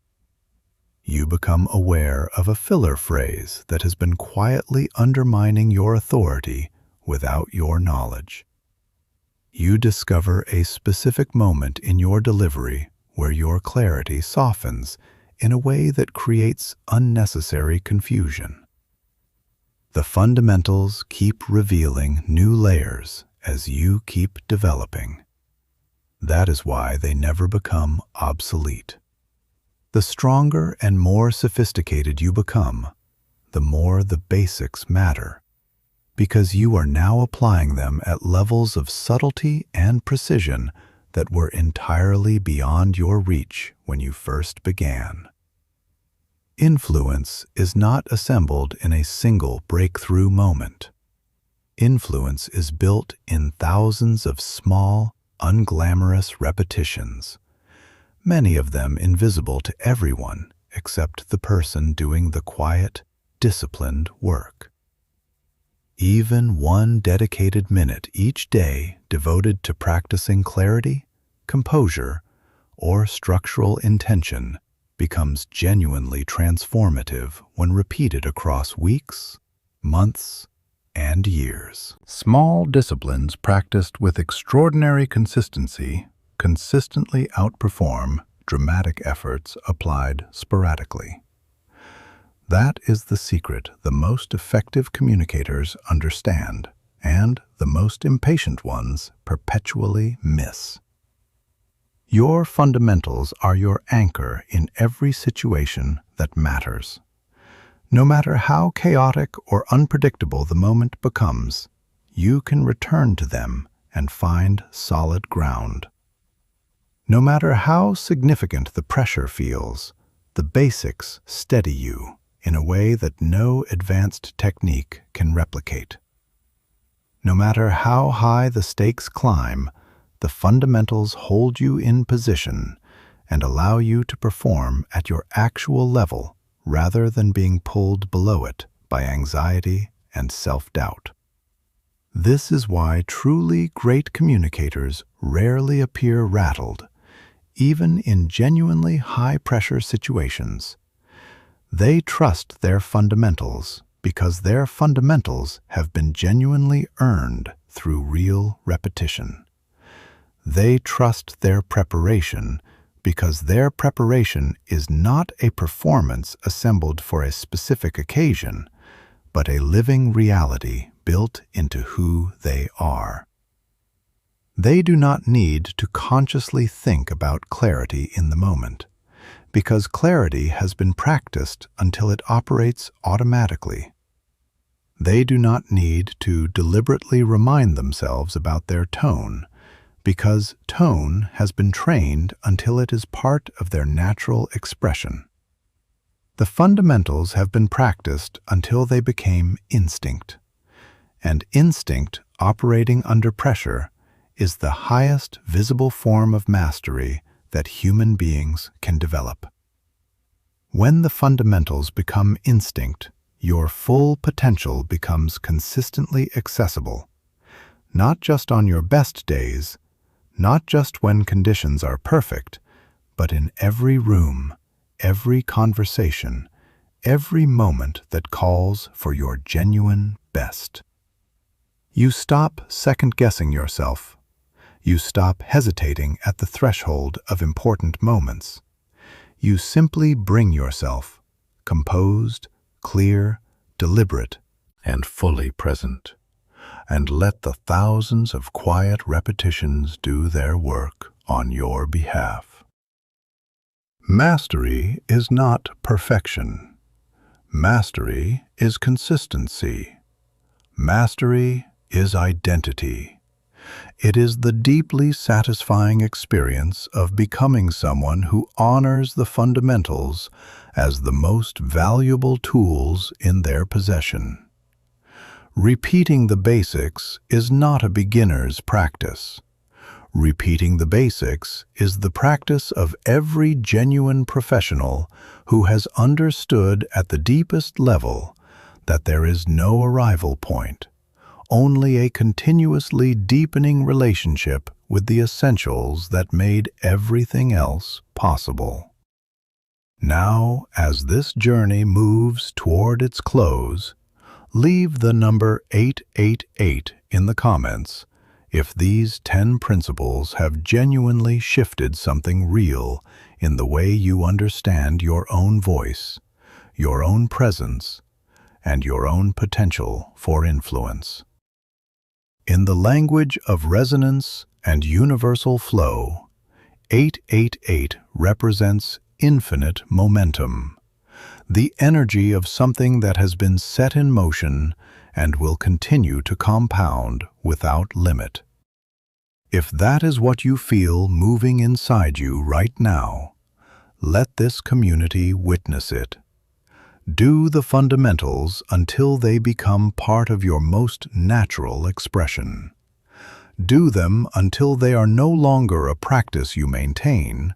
You become aware of a filler phrase that has been quietly undermining your authority without your knowledge. You discover a specific moment in your delivery where your clarity softens in a way that creates unnecessary confusion. The fundamentals keep revealing new layers as you keep developing. That is why they never become obsolete. The stronger and more sophisticated you become, the more the basics matter, because you are now applying them at levels of subtlety and precision that were entirely beyond your reach when you first began. Influence is not assembled in a single breakthrough moment. Influence is built in thousands of small, unglamorous repetitions, many of them invisible to everyone except the person doing the quiet, disciplined work. Even one dedicated minute each day devoted to practicing clarity, composure, or structural intention becomes genuinely transformative when repeated across weeks, months, and years. Small disciplines practiced with extraordinary consistency consistently outperform dramatic efforts applied sporadically. That is the secret the most effective communicators understand, and the most impatient ones perpetually miss. Your fundamentals are your anchor in every situation that matters. No matter how chaotic or unpredictable the moment becomes, you can return to them and find solid ground. No matter how significant the pressure feels, the basics steady you in a way that no advanced technique can replicate. No matter how high the stakes climb, the fundamentals hold you in position and allow you to perform at your actual level rather than being pulled below it by anxiety and self-doubt. This is why truly great communicators rarely appear rattled, even in genuinely high-pressure situations. They trust their fundamentals because their fundamentals have been genuinely earned through real repetition. They trust their preparation because their preparation is not a performance assembled for a specific occasion, but a living reality built into who they are. They do not need to consciously think about clarity in the moment, because clarity has been practiced until it operates automatically. They do not need to deliberately remind themselves about their tone, because tone has been trained until it is part of their natural expression. The fundamentals have been practiced until they became instinct, and instinct operating under pressure is the highest visible form of mastery that human beings can develop. When the fundamentals become instinct, your full potential becomes consistently accessible, not just on your best days, not just when conditions are perfect, but in every room, every conversation, every moment that calls for your genuine best. You stop second-guessing yourself. You stop hesitating at the threshold of important moments. You simply bring yourself, composed, clear, deliberate, and fully present, and let the thousands of quiet repetitions do their work on your behalf. Mastery is not perfection. Mastery is consistency. Mastery is identity. It is the deeply satisfying experience of becoming someone who honors the fundamentals as the most valuable tools in their possession. Repeating the basics is not a beginner's practice. Repeating the basics is the practice of every genuine professional who has understood at the deepest level that there is no arrival point, only a continuously deepening relationship with the essentials that made everything else possible. Now, as this journey moves toward its close, leave the number 888 in the comments if these 10 principles have genuinely shifted something real in the way you understand your own voice, your own presence, and your own potential for influence. In the language of resonance and universal flow, 888 represents infinite momentum, the energy of something that has been set in motion and will continue to compound without limit. If that is what you feel moving inside you right now, let this community witness it. Do the fundamentals until they become part of your most natural expression. Do them until they are no longer a practice you maintain,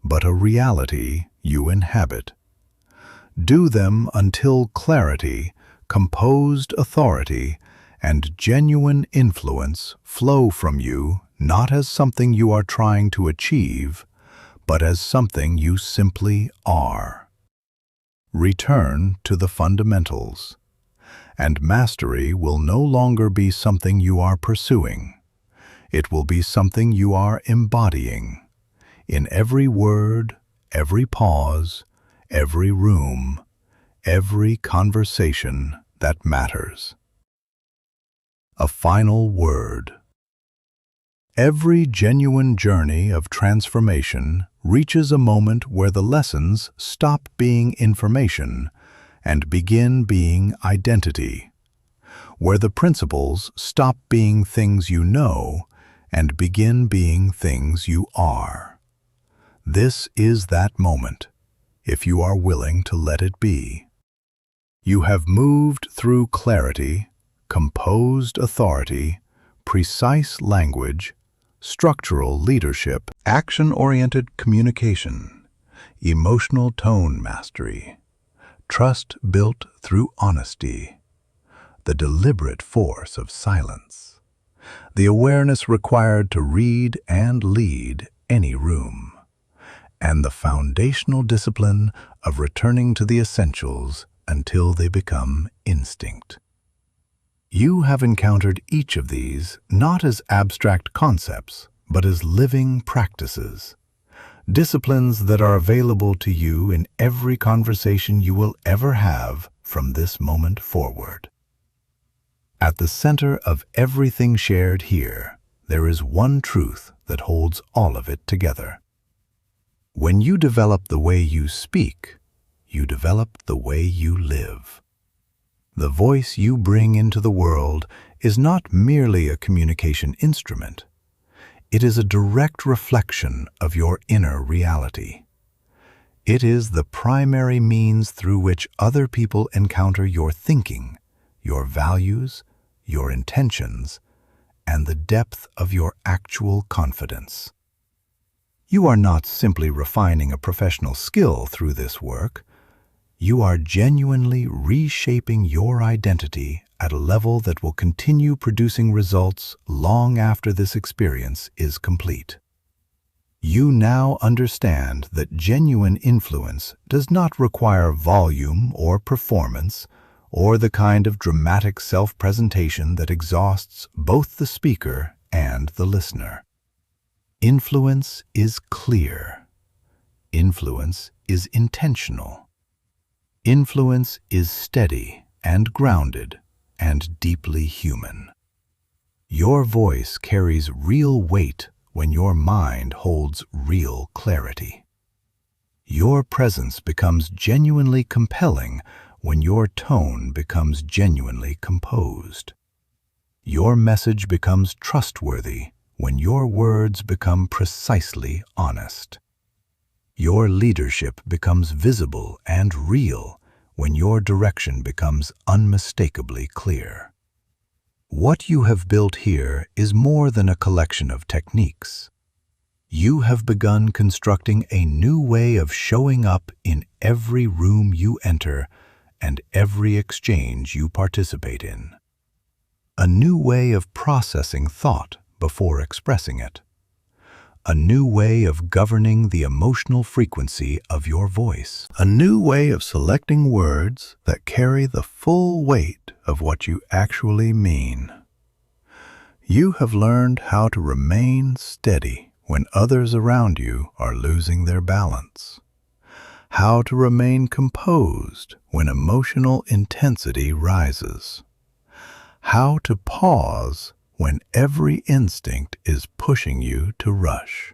but a reality you inhabit. Do them until clarity, composed authority, and genuine influence flow from you not as something you are trying to achieve, but as something you simply are. Return to the fundamentals, and mastery will no longer be something you are pursuing. It will be something you are embodying in every word, every pause, every room, every conversation that matters. A final word. Every genuine journey of transformation reaches a moment where the lessons stop being information and begin being identity, where the principles stop being things you know and begin being things you are. This is that moment, if you are willing to let it be. You have moved through clarity, composed authority, precise language, structural leadership, action-oriented communication, emotional tone mastery, trust built through honesty, the deliberate force of silence, the awareness required to read and lead any room, and the foundational discipline of returning to the essentials until they become instinct. You have encountered each of these not as abstract concepts, but as living practices, disciplines that are available to you in every conversation you will ever have from this moment forward. At the center of everything shared here, there is one truth that holds all of it together. When you develop the way you speak, you develop the way you live. The voice you bring into the world is not merely a communication instrument. It is a direct reflection of your inner reality. It is the primary means through which other people encounter your thinking, your values, your intentions, and the depth of your actual confidence. You are not simply refining a professional skill through this work. You are genuinely reshaping your identity at a level that will continue producing results long after this experience is complete. You now understand that genuine influence does not require volume or performance or the kind of dramatic self-presentation that exhausts both the speaker and the listener. Influence is clear. Influence is intentional. Influence is steady and grounded and deeply human. Your voice carries real weight when your mind holds real clarity. Your presence becomes genuinely compelling when your tone becomes genuinely composed. Your message becomes trustworthy when your words become precisely honest. Your leadership becomes visible and real when your direction becomes unmistakably clear. What you have built here is more than a collection of techniques. You have begun constructing a new way of showing up in every room you enter and every exchange you participate in. A new way of processing thought before expressing it. A new way of governing the emotional frequency of your voice. A new way of selecting words that carry the full weight of what you actually mean. You have learned how to remain steady when others around you are losing their balance. How to remain composed when emotional intensity rises. How to pause when every instinct is pushing you to rush.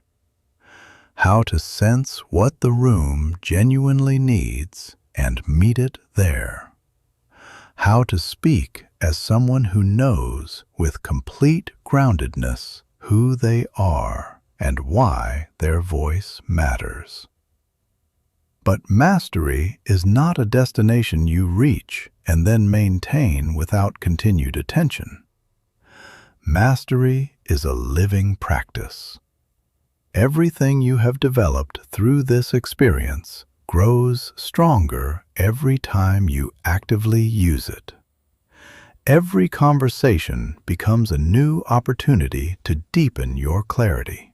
How to sense what the room genuinely needs and meet it there. How to speak as someone who knows with complete groundedness who they are and why their voice matters. But mastery is not a destination you reach and then maintain without continued attention. Mastery is a living practice. Everything you have developed through this experience grows stronger every time you actively use it. Every conversation becomes a new opportunity to deepen your clarity.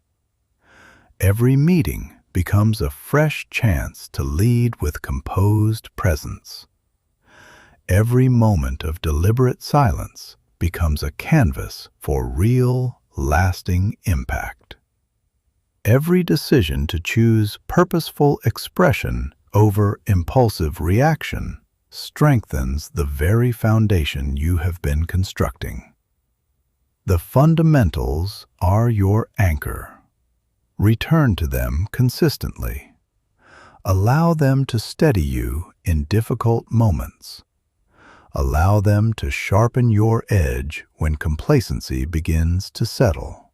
Every meeting becomes a fresh chance to lead with composed presence. Every moment of deliberate silence becomes a canvas for real, lasting impact. Every decision to choose purposeful expression over impulsive reaction strengthens the very foundation you have been constructing. The fundamentals are your anchor. Return to them consistently. Allow them to steady you in difficult moments. Allow them to sharpen your edge when complacency begins to settle.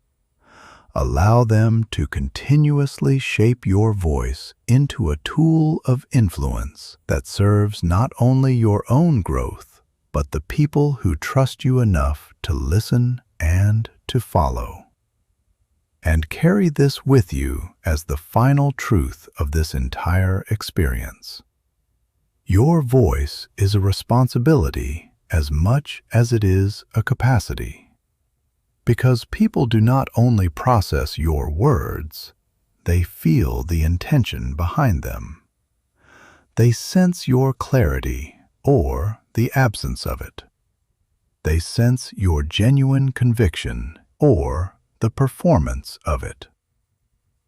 Allow them to continuously shape your voice into a tool of influence that serves not only your own growth, but the people who trust you enough to listen and to follow. And carry this with you as the final truth of this entire experience. Your voice is a responsibility as much as it is a capacity. Because people do not only process your words, they feel the intention behind them. They sense your clarity or the absence of it. They sense your genuine conviction or the performance of it.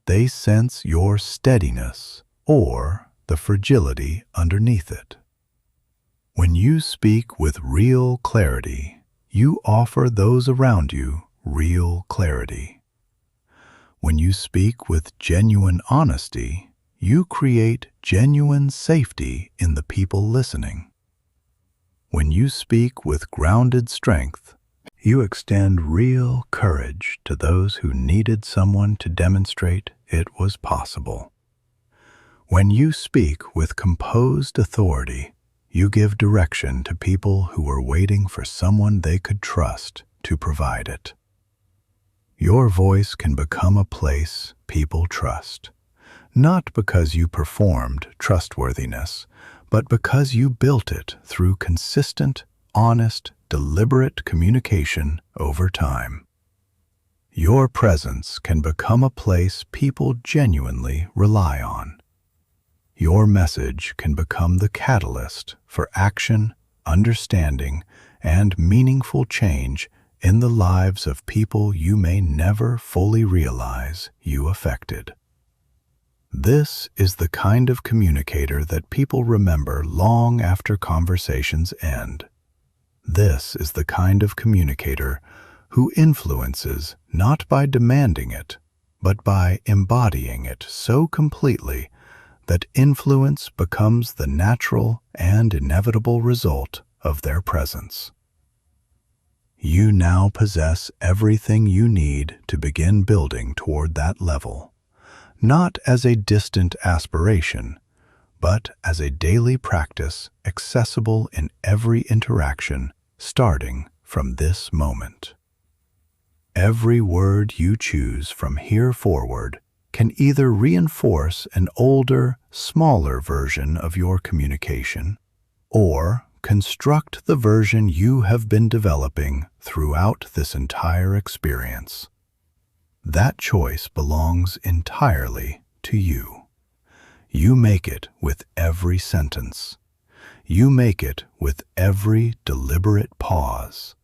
They sense your steadiness or the fragility underneath it. When you speak with real clarity, you offer those around you real clarity. When you speak with genuine honesty, you create genuine safety in the people listening. When you speak with grounded strength, you extend real courage to those who needed someone to demonstrate it was possible. When you speak with composed authority, you give direction to people who were waiting for someone they could trust to provide it. Your voice can become a place people trust, not because you performed trustworthiness, but because you built it through consistent, honest, deliberate communication over time. Your presence can become a place people genuinely rely on. Your message can become the catalyst for action, understanding, and meaningful change in the lives of people you may never fully realize you affected. This is the kind of communicator that people remember long after conversations end. This is the kind of communicator who influences not by demanding it, but by embodying it so completely that influence becomes the natural and inevitable result of their presence. You now possess everything you need to begin building toward that level, not as a distant aspiration, but as a daily practice accessible in every interaction starting from this moment. Every word you choose from here forward can either reinforce an older, smaller version of your communication, or construct the version you have been developing throughout this entire experience. That choice belongs entirely to you. You make it with every sentence. You make it with every deliberate pause.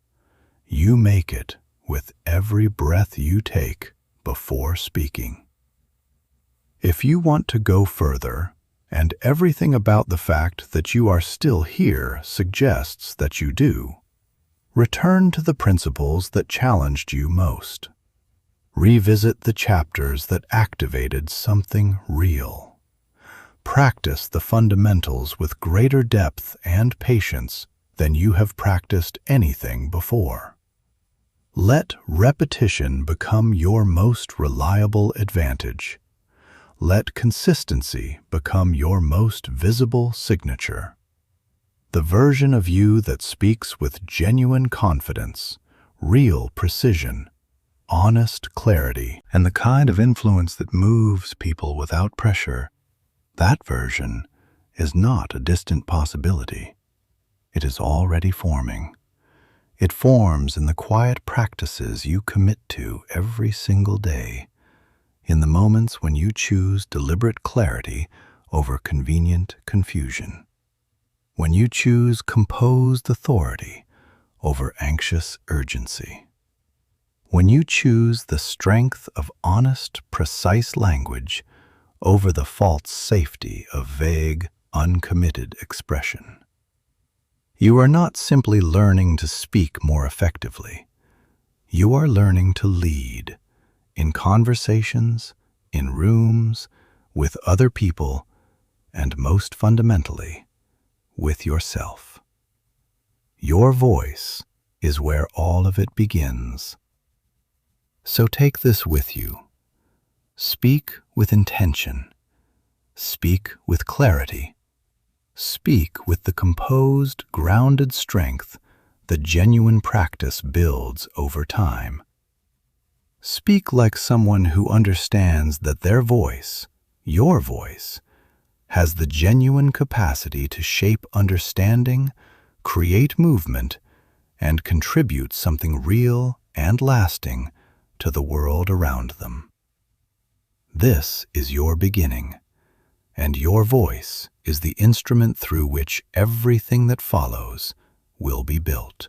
You make it with every breath you take before speaking. If you want to go further, and everything about the fact that you are still here suggests that you do, return to the principles that challenged you most. Revisit the chapters that activated something real. Practice the fundamentals with greater depth and patience than you have practiced anything before. Let repetition become your most reliable advantage. Let consistency become your most visible signature. The version of you that speaks with genuine confidence, real precision, honest clarity, and the kind of influence that moves people without pressure, that version is not a distant possibility. It is already forming. It forms in the quiet practices you commit to every single day, in the moments when you choose deliberate clarity over convenient confusion, when you choose composed authority over anxious urgency, when you choose the strength of honest, precise language over the false safety of vague, uncommitted expression. You are not simply learning to speak more effectively. You are learning to lead in conversations, in rooms, with other people, and most fundamentally, with yourself. Your voice is where all of it begins. So take this with you. Speak with intention. Speak with clarity. Speak with the composed, grounded strength that genuine practice builds over time. Speak like someone who understands that their voice, your voice, has the genuine capacity to shape understanding, create movement, and contribute something real and lasting to the world around them. This is your beginning, and your voice is the instrument through which everything that follows will be built.